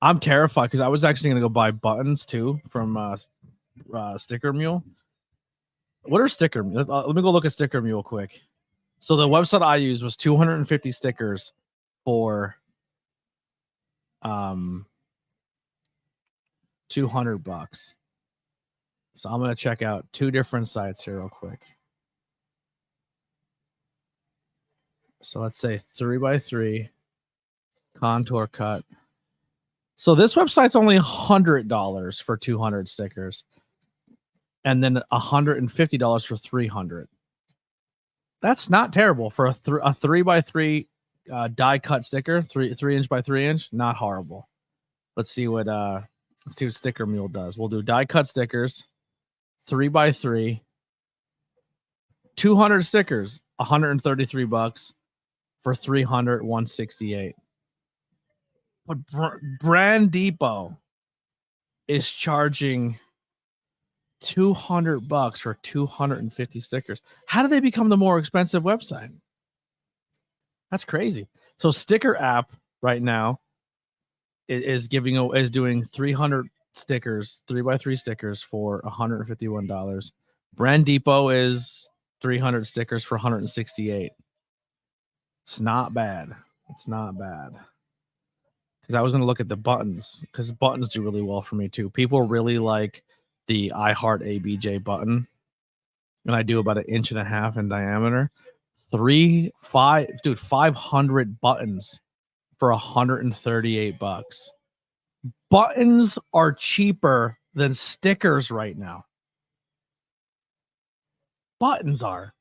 I'm terrified because I was actually going to go buy buttons too from Sticker Mule. What are Sticker Mule? Let me go look at Sticker Mule quick. So the website I used was 250 stickers for $200. So I'm going to check out two different sites here real quick. So let's say 3x3 contour cut. So this website's only $100 for 200 stickers, and then $150 for 300. That's not terrible for a 3x3 die cut sticker, 3 inch by 3 inch. Not horrible. Let's see what Sticker Mule does. We'll do die cut stickers, 3x3, 200 stickers, $133 for 300, $168. But Brand Depot is charging $200 for 250 stickers. How do they become the more expensive website? That's crazy. So Sticker App right now is doing 300 stickers, 3x3 stickers for $151. Brand Depot is 300 stickers for $168. It's not bad. It's not bad. Because I was going to look at the buttons, because buttons do really well for me too. People really like the I Heart ABJ button, and I do about 1.5 inches in diameter. 500 buttons for $138. Buttons are cheaper than stickers right now. Buttons are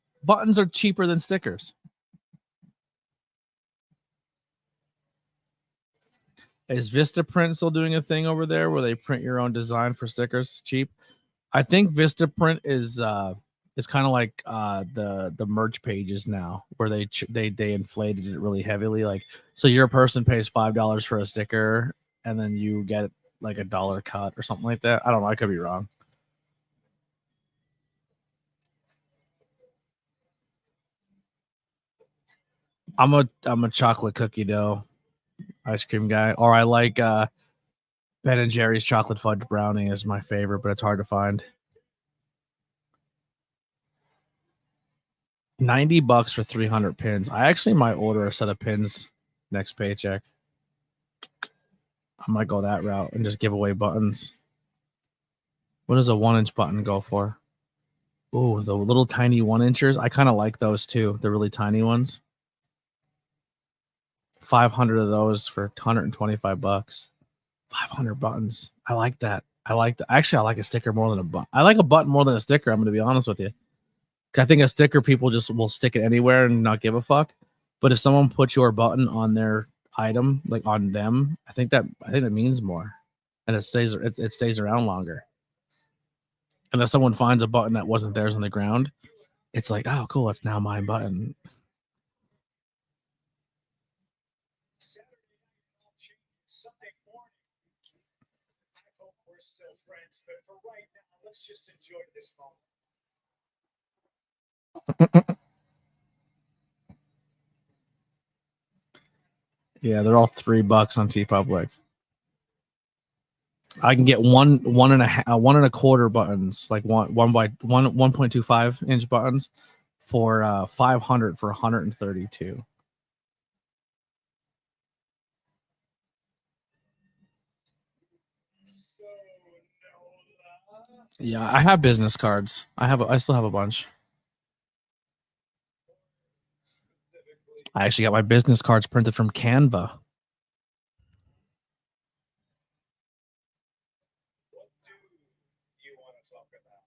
cheaper than stickers. Is Vistaprint still doing a thing over there where they print your own design for stickers cheap? I think Vistaprint is kind of like the merch pages now, where they inflated it really heavily. Like, so your person pays $5 for a sticker, and then you get like $1 cut or something like that. I don't know. I could be wrong. I'm a chocolate cookie dough ice cream guy, or I like Ben and Jerry's chocolate fudge brownie is my favorite, but it's hard to find. $90 for 300 pins. I actually might order a set of pins next paycheck. I might go that route and just give away buttons. What does a 1-inch button go for? Ooh, the little tiny 1-inchers. I kind of like those too. The really tiny ones. 500 of those for $125. 500 buttons. I like that. Actually, I like a sticker more than a button. I like a button more than a sticker. I'm going to be honest with you. I think a sticker, people just will stick it anywhere and not give a fuck. But if someone puts your button on their item, like on them, I think that means more, and it stays around longer. And if someone finds a button that wasn't theirs on the ground, it's like, oh, cool, it's now my button. Sunday morning. I hope we're still friends, but for right now, let's just enjoy this moment. Yeah, they're all $3 on TeePublic. I can get one and a quarter buttons, like 1.25 inch buttons for 500 for 132. Yeah, I have business cards. I still have a bunch. I actually got my business cards printed from Canva. What do you want to talk about?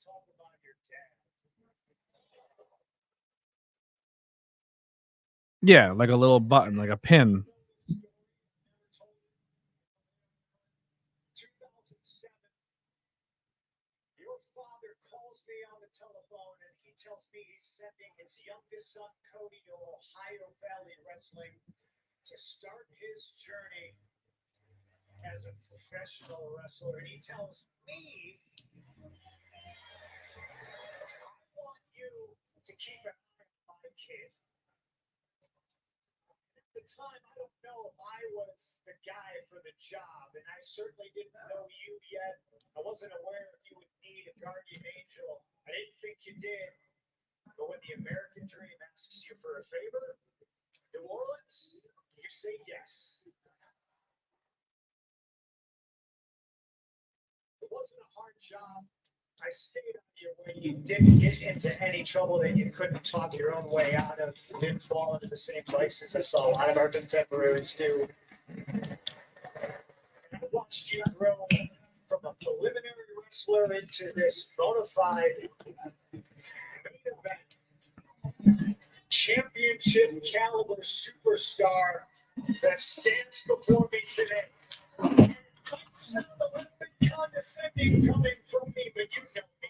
Talk about your dad. Yeah, like a little button, like a pin. 2007. Your father calls me on the telephone and he tells me he's sending his youngest son, Cody, to Ohio Valley Wrestling to start his journey as a professional wrestler. And he tells me, I want you to keep an eye on my kid. At the time, I don't know if I was the guy for the job, and I certainly didn't know you yet. I wasn't aware if you would need a guardian angel. I didn't think you did. But when the American dream asks you for a favor, New Orleans, you say yes. It wasn't a hard job. I stayed out of your way. You didn't get into any trouble that you couldn't talk your own way out of. You didn't fall into the same places I saw a lot of our contemporaries do. And I watched you grow from a preliminary wrestler into this bona fide main event championship caliber superstar that stands before me today. It might sound a little bit condescending coming from me, but you know me.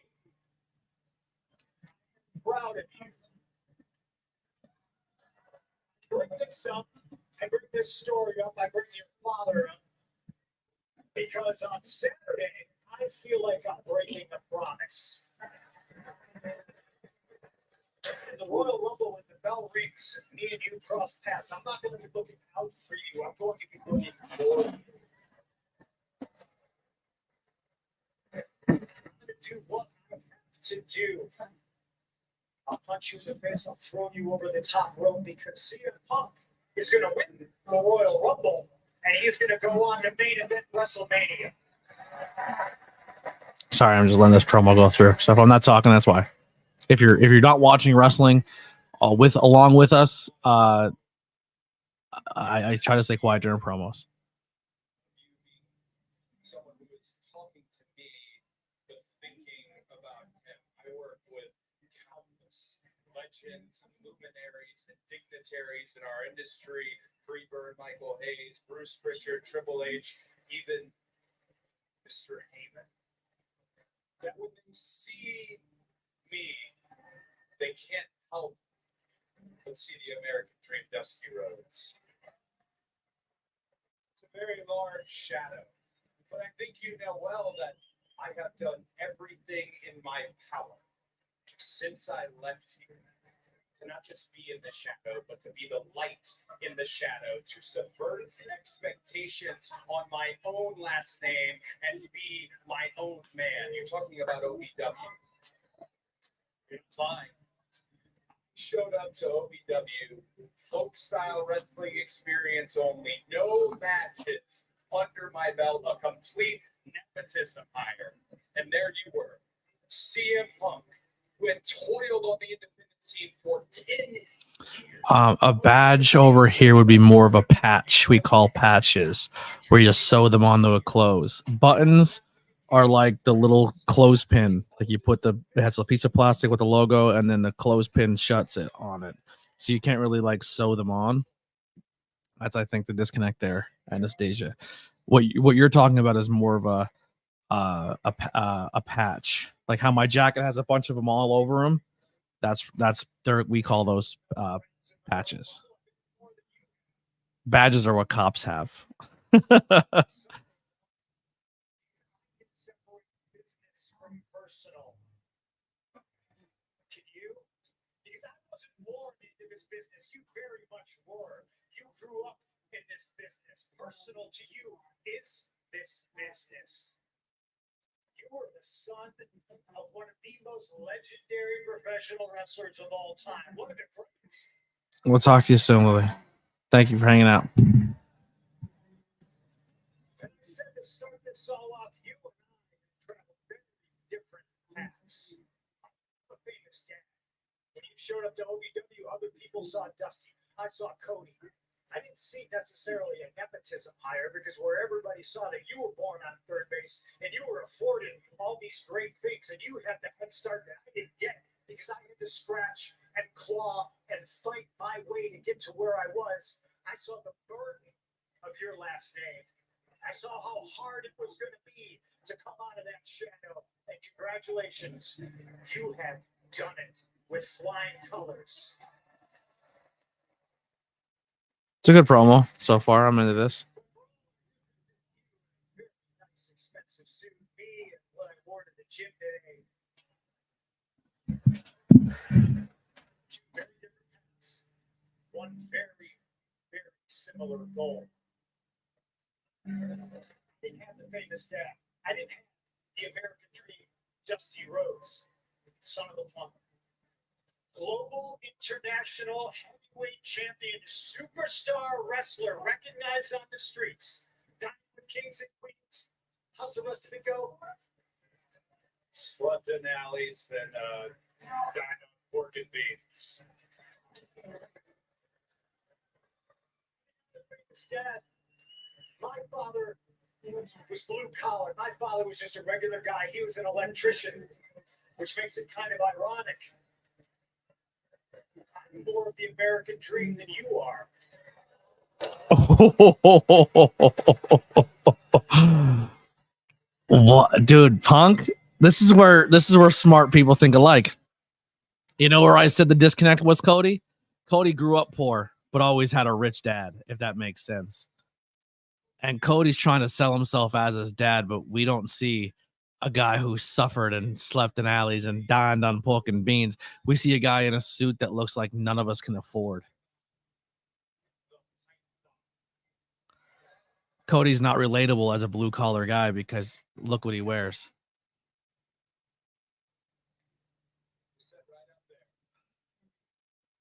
I'm proud of you. Bring this up. I bring this story up. I bring your father up because on Saturday I feel like I'm breaking a promise. In the Royal Rumble, when the bell rings, me and you cross paths. I'm not going to be looking out for you. I'm going to be looking for you. I'm going to do what I have to do. I'll punch you in the face. I'll throw you over the top rope because CM Punk is going to win the Royal Rumble, and he's going to go on to main event WrestleMania. Sorry, I'm just letting this promo go through. So if I'm not talking, that's why. If you're not watching wrestling along with us, I try to stay quiet during promos. Someone who is talking to me, but thinking about him. I work with countless legends, luminaries, and dignitaries in our industry. Freebird, Michael Hayes, Bruce Pritchard, Triple H, even Mr. Heyman. That when they see me, they can't help but see the American dream, Dusty Rhodes. It's a very large shadow, but I think you know well that I have done everything in my power since I left here to not just be in the shadow, but to be the light in the shadow, to subvert expectations on my own last name and be my own man. You're talking about OVW. You're fine. Showed up to OVW, folk style wrestling experience only, no matches, under my belt, a complete nepotism hire. And there you were, CM Punk, who had toiled on the independent scene for 10 years. A badge over here would be more of a patch. We call patches, where you sew them onto a clothes. Buttons are like the little clothespin. Like you put it has a piece of plastic with the logo, and then the clothespin shuts it on it. So you can't really like sew them on. That's, I think, the disconnect there, Anastasia. What you're talking about is more of a patch, like how my jacket has a bunch of them all over them. We call those patches. Badges are what cops have. Business from personal. Can you? Because I wasn't born into this business. You very much were. You grew up in this business. Personal to you is this business. You were the son of one of the most legendary professional wrestlers of all time. One of the greatest. We'll talk to you soon, Lily. Thank you for hanging out. And you said to start this all off, you and I traveled very different paths. I'm a famous dad. When you showed up to OVW, other people saw Dusty. I saw Cody. I didn't see necessarily a nepotism hire because where everybody saw that you were born on third base and you were afforded all these great things and you had the head start that I didn't get because I had to scratch and claw and fight my way to get to where I was. I saw the burden of your last name. I saw how hard it was going to be to come out of that shadow. And congratulations, you have done it with flying colors. It's a good promo so far. I'm into this. Very nice, expensive suit. Me and what I wore to the gym today. Two very different paths. One very, very similar goal. I didn't have the famous dad. I didn't have the American dream, Dusty Rhodes, son of the plumber. Global international heavyweight champion, superstar wrestler, recognized on the streets. Dining with kings and queens. How's the rest of it go? Slept in alleys and dined on pork and beans. Dad, my father was blue collar. My father was just a regular guy. He was an electrician, which makes it kind of ironic. I'm more of the American dream than you are. What, dude? Punk. This is where smart people think alike. You know where I said the disconnect was Cody? Cody grew up poor, but always had a rich dad, if that makes sense. And Cody's trying to sell himself as his dad, but we don't see a guy who suffered and slept in alleys and dined on pork and beans. We see a guy in a suit that looks like none of us can afford. Cody's not relatable as a blue collar guy because look what he wears. You said right up there.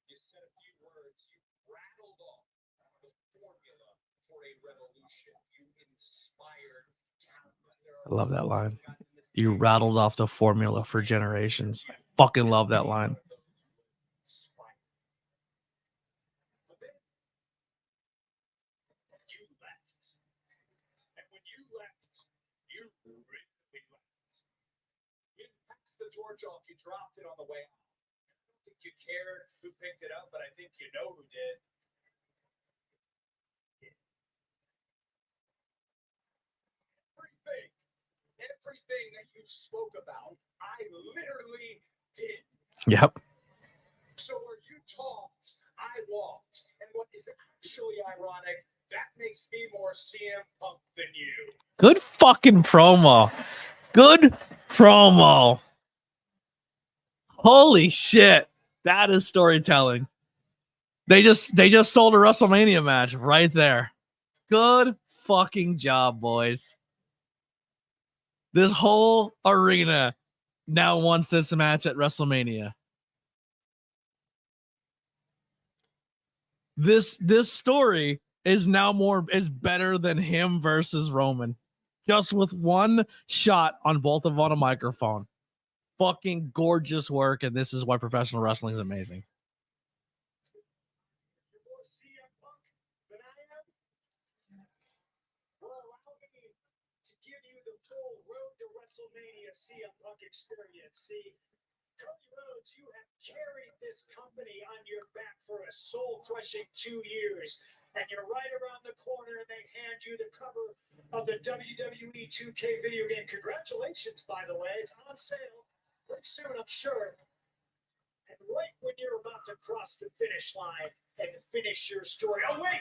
You said a few words. You rattled off the formula for a revolution. You inspired countless. I love that line. You rattled off the formula for generations. I fucking love that line. But then you left. And when you left, you really left. You didn't pass the torch off, you dropped it on the way out. I don't think you cared who picked it up, but I think you know who did. Everything that you spoke about, I literally did. Yep. So where you talked, I walked. And what is actually ironic, that makes me more CM Punk than you. Good fucking promo. Good promo. Holy shit. That is storytelling. They just sold a WrestleMania match right there. Good fucking job, boys. This whole arena now wants this match at WrestleMania. This story is better than him versus Roman. Just with one shot on both of them on a microphone. Fucking gorgeous work, and this is why professional wrestling is amazing. WrestleMania CM Punk experience. See, Cody Rhodes, you have carried this company on your back for a soul-crushing 2 years, and you're right around the corner, and they hand you the cover of the WWE 2K video game. Congratulations, by the way. It's on sale pretty soon, I'm sure. And right when you're about to cross the finish line and finish your story, oh wait,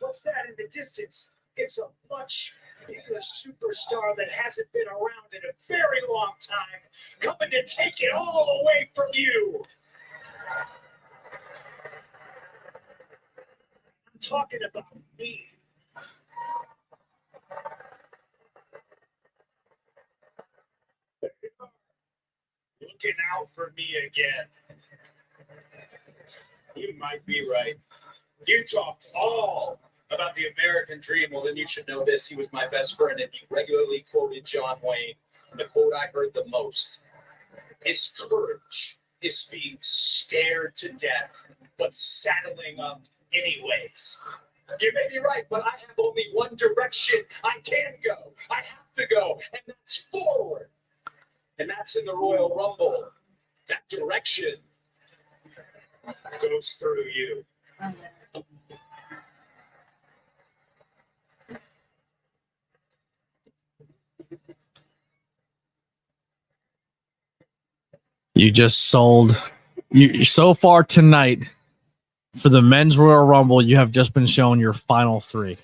what's that in the distance? It's a much bigger superstar that hasn't been around in a very long time, coming to take it all away from you. I'm talking about me. Looking out for me again. You might be right. You talk all about the American dream. Well, then you should know this. He was my best friend, and he regularly quoted John Wayne. The quote I heard the most is courage is being scared to death, but saddling up anyways. You may be right, but I have only one direction I can go. I have to go, and that's forward. And that's in the Royal Rumble. That direction goes through you. You just sold you so far tonight for the men's Royal Rumble. You have just been shown your final three.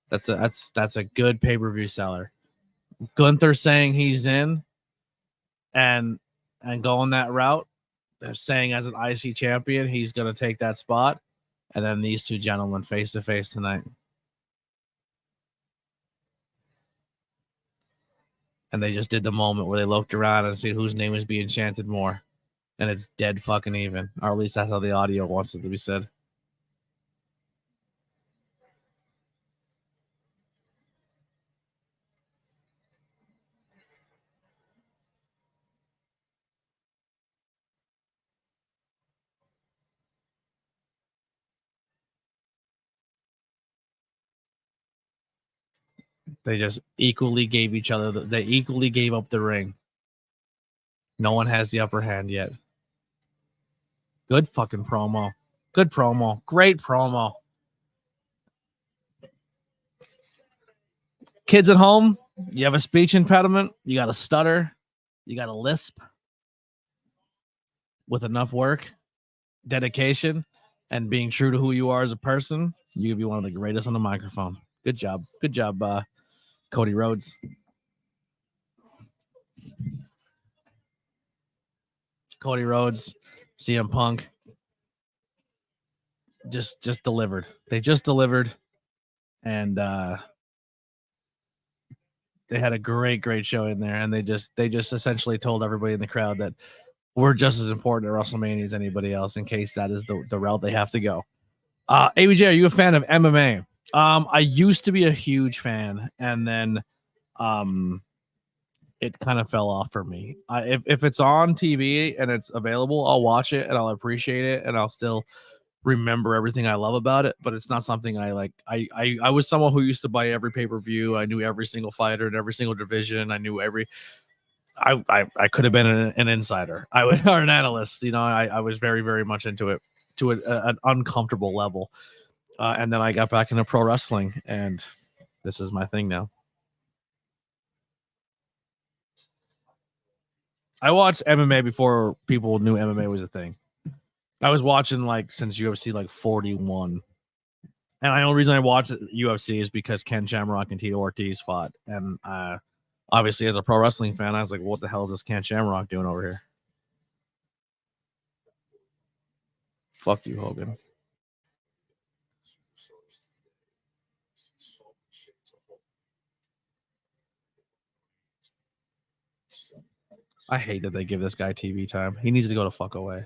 That's a good pay-per-view seller. Gunther saying he's in and going that route. They're saying as an IC champion, he's going to take that spot. And then these two gentlemen face to face tonight. And they just did the moment where they looked around and see whose name is being chanted more. And it's dead fucking even. Or at least that's how the audio wants it to be said. They just equally gave each other. They equally gave up the ring. No one has the upper hand yet. Good fucking promo. Good promo. Great promo. Kids at home, you have a speech impediment, you got a stutter, you got a lisp. With enough work, dedication, and being true to who you are as a person, you could be one of the greatest on the microphone. Good job. Good job, Cody Rhodes. Cody Rhodes, CM Punk. Just delivered. They just delivered. And they had a great show in there. And they just essentially told everybody in the crowd that we're just as important at WrestleMania as anybody else in case that is the route they have to go. ABJ, are you a fan of MMA? I used to be a huge fan, and then it kind of fell off for me. If it's on TV and it's available, I'll watch it and I'll appreciate it and I'll still remember everything I love about it, but it's not something I like. I was someone who used to buy every pay-per-view. I knew every single fighter in every single division. I knew every I could have been an insider. I would or an analyst. You know, I was very much into it to an uncomfortable level. And then I got back into pro wrestling, and this is my thing now. I watched MMA before people knew MMA was a thing. I was watching like since UFC like 41. And the only reason I watched UFC is because Ken Shamrock and Tito Ortiz fought. And obviously, as a pro wrestling fan, I was like, what the hell is this Ken Shamrock doing over here? Fuck you, Hogan. I hate that they give this guy TV time. He needs to go to fuck away.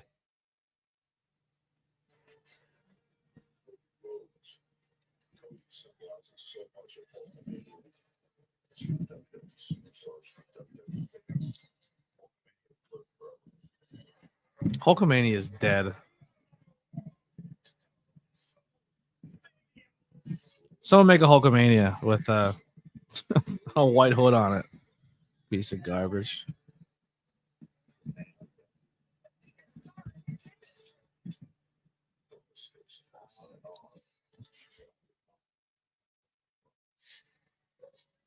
Hulkamania is dead. Someone make a Hulkamania with a white hood on it. Piece of garbage.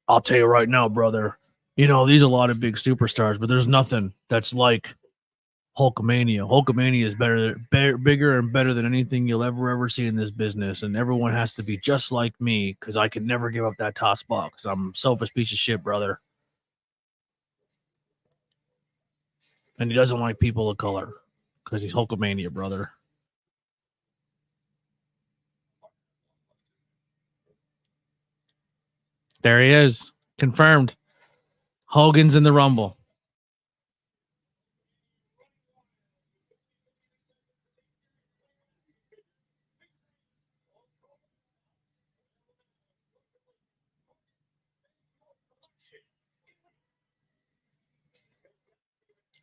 I'll tell you right now, brother. You know, these are a lot of big superstars, but there's nothing that's like Hulkamania. Hulkamania is bigger and better than anything you'll ever see in this business. And everyone has to be just like me because I can never give up that top spot because I'm a selfish piece of shit, brother. And he doesn't like people of color because he's Hulkamania, brother. There he is. Confirmed. Hogan's in the Rumble.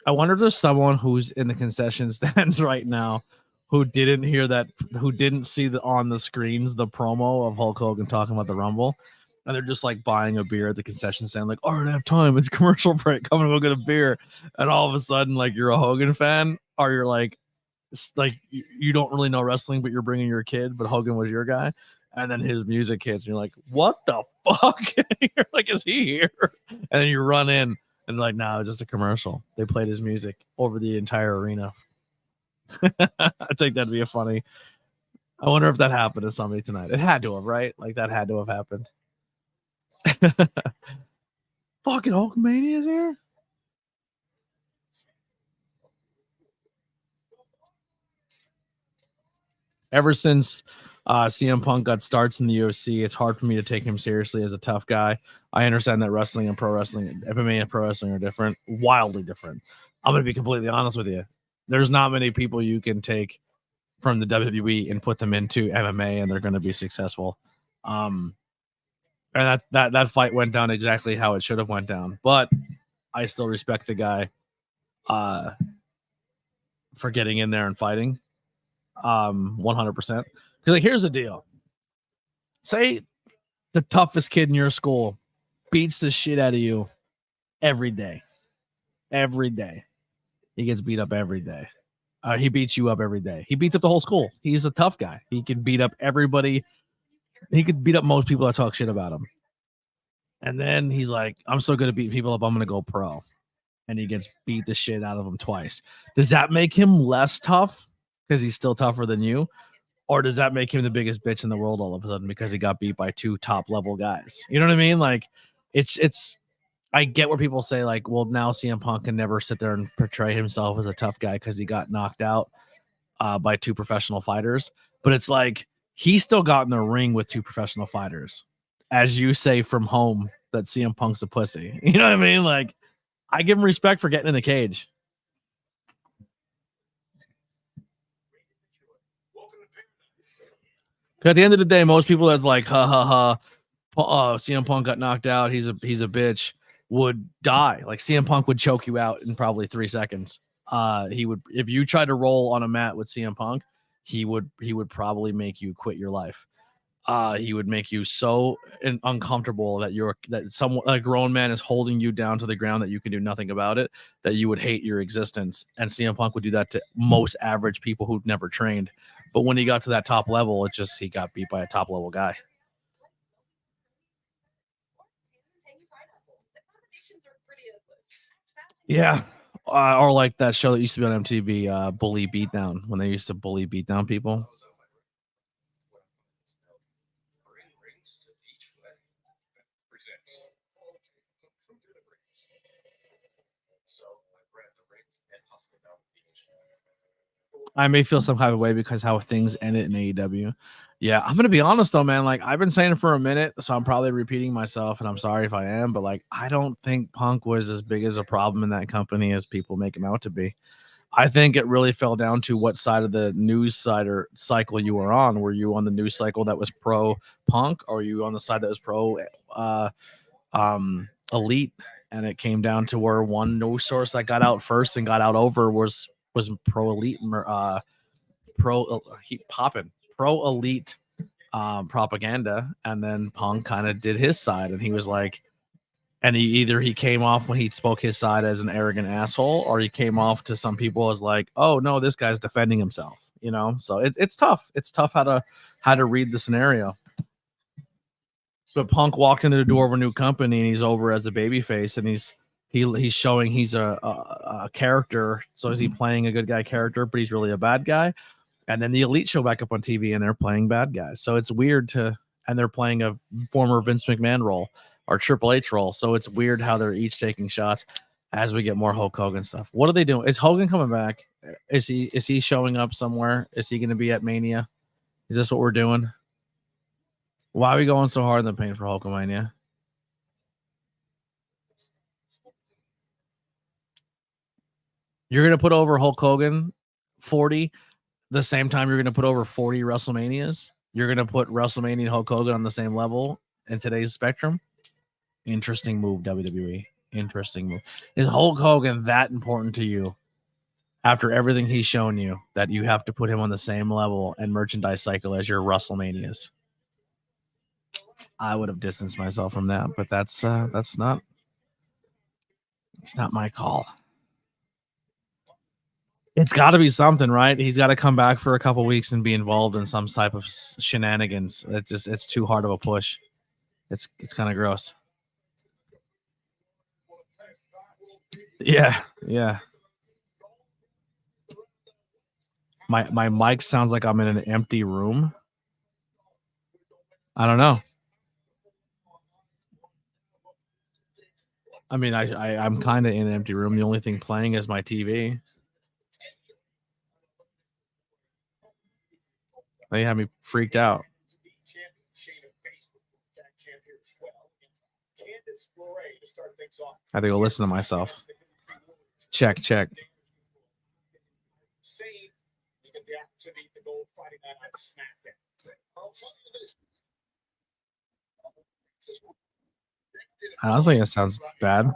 I wonder if there's someone who's in the concession stands right now who didn't hear that, who didn't see on the screens the promo of Hulk Hogan talking about the Rumble, and they're just like buying a beer at the concession stand, like, "Oh, I don't have time. It's commercial break. Come and go get a beer." And all of a sudden, like, you're a Hogan fan, or you're like you don't really know wrestling, but you're bringing your kid, but Hogan was your guy. And then his music hits, and you're like, "What the fuck?" You're like, "Is he here?" And then you run in. And like, no, it's just a commercial. They played his music over the entire arena. I think that'd be a funny. I wonder if that happened to somebody tonight. It had to have, right? Like that had to have happened. Fucking Hulkamania is here. Ever since CM Punk got starts in the UFC, it's hard for me to take him seriously as a tough guy. I understand that wrestling and pro wrestling, MMA and pro wrestling are different, wildly different. I'm going to be completely honest with you. There's not many people you can take from the WWE and put them into MMA and they're going to be successful. And that fight went down exactly how it should have went down. But I still respect the guy for getting in there and fighting 100%. Because like, here's the deal. Say the toughest kid in your school beats the shit out of you every day. Every day. He gets beat up every day. He beats you up every day. He beats up the whole school. He's a tough guy. He can beat up everybody. He could beat up most people that talk shit about him. And then he's like, I'm so good at beating people up, I'm going to go pro. And he gets beat the shit out of him twice. Does that make him less tough because he's still tougher than you? Or does that make him the biggest bitch in the world all of a sudden because he got beat by two top level guys? You know what I mean? Like, it's. I get where people say, like, well, now CM Punk can never sit there and portray himself as a tough guy because he got knocked out by two professional fighters. But it's like, he still got in the ring with two professional fighters. As you say from home, that CM Punk's a pussy. You know what I mean? Like, I give him respect for getting in the cage. At the end of the day, most people that's like, ha ha ha, CM Punk got knocked out. He's a bitch. Would die. Like CM Punk would choke you out in probably 3 seconds. He would, if you tried to roll on a mat with CM Punk, he would probably make you quit your life. He would make you so uncomfortable that someone, a grown man, is holding you down to the ground that you can do nothing about it, that you would hate your existence. And CM Punk would do that to most average people who'd never trained. But when he got to that top level, he got beat by a top level guy. Yeah. Or like that show that used to be on MTV, Bully Beatdown, when they used to bully beatdown people. I may feel some kind of way because how things ended in AEW. Yeah, I'm gonna be honest though, man. Like I've been saying it for a minute, so I'm probably repeating myself, and I'm sorry if I am. But like, I don't think Punk was as big as a problem in that company as people make him out to be. I think it really fell down to what side of the news side or cycle you were on. Were you on the news cycle that was pro Punk, or were you on the side that was pro Elite? And it came down to where one news source that got out first and got out over was pro Elite, pro Elite propaganda, and then Punk kind of did his side, and he was like, and he came off when he spoke his side as an arrogant asshole, or he came off to some people as like, oh no, this guy's defending himself, you know. So it's tough. It's tough how to read the scenario. But Punk walked into the door of a new company, and he's over as a babyface, and he's showing he's a character. So is he playing a good guy character, but he's really a bad guy? And then the Elite show back up on TV, and they're playing bad guys. So it's weird and they're playing a former Vince McMahon role or Triple H role. So it's weird how they're each taking shots as we get more Hulk Hogan stuff. What are they doing? Is Hogan coming back? Is he showing up somewhere? Is he going to be at Mania? Is this what we're doing? Why are we going so hard in the paint for Hulkamania? You're going to put over Hulk Hogan 40 the same time you're going to put over 40 WrestleManias. You're going to put WrestleMania and Hulk Hogan on the same level in today's spectrum. Interesting move, WWE. Interesting move. Is Hulk Hogan that important to you after everything he's shown you that you have to put him on the same level and merchandise cycle as your WrestleManias? I would have distanced myself from that, but that's not my call. It's got to be something, right? He's got to come back for a couple weeks and be involved in some type of shenanigans. It's too hard of a push. It's kind of gross. Yeah. My mic sounds like I'm in an empty room. I don't know. I mean, I'm kind of in an empty room. The only thing playing is my TV. They had me freaked out. I have to go listen to myself. Check. I don't think it sounds bad.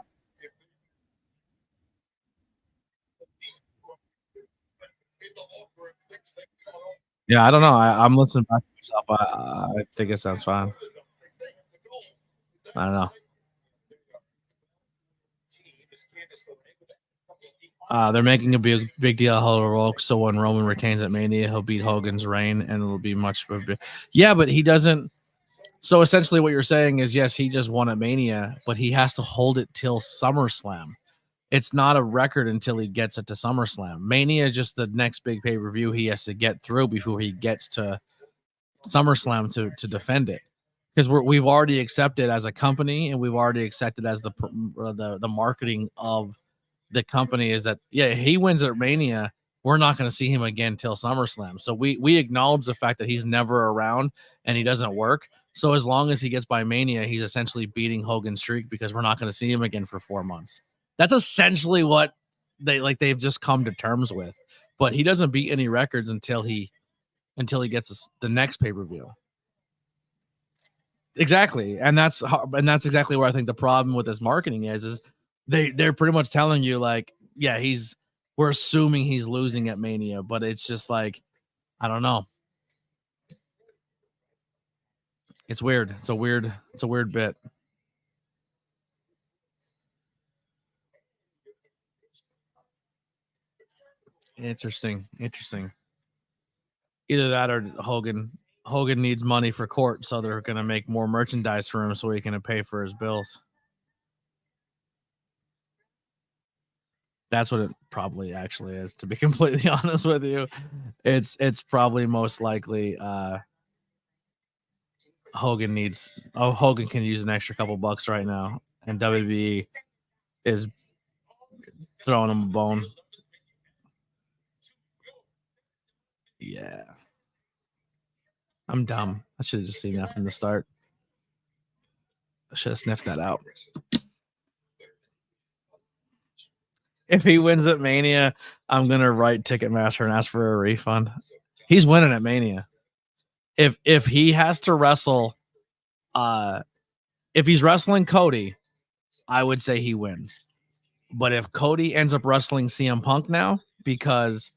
Yeah, I don't know. I'm listening back to myself. I think it sounds fine. I don't know. They're making a big deal out of Hulk, so when Roman retains at Mania, he'll beat Hogan's reign, and it'll be much of a yeah, but he doesn't. So essentially, what you're saying is, yes, he just won at Mania, but he has to hold it till SummerSlam. It's not a record until he gets it to SummerSlam. Mania is just the next big pay-per-view he has to get through before he gets to SummerSlam to defend it. Because we've already accepted as a company, and we've already accepted as the marketing of the company is that, yeah, he wins at Mania, we're not going to see him again till SummerSlam. So we acknowledge the fact that he's never around and he doesn't work. So as long as he gets by Mania, he's essentially beating Hogan's streak because we're not going to see him again for 4 months. That's essentially what they've just come to terms with. But he doesn't beat any records until he gets the next pay-per-view. Exactly. And that's exactly where I think the problem with this marketing is they're pretty much telling you like, yeah, we're assuming he's losing at Mania, but it's just like, I don't know. It's weird. It's a weird bit. Interesting. Either that or Hogan needs money for court, so they're going to make more merchandise for him so he can pay for his bills. That's what it probably actually is, to be completely honest with you. It's probably most likely Hogan can use an extra couple bucks right now, and WWE is throwing him a bone. Yeah. I'm dumb. I should have just seen that from the start. I should have sniffed that out. If he wins at Mania, I'm gonna write Ticketmaster and ask for a refund. He's winning at Mania. If he has to wrestle, if he's wrestling Cody, I would say he wins. But if Cody ends up wrestling CM Punk now because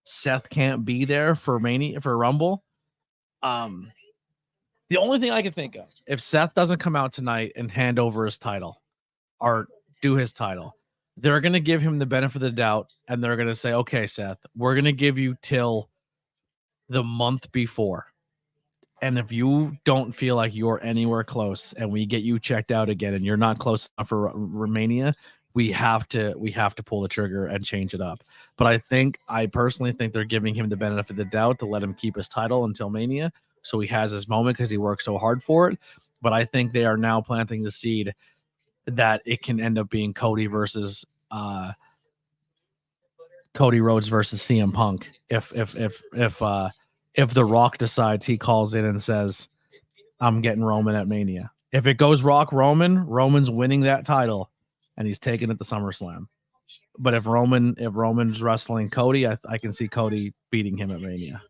Seth can't be there for Mania for Rumble, the only thing I can think of, if Seth doesn't come out tonight and hand over his title or do his title, they're going to give him the benefit of the doubt and they're going to say, okay, Seth, we're going to give you till the month before. And if you don't feel like you're anywhere close and we get you checked out again and you're not close enough for Romania, we have to pull the trigger and change it up. But I personally think they're giving him the benefit of the doubt to let him keep his title until Mania. So he has his moment because he worked so hard for it. But I think they are now planting the seed that it can end up being Cody versus Cody Rhodes versus CM Punk. If The Rock decides he calls in and says, I'm getting Roman at Mania. If it goes Rock Roman's winning that title and he's taking it to SummerSlam. But if Roman's wrestling Cody, I can see Cody beating him at Mania.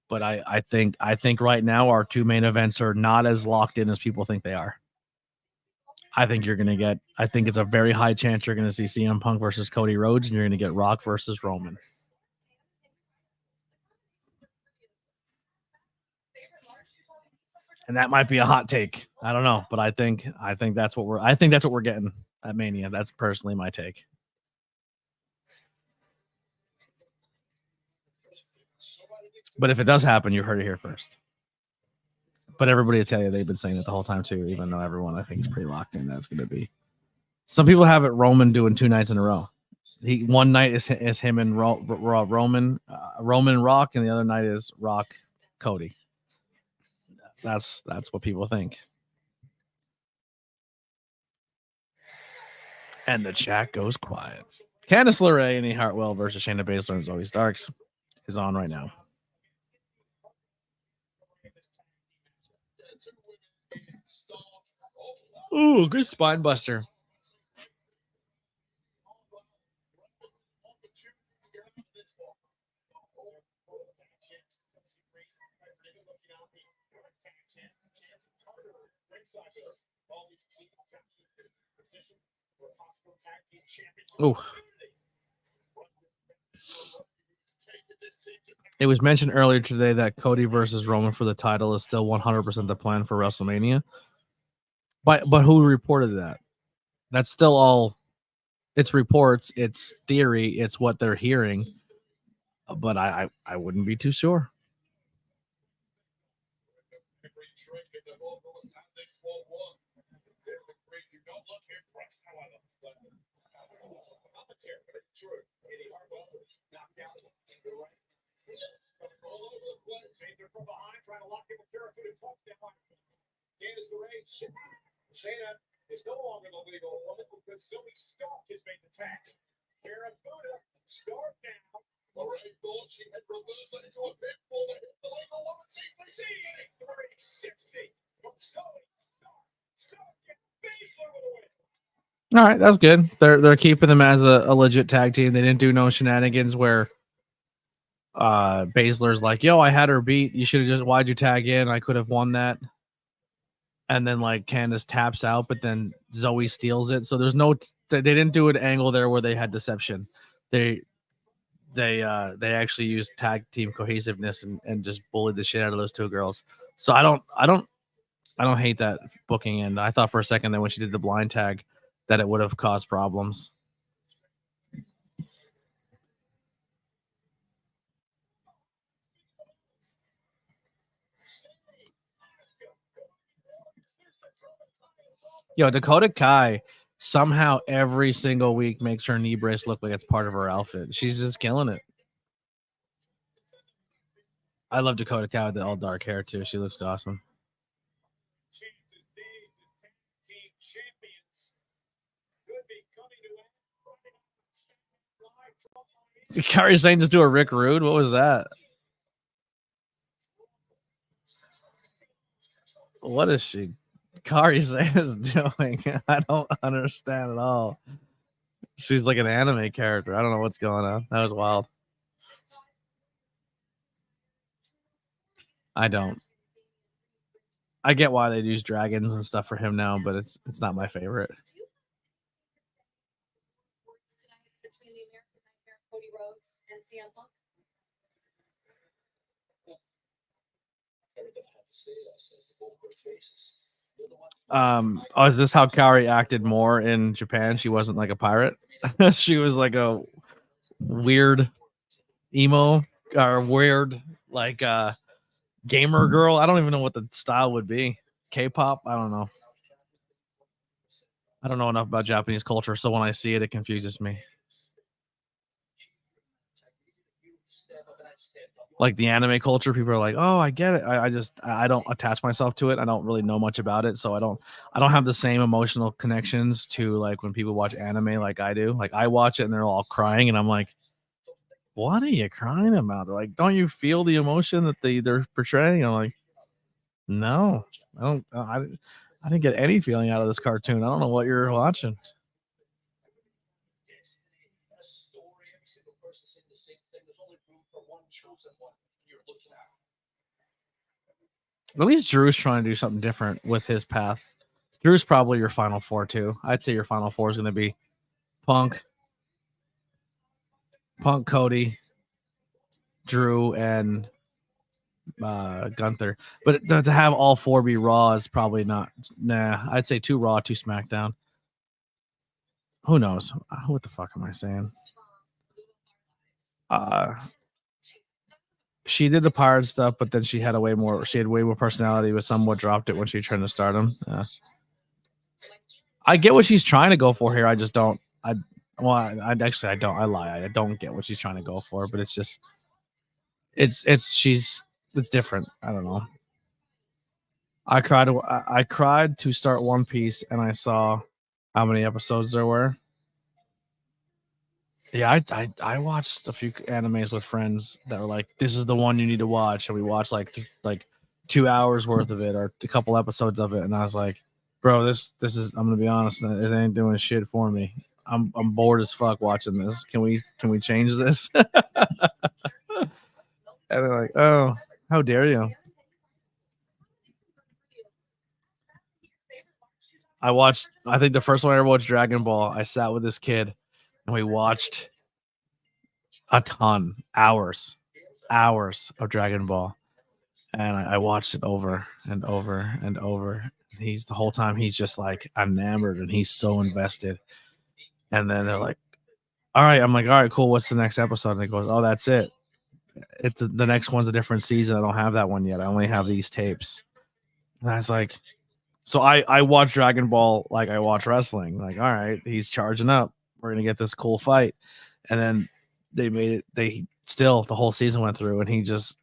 But I think right now our two main events are not as locked in as people think they are. I think it's a very high chance you're going to see CM Punk versus Cody Rhodes, and you're going to get Rock versus Roman. And that might be a hot take. I don't know, but I think that's what we're getting at Mania. That's personally my take. But if it does happen, you heard it here first. But everybody will tell you they've been saying it the whole time too, even though everyone I think is pretty locked in that's going to be. Some people have it Roman doing 2 nights in a row. One night is him and Roman and Rock, and the other night is Rock Cody. That's what people think. And the chat goes quiet. Candice LeRae and E. Hartwell versus Shayna Baszler and Zoe Starks is on right now. Ooh, good spine buster. Ooh. It was mentioned earlier today that Cody versus Roman for the title is still 100% the plan for WrestleMania. But who reported that? That's still all. It's reports. It's theory. It's what they're hearing. But I wouldn't be too sure. Shayna is no longer the legal woman because Zoe Stark has made the tag. Karen Buddha, Stark now. Lorraine thought she had reversed that into a pinfall to hit the legal woman CPC. 360 from Zoe Stark. Stark gets Baszler with a win. All right, that's good. They're keeping them as a legit tag team. They didn't do no shenanigans where Baszler's like, yo, I had her beat. You should have just, why'd you tag in? I could have won that. And then like Candice taps out, but then Zoe steals it. So there's no, they didn't do an angle there where they had deception. They actually used tag team cohesiveness and just bullied the shit out of those two girls. So I don't hate that booking. And I thought for a second that when she did the blind tag that it would have caused problems. Yo, Dakota Kai somehow every single week makes her knee brace look like it's part of her outfit. She's just killing it. I love Dakota Kai with the all dark hair too. She looks awesome. Did Kairi Sane just do a Rick Rude? What was that? What is she? Kari is doing? I don't understand at all. She's like an anime character. I don't know what's going on. That was wild. I don't. I get why they use dragons and stuff for him now, but it's not my favorite. Between the American Nightmare, Cody Rhodes, and CM Punk. Everything I have to say, I said to both their faces. Oh, is this how Kaori acted more in Japan? She wasn't like a pirate. She was like a weird emo or weird like gamer girl. I don't even know what the style would be. K-pop. I don't know. I don't know enough about Japanese culture, so when I see it, it confuses me. Like the anime culture, people are like, "Oh, I get it." I don't attach myself to it. I don't really know much about it, so I don't have the same emotional connections to like when people watch anime like I do. Like I watch it and they're all crying, and I'm like, "What are you crying about?" They're like, "Don't you feel the emotion that they're portraying?" I'm like, "No, I don't. I didn't get any feeling out of this cartoon. I don't know what you're watching." At least Drew's trying to do something different with his path. Drew's probably your final four too. I'd say your final four is going to be Punk, Cody, Drew, and Gunther. But to have all four be Raw is probably not. Nah, I'd say 2 Raw, 2 SmackDown. Who knows? What the fuck am I saying? She did the pirate stuff, but then she had way more personality, but somewhat dropped it when she turned to stardom. I get what she's trying to go for here. I just don't. I don't. I lie. I don't get what she's trying to go for, but it's just, it's different. I don't know. I cried to start One Piece, and I saw how many episodes there were. Yeah, I watched a few animes with friends that were like, "This is the one you need to watch," and we watched like 2 hours worth of it or a couple episodes of it, and I was like, "Bro, this is." I'm gonna be honest, it ain't doing shit for me. I'm bored as fuck watching this. Can we change this? And they're like, "Oh, how dare you?" I think the first one I ever watched Dragon Ball. I sat with this kid, and we watched a ton, hours of Dragon Ball, and I watched it over and over and over. The whole time he's just like enamored and he's so invested. And then they're like, "All right," I'm like, "All right, cool. What's the next episode?" And he goes, "Oh, that's it. The next one's a different season. I don't have that one yet. I only have these tapes." And I was like, so I watch Dragon Ball like I watch wrestling. Like, all right, he's charging up. We're gonna get this cool fight. And then they made it. They still the whole season went through, and he just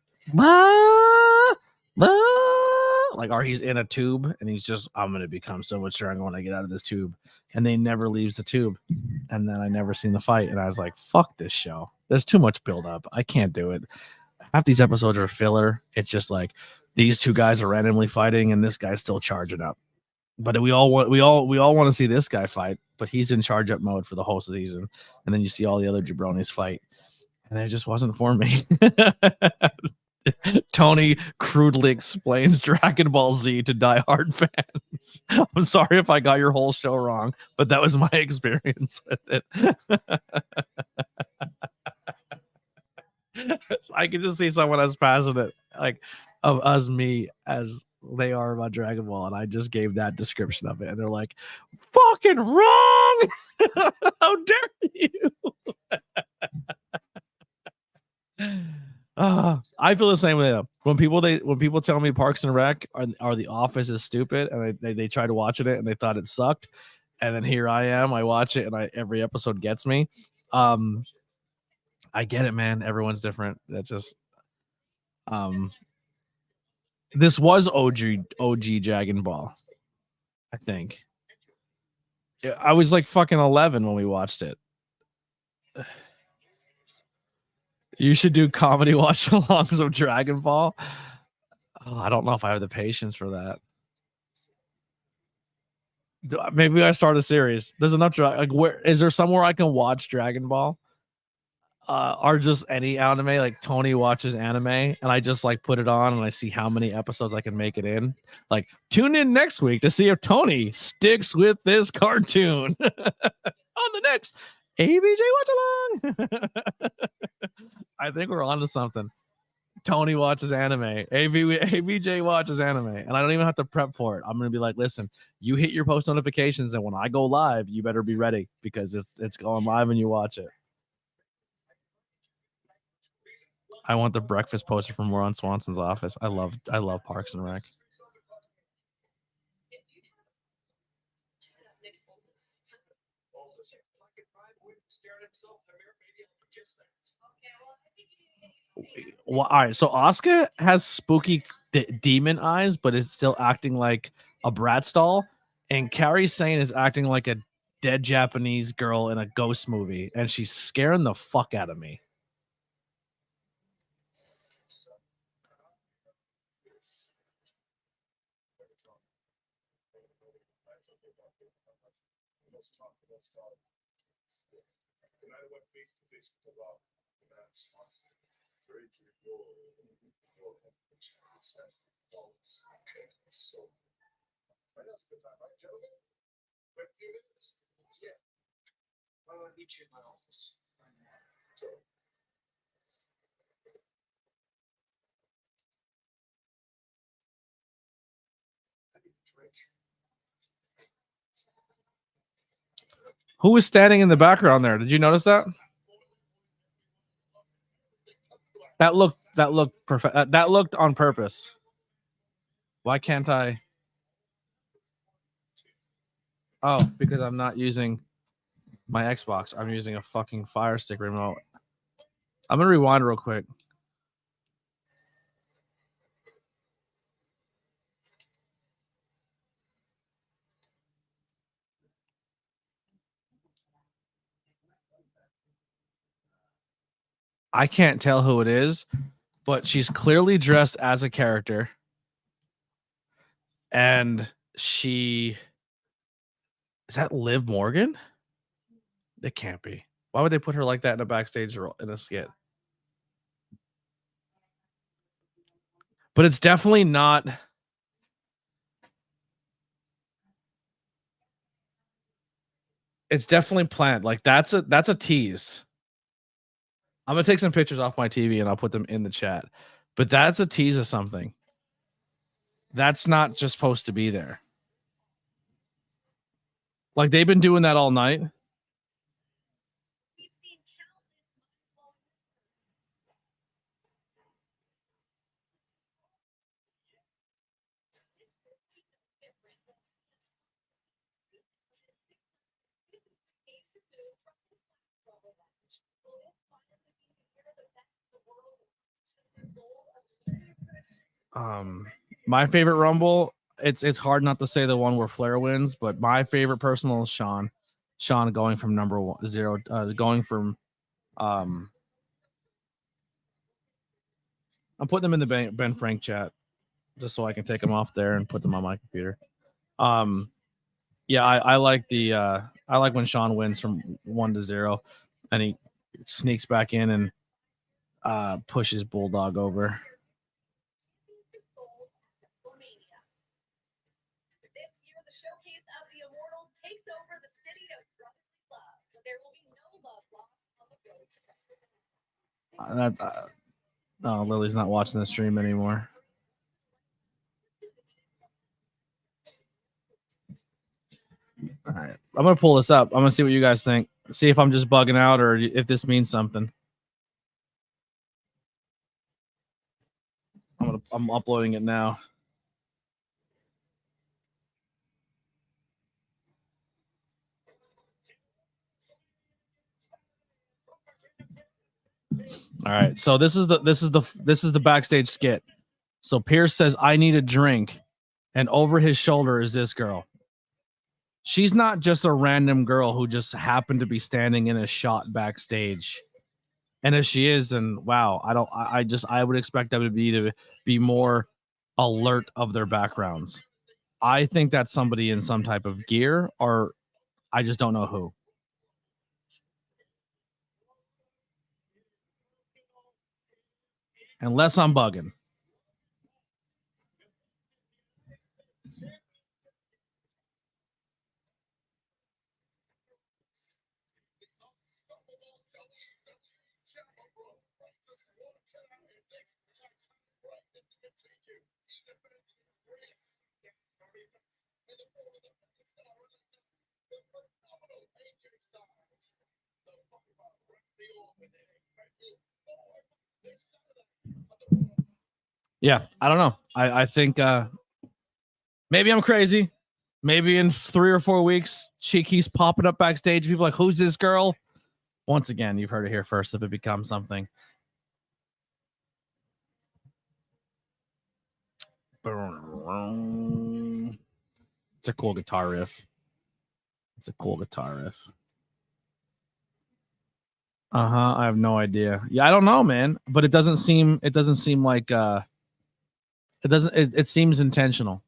like, or he's in a tube, and he's just, "I'm gonna become so much stronger when I get out of this tube." And they never leaves the tube. And then I never seen the fight, and I was like, "Fuck this show. There's too much build up. I can't do it." Half these episodes are filler. It's just like these two guys are randomly fighting, and this guy's still charging up. But we all want to see this guy fight, but he's in charge up mode for the whole season. And then you see all the other jabronis fight, and it just wasn't for me. Tony crudely explains Dragon Ball Z to diehard fans. I'm sorry if I got your whole show wrong, but that was my experience with it. So I can just see someone as passionate like of us, me, as they are about Dragon Ball, and I just gave that description of it, and they're like, "Fucking wrong! How dare you!" I feel the same way. When people tell me Parks and Rec or The Office is stupid, and they tried watching it and they thought it sucked, and then here I am, I watch it, and every episode gets me. I get it, man. Everyone's different. That's just this was OG Dragon Ball, I think. I was like fucking 11 when we watched it. You should do comedy watch-alongs of Dragon Ball. Oh, I don't know if I have the patience for that. Maybe I start a series. There's enough. Like, where is there somewhere I can watch Dragon Ball? Or just any anime? Like Tony watches anime, and I just like put it on, and I see how many episodes I can make it in. Like, tune in next week to see if Tony sticks with this cartoon on the next ABJ Watch Along. I think we're on to something. Tony watches anime. ABJ watches anime, and I don't even have to prep for it. I'm gonna be like, listen, you hit your post notifications, and when I go live, you better be ready because it's going live and you watch it. I want the breakfast poster from Ron Swanson's office. I love Parks and Rec. Well, all right, so Asuka has spooky demon eyes, but is still acting like a Bratz doll, and Kairi Sane is acting like a dead Japanese girl in a ghost movie, and she's scaring the fuck out of me. I'll meet you in my office. I need a drink. Who was standing in the background there? Did you notice that? That looked perfect. That looked on purpose. Why can't I? Oh, because I'm not using my Xbox. I'm using a fucking Fire Stick remote. I'm gonna rewind real quick. I can't tell who it is, but she's clearly dressed as a character. And is that Liv Morgan? It can't be. Why would they put her like that in a backstage role in a skit? But it's definitely not. It's definitely planned. Like that's a tease. I'm gonna take some pictures off my TV and I'll put them in the chat. But that's a tease of something. That's not just supposed to be there. Like they've been doing that all night. My favorite Rumble, it's hard not to say the one where Flair wins, but my favorite personal is Sean. Sean going from number 0, going from I'm putting them in the Ben Frank chat just so I can take them off there and put them on my computer. Yeah, I like the I like when Sean wins from 1 to 0 and he sneaks back in and pushes Bulldog over. Oh, Lily's not watching the stream anymore. All right, I'm gonna pull this up. I'm gonna see what you guys think. See if I'm just bugging out or if this means something. I'm uploading it now. All right, so this is the backstage skit. So Pierce says, "I need a drink," and over his shoulder is this girl. She's not just a random girl who just happened to be standing in a shot backstage. And if she is, then wow, I would expect them to be more alert of their backgrounds. I think that's somebody in some type of gear, or I just don't know who. Unless I'm bugging. Yeah, I don't know. I think maybe I'm crazy. Maybe in 3 or 4 weeks, she keeps popping up backstage. People are like, who's this girl? Once again, you've heard it here first if it becomes something. It's a cool guitar riff. I have no idea. Yeah, I don't know, man. But it doesn't seem like it seems intentional.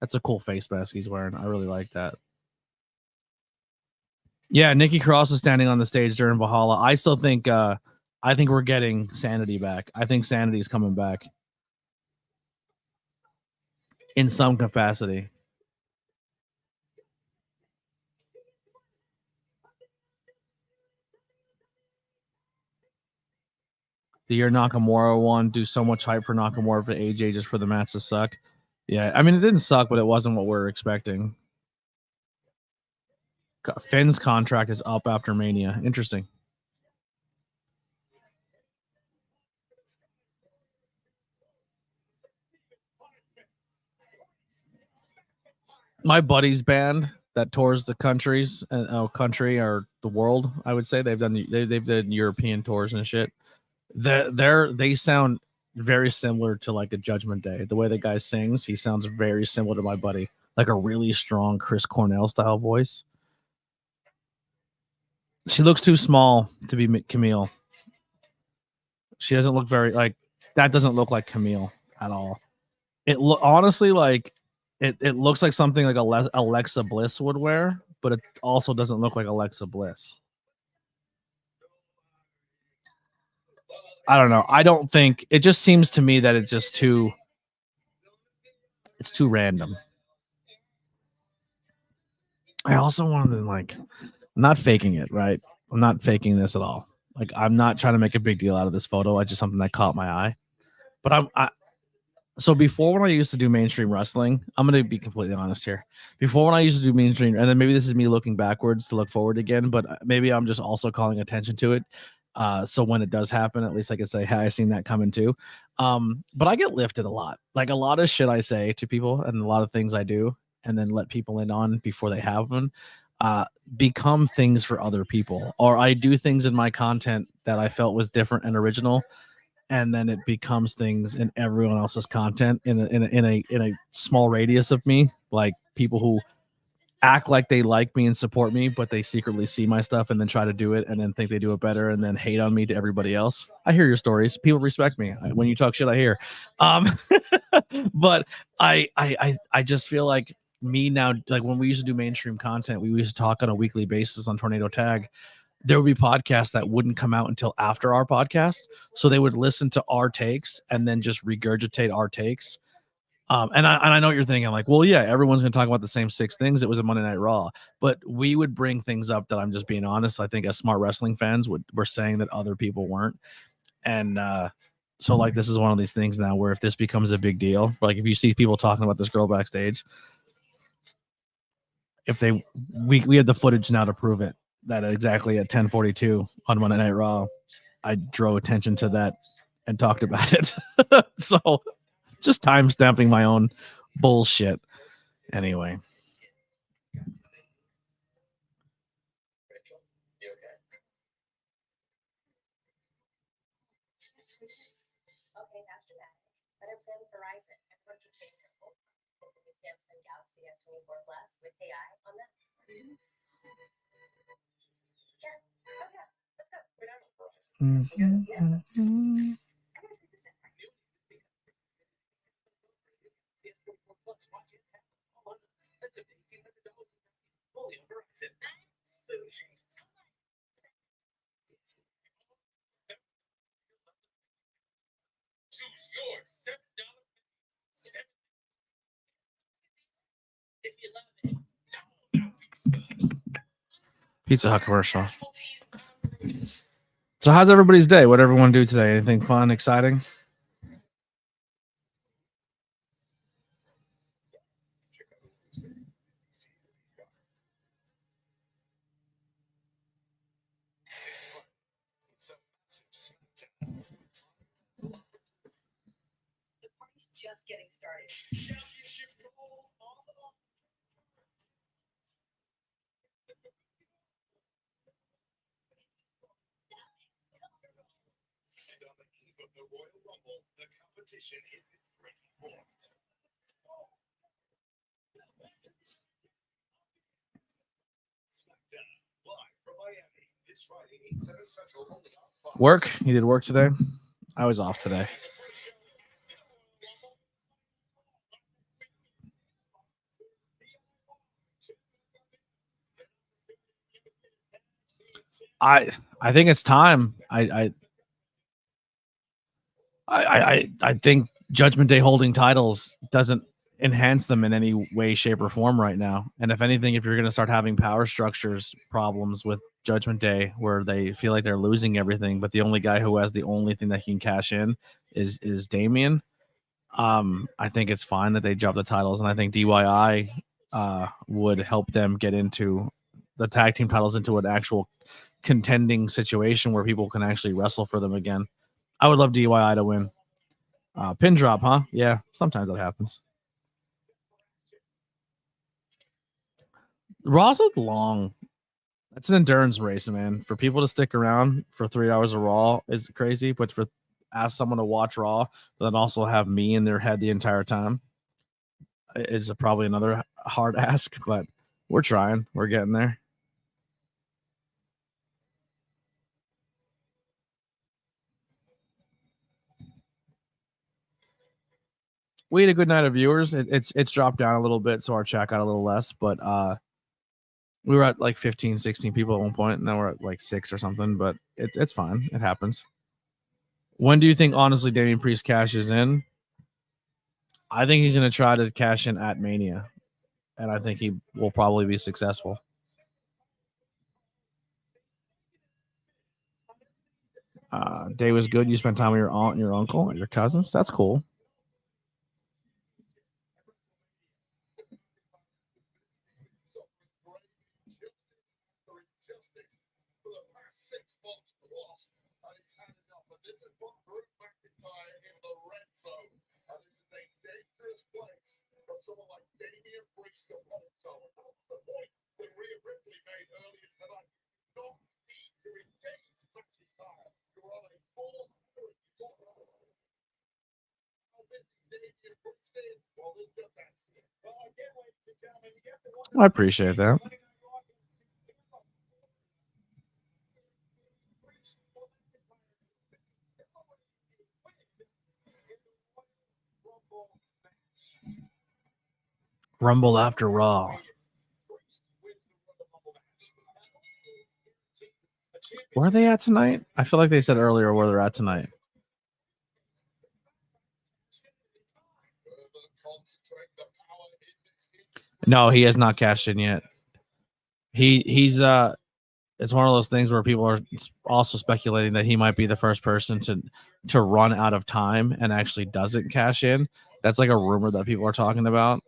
That's a cool face mask he's wearing. I really like that. Yeah, Nikki Cross is standing on the stage during Valhalla. I still think I think we're getting Sanity back. I think Sanity is coming back in some capacity. The year Nakamura won, do so much hype for Nakamura for AJ just for the match to suck. Yeah, I mean, it didn't suck, but it wasn't what we were expecting. Finn's contract is up after Mania. Interesting. My buddy's band that tours the countries, country or the world, I would say they've done European tours and shit. They sound very similar to like a Judgment Day. The way the guy sings, he sounds very similar to my buddy, like a really strong Chris Cornell style voice. She looks too small to be Camille. She doesn't look very like that. Doesn't look like Camille at all. It honestly like it looks like something like Alexa Bliss would wear, but it also doesn't look like Alexa Bliss. I don't know. I don't think it just seems to me that it's just too random. I also wanted to like I'm not faking it, right? I'm not faking this at all. Like I'm not trying to make a big deal out of this photo. I just something that caught my eye. But so before when I used to do mainstream wrestling, I'm going to be completely honest here. Before when I used to do mainstream, and then maybe this is me looking backwards to look forward again, but maybe I'm just also calling attention to it. So when it does happen, at least I can say, hey, I seen that coming too. But I get lifted a lot. Like a lot of shit I say to people and a lot of things I do and then let people in on before they have them become things for other people. Or I do things in my content that I felt was different and original, and then it becomes things in everyone else's content in a small radius of me, like people who act like they like me and support me, but they secretly see my stuff and then try to do it and then think they do it better and then hate on me to everybody else. I hear your stories. People respect me. When you talk shit, I hear. But I just feel like me now, like when we used to do mainstream content, we used to talk on a weekly basis on Tornado Tag. There would be podcasts that wouldn't come out until after our podcast. So they would listen to our takes and then just regurgitate our takes. And I know what you're thinking, like, well, yeah, everyone's going to talk about the same 6 things. It was a Monday Night Raw, but we would bring things up that I'm just being honest. I think as smart wrestling fans were saying that other people weren't. And so like, this is one of these things now where if this becomes a big deal, like if you see people talking about this girl backstage, if we had the footage now to prove it, that exactly at 10:42 on Monday Night Raw, I drew attention to that and talked about it. So just time stamping my own bullshit. Anyway. Okay, that's dramatic. Better plans for Verizon. Everyone can take their phone. The new Samsung Galaxy S24 Plus with AI on that. Sure. Oh yeah, let's go. We're done with Verizon. Yeah. I gotta take this in. Choose yours. $7. If you love it. Pizza Hut commercial. So how's everybody's day? What everyone do today? Anything fun, exciting? The party's just getting started. And on the eve of the Royal Rumble, the competition is its breaking point. SmackDown, live from Miami, this Friday, 8/7 Central, only on Fox. Work? You did work today? I was off today. I think it's time. I think Judgment Day holding titles doesn't enhance them in any way, shape, or form right now. And if anything, if you're going to start having power structures problems with Judgment Day, where they feel like they're losing everything, but the only guy who has the only thing that he can cash in is Damian. I think it's fine that they drop the titles, and I think DIY would help them get into the tag team titles into an actual contending situation where people can actually wrestle for them again. I would love DIY to win. Pin drop, huh? Yeah, sometimes that happens. Raw's long. That's an endurance race, man. For people to stick around for 3 hours of Raw is crazy, but for ask someone to watch Raw, but then also have me in their head the entire time is probably another hard ask, but we're trying. We're getting there. We had a good night of viewers. It's dropped down a little bit, so our chat got a little less, but we were at like 15, 16 people at one point, and now we're at like 6 or something, but it's fine. It happens. When do you think, honestly, Damian Priest cashes in? I think he's going to try to cash in at Mania, and I think he will probably be successful. Day was good. You spent time with your aunt and your uncle and your cousins. That's cool. Someone like Damian Priest to hold so. That's the point that Rhea Ripley made earlier tonight. Not need to engage such a time. You're on a full spirit. You talk about how busy Damian Priest is. Well, it's just that. Well, again, ladies and gentlemen, you get to watch. I appreciate that. Rumble after Raw. Where are they at tonight? I feel like they said earlier where they're at tonight. No, he has not cashed in yet. He's it's one of those things where people are also speculating that he might be the first person to run out of time and actually doesn't cash in. That's like a rumor that people are talking about.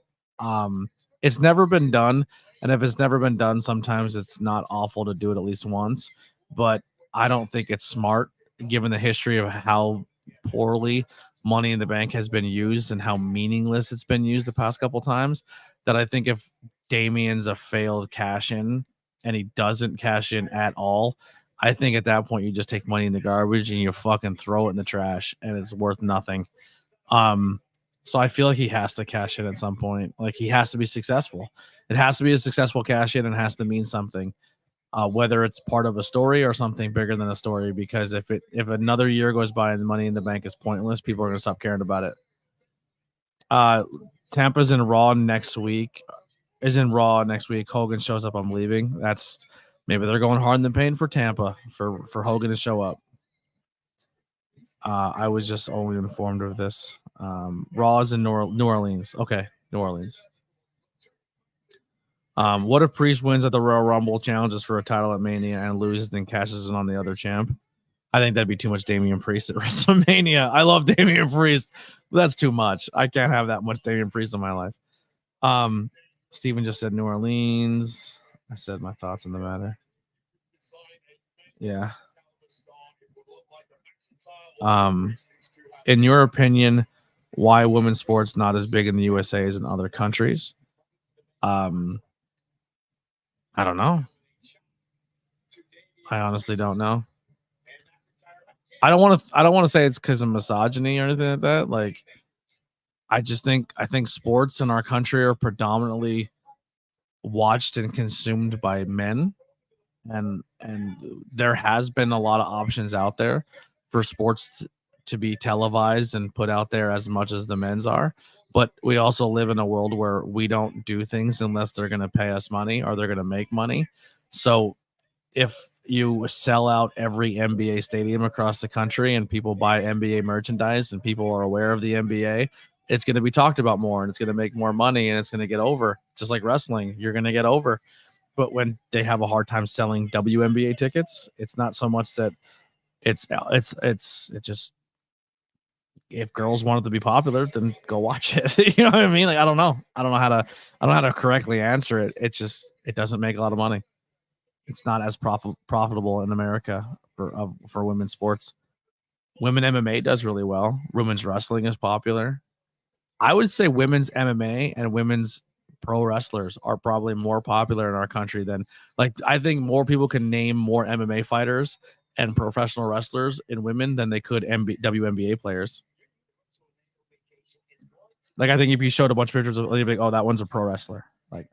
It's never been done, and if it's never been done, sometimes it's not awful to do it at least once, but I don't think it's smart given the history of how poorly Money in the Bank has been used and how meaningless it's been used the past couple times, that I think if Damian's a failed cash in and he doesn't cash in at all, I think at that point you just take money in the garbage and you fucking throw it in the trash and it's worth nothing. So I feel like he has to cash in at some point. Like, he has to be successful. It has to be a successful cash in and has to mean something, whether it's part of a story or something bigger than a story. Because if another year goes by and Money in the Bank is pointless, people are going to stop caring about it. Tampa's in Raw next week. is in Raw next week. Hogan shows up, I'm leaving. That's maybe they're going hard in the paint for Tampa for Hogan to show up. I was just only informed of this. Raw is in New Orleans. Okay, New Orleans. What if Priest wins at the Royal Rumble, challenges for a title at Mania, and loses, then cashes in on the other champ? I think that'd be too much Damian Priest at WrestleMania. I love Damian Priest. That's too much. I can't have that much Damian Priest in my life. Steven just said New Orleans. I said my thoughts on the matter. Yeah. In your opinion, why women's sports not as big in the USA as in other countries? I don't know. I honestly don't know. I don't want to say it's because of misogyny or anything like that. Like, I think sports in our country are predominantly watched and consumed by men, and there has been a lot of options out there for sports to be televised and put out there as much as the men's are. But we also live in a world where we don't do things unless they're going to pay us money or they're going to make money. So if you sell out every NBA stadium across the country and people buy NBA merchandise and people are aware of the NBA, it's going to be talked about more and it's going to make more money and it's going to get over. Just like wrestling, you're going to get over. But when they have a hard time selling WNBA tickets, it's not so much that it's just, if girls want it to be popular, then go watch it. You know what I mean? Like, I don't know how to correctly answer it. It doesn't make a lot of money. It's not as profitable in America for women's sports. Women MMA does really well. Women's wrestling is popular. I would say women's MMA and women's pro wrestlers are probably more popular in our country than, like, I think more people can name more MMA fighters and professional wrestlers in women than they could WNBA players. Like, I think if you showed a bunch of pictures of, you'd be like, oh, that one's a pro wrestler. Like,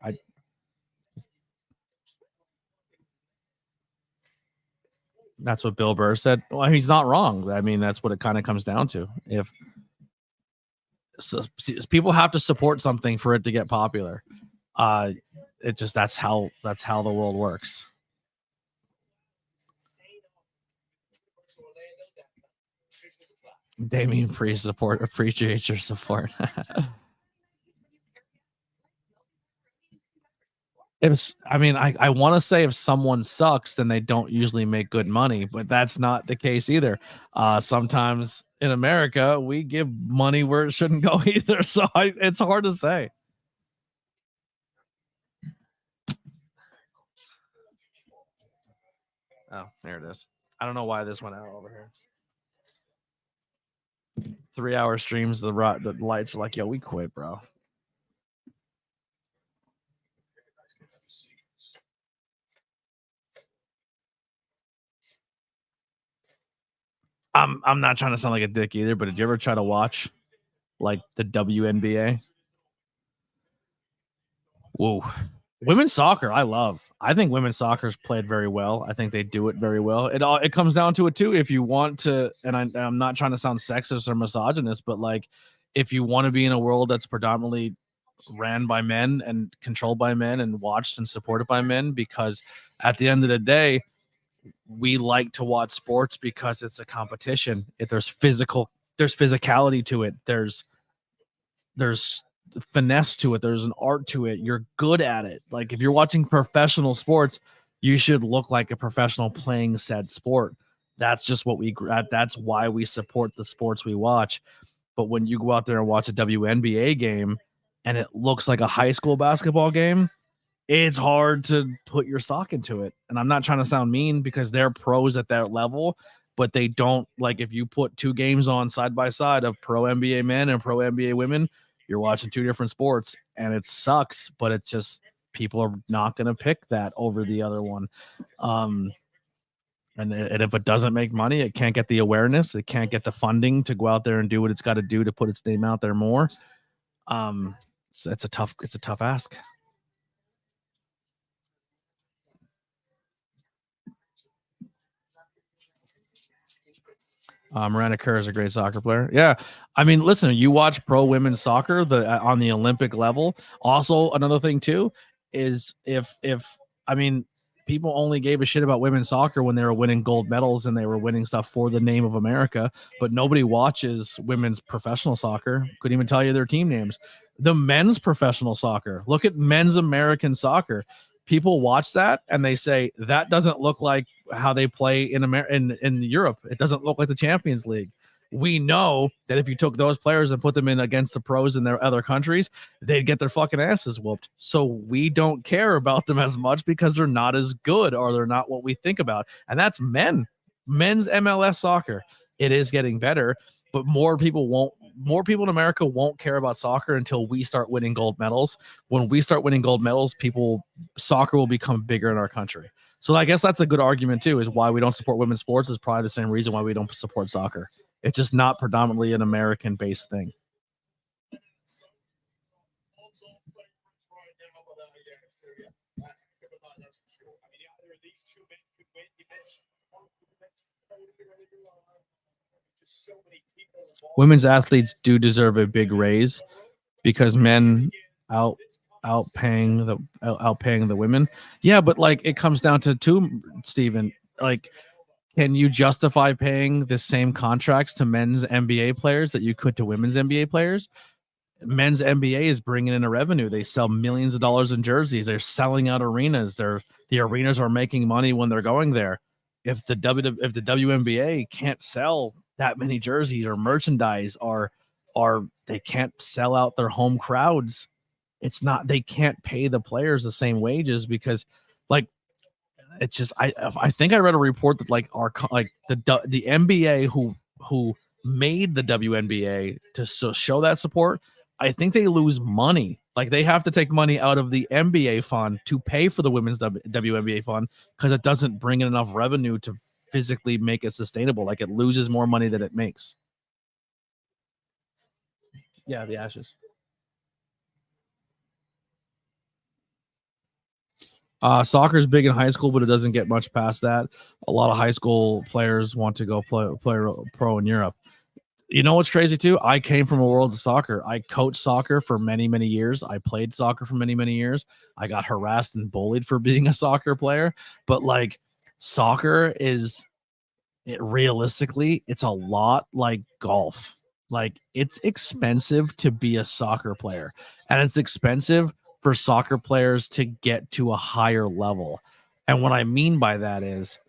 that's what Bill Burr said. Well, he's not wrong. I mean, that's what it kind of comes down to. If people have to support something for it to get popular, it just that's how the world works. Damian Priest support, appreciate your support. I want to say if someone sucks, then they don't usually make good money, but that's not the case either. Sometimes in America, we give money where it shouldn't go either. So it's hard to say. Oh, there it is. I don't know why this went out over here. 3-hour streams, the lights are like, yo, we quit, bro. I'm not trying to sound like a dick either, but did you ever try to watch like the WNBA? Whoa. Women's soccer, I love. I think women's soccer's played very well. I think they do it very well. It comes down to it too. If you want to, and I'm not trying to sound sexist or misogynist, but like, if you want to be in a world that's predominantly ran by men and controlled by men and watched and supported by men, because at the end of the day, we like to watch sports because it's a competition. If there's physicality to it. There's finesse to it. There's an art to it. You're good at it. Like, if you're watching professional sports, you should look like a professional playing said sport. That's just what that's why we support the sports we watch. But when you go out there and watch a WNBA game and it looks like a high school basketball game, it's hard to put your stock into it. And I'm not trying to sound mean, because they're pros at that level, but they don't, like, if you put two games on side by side of pro NBA men and pro NBA women, you're watching two different sports, and it sucks, but it's just, people are not going to pick that over the other one. And if it doesn't make money, it can't get the awareness, it can't get the funding to go out there and do what it's got to do to put its name out there more. So it's a tough ask. Miranda Kerr is a great soccer player. Yeah, I mean, listen, you watch pro women's soccer on the Olympic level. Also, another thing too is if I mean, people only gave a shit about women's soccer when they were winning gold medals and they were winning stuff for the name of America, but nobody watches women's professional soccer. Couldn't even tell you their team names. The men's professional soccer. Look at men's American soccer. People watch that and they say that doesn't look like how they play in in Europe. It doesn't look like the Champions League. We know that if you took those players and put them in against the pros in their other countries, they'd get their fucking asses whooped. So we don't care about them as much because they're not as good or they're not what we think about. And that's men's MLS soccer. It is getting better, but more people in America won't care about soccer until we start winning gold medals. When we start winning gold medals, soccer will become bigger in our country. So I guess that's a good argument too, is why we don't support women's sports is probably the same reason why we don't support soccer. It's just not predominantly an American-based thing. Women's athletes do deserve a big raise because men outpaying the women. Yeah, but like it comes down to Steven, like, can you justify paying the same contracts to men's NBA players that you could to women's NBA players? Men's NBA is bringing in a revenue. They sell millions of dollars in jerseys. They're selling out arenas. The arenas are making money when they're going there. If the WNBA can't sell that many jerseys or merchandise or they can't sell out their home crowds, they can't pay the players the same wages because like it's just I think I read a report that like the NBA who made the WNBA to show that support, I think they lose money. Like they have to take money out of the NBA fund to pay for the women's WNBA fund because it doesn't bring in enough revenue to physically make it sustainable. Like it loses more money than it makes. Yeah, the Ashes. Soccer is big in high school, but it doesn't get much past that. A lot of high school players want to go play pro in Europe. You know what's crazy too? I came from a world of soccer. I coached soccer for many, many years. I played soccer for many, many years. I got harassed and bullied for being a soccer player. But like soccer realistically, it's a lot like golf. Like it's expensive to be a soccer player, and it's expensive for soccer players to get to a higher level. And what I mean by that is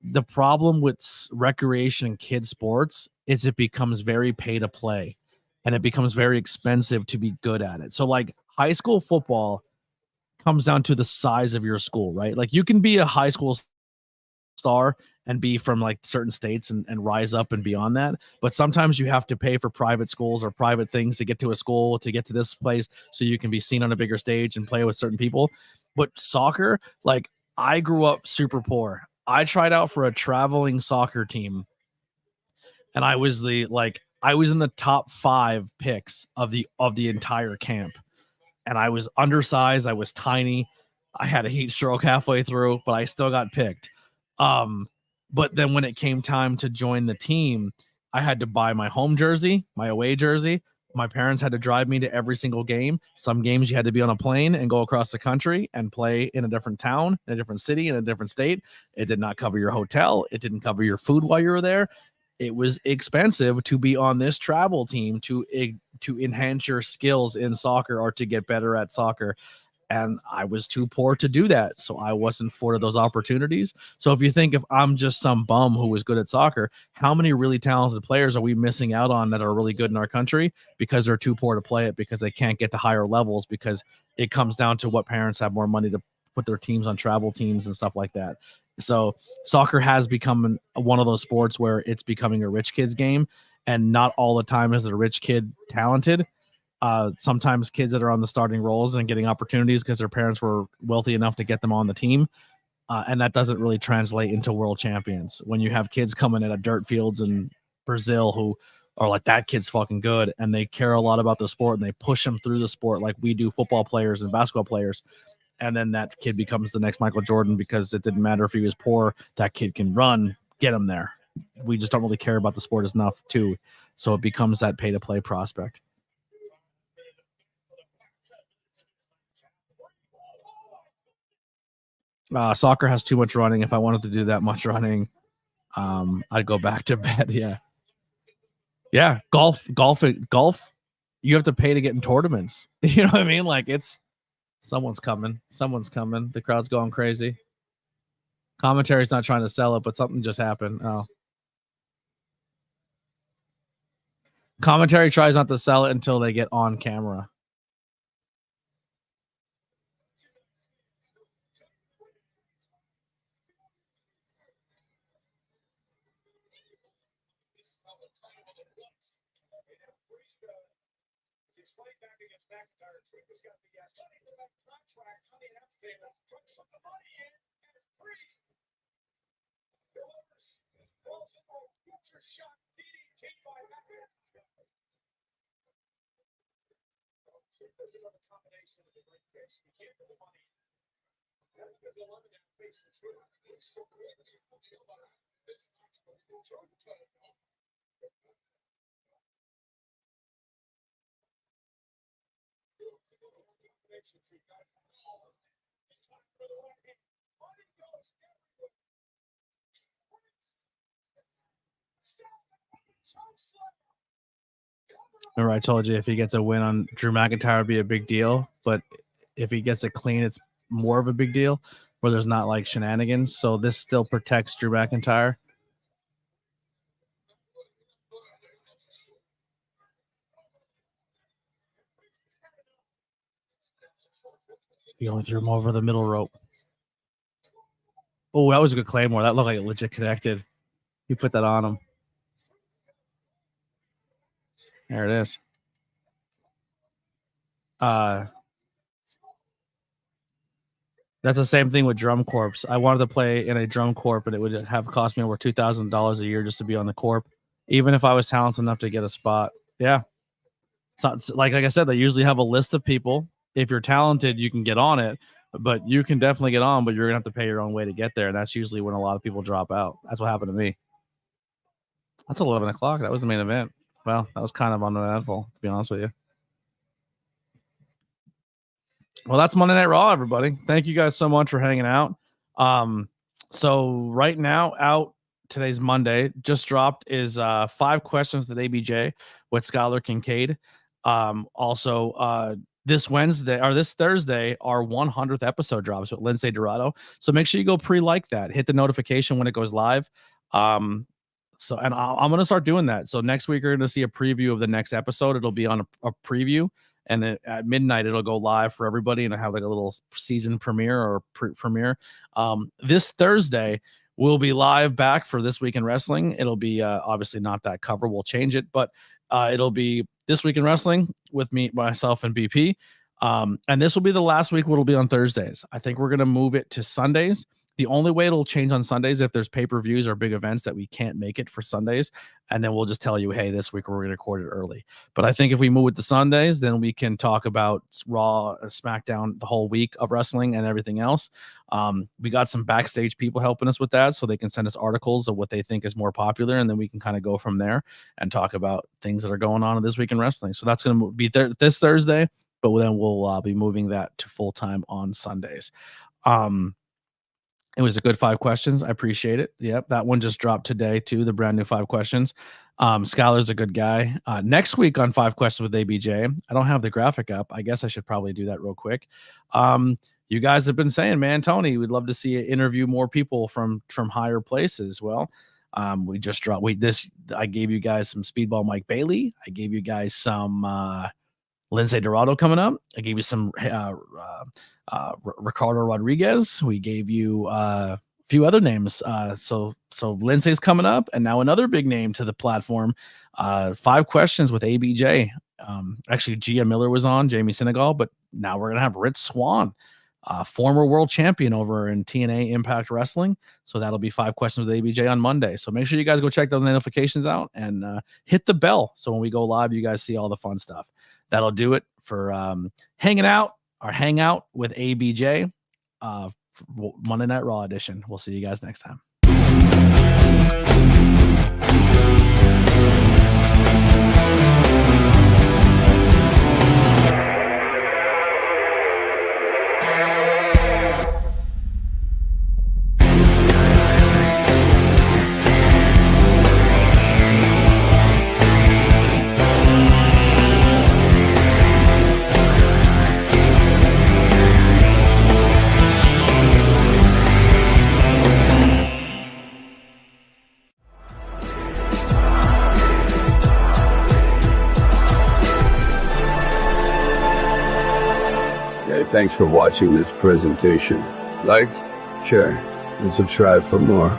the problem with recreation and kid sports is it becomes very pay to play and it becomes very expensive to be good at it. So like high school football comes down to the size of your school, right? Like you can be a high school star and be from like certain states and rise up and beyond that. But sometimes you have to pay for private schools or private things to get to a school, to get to this place so you can be seen on a bigger stage and play with certain people. But soccer, like I grew up super poor. I tried out for a traveling soccer team and I was in the top 5 picks of the entire camp. And I was undersized, I was tiny. I had a heat stroke halfway through, but I still got picked. But then when it came time to join the team, I had to buy my home jersey, my away jersey. My parents had to drive me to every single game. Some games you had to be on a plane and go across the country and play in a different town, in a different city, in a different state. It did not cover your hotel. It didn't cover your food while you were there. It was expensive to be on this travel team to enhance your skills in soccer or to get better at soccer. And I was too poor to do that. So I wasn't afforded those opportunities. So if you think if I'm just some bum who was good at soccer, how many really talented players are we missing out on that are really good in our country because they're too poor to play it, because they can't get to higher levels, because it comes down to what parents have more money to put their teams on travel teams and stuff like that. So soccer has become one of those sports where it's becoming a rich kid's game, and not all the time is the rich kid talented. Sometimes kids that are on the starting roles and getting opportunities because their parents were wealthy enough to get them on the team. And that doesn't really translate into world champions. When you have kids coming in at dirt fields in Brazil who are like, that kid's fucking good, and they care a lot about the sport and they push them through the sport like we do football players and basketball players. And then that kid becomes the next Michael Jordan because it didn't matter if he was poor, that kid can run, get him there. we just don't really care about the sport enough too. So it becomes that pay to play prospect. Soccer has too much running. If I wanted to do that much running, I'd go back to bed. Yeah. Golf. You have to pay to get in tournaments. You know what I mean? Like someone's coming. The crowd's going crazy. Commentary's not trying to sell it, but something just happened. Oh. Commentary tries not to sell it until they get on camera. Remember, I told you if he gets a win on Drew McIntyre, it'd be a big deal. But if he gets it clean, it's more of a big deal where there's not like shenanigans. So this still protects Drew McIntyre. He only threw him over the middle rope. Oh, that was a good Claymore. That looked like it legit connected. You put that on him. There it is. That's the same thing with Drum Corps. I wanted to play in a Drum Corps, and it would have cost me over $2,000 a year just to be on the Corp, even if I was talented enough to get a spot. Yeah. So, like I said, they usually have a list of people. If you're talented, you can get on it, but you can definitely get on, but you're going to have to pay your own way to get there. And that's usually when a lot of people drop out. That's what happened to me. That's 11 o'clock. That was the main event. Well, that was kind of uneventful, to be honest with you. Well, that's Monday Night Raw, everybody. Thank you guys so much for hanging out. So right now, out today's Monday, just dropped is 5 questions with ABJ with Skylar Kincaid. Also, this Wednesday or this Thursday, our 100th episode drops with Lindsay Dorado. So make sure you go pre-like that, hit the notification when it goes live. I'm going to start doing that. So next week, you're going to see a preview of the next episode. It'll be on a preview. And then at midnight, it'll go live for everybody and have like a little season premiere or premiere. This Thursday, we'll be live back for This Week in Wrestling. It'll be obviously not that cover. We'll change it, but it'll be This Week in Wrestling with me, myself, and BP. And this will be the last week. It'll be on Thursdays. I think we're going to move it to Sundays. The only way it'll change on Sundays if there's pay-per-views or big events that we can't make it for Sundays, and then we'll just tell you, hey, this week we're going to record it early. But I think if we move it to Sundays, then we can talk about Raw, SmackDown, the whole week of wrestling and everything else. We got some backstage people helping us with that, so they can send us articles of what they think is more popular, and then we can kind of go from there and talk about things that are going on in This Week in Wrestling. So that's going to be this Thursday, but then we'll be moving that to full-time on Sundays. It was a good 5 questions. I appreciate it. Yep, that one just dropped today too. The brand new 5 questions. Skylar's a good guy. Next week on 5 questions with ABJ, I don't have the graphic up. I guess I should probably do that real quick. You guys have been saying, man, Tony, we'd love to see you interview more people from higher places. Well, we just dropped. I gave you guys some Speedball Mike Bailey. I gave you guys some Lindsay Dorado coming up. I gave you some Ricardo Rodriguez. We gave you a few other names. So Lindsay's coming up, and now another big name to the platform. 5 questions with ABJ. Actually, Gia Miller was on, Jamie Senegal, but now we're gonna have Rich Swann, former world champion over in TNA Impact Wrestling. So that'll be 5 questions with ABJ on Monday. So make sure you guys go check those notifications out and hit the bell. So when we go live, you guys see all the fun stuff. That'll do it for Hangout with ABJ, Monday Night Raw edition. We'll see you guys next time. Thanks for watching this presentation. Like, share, and subscribe for more.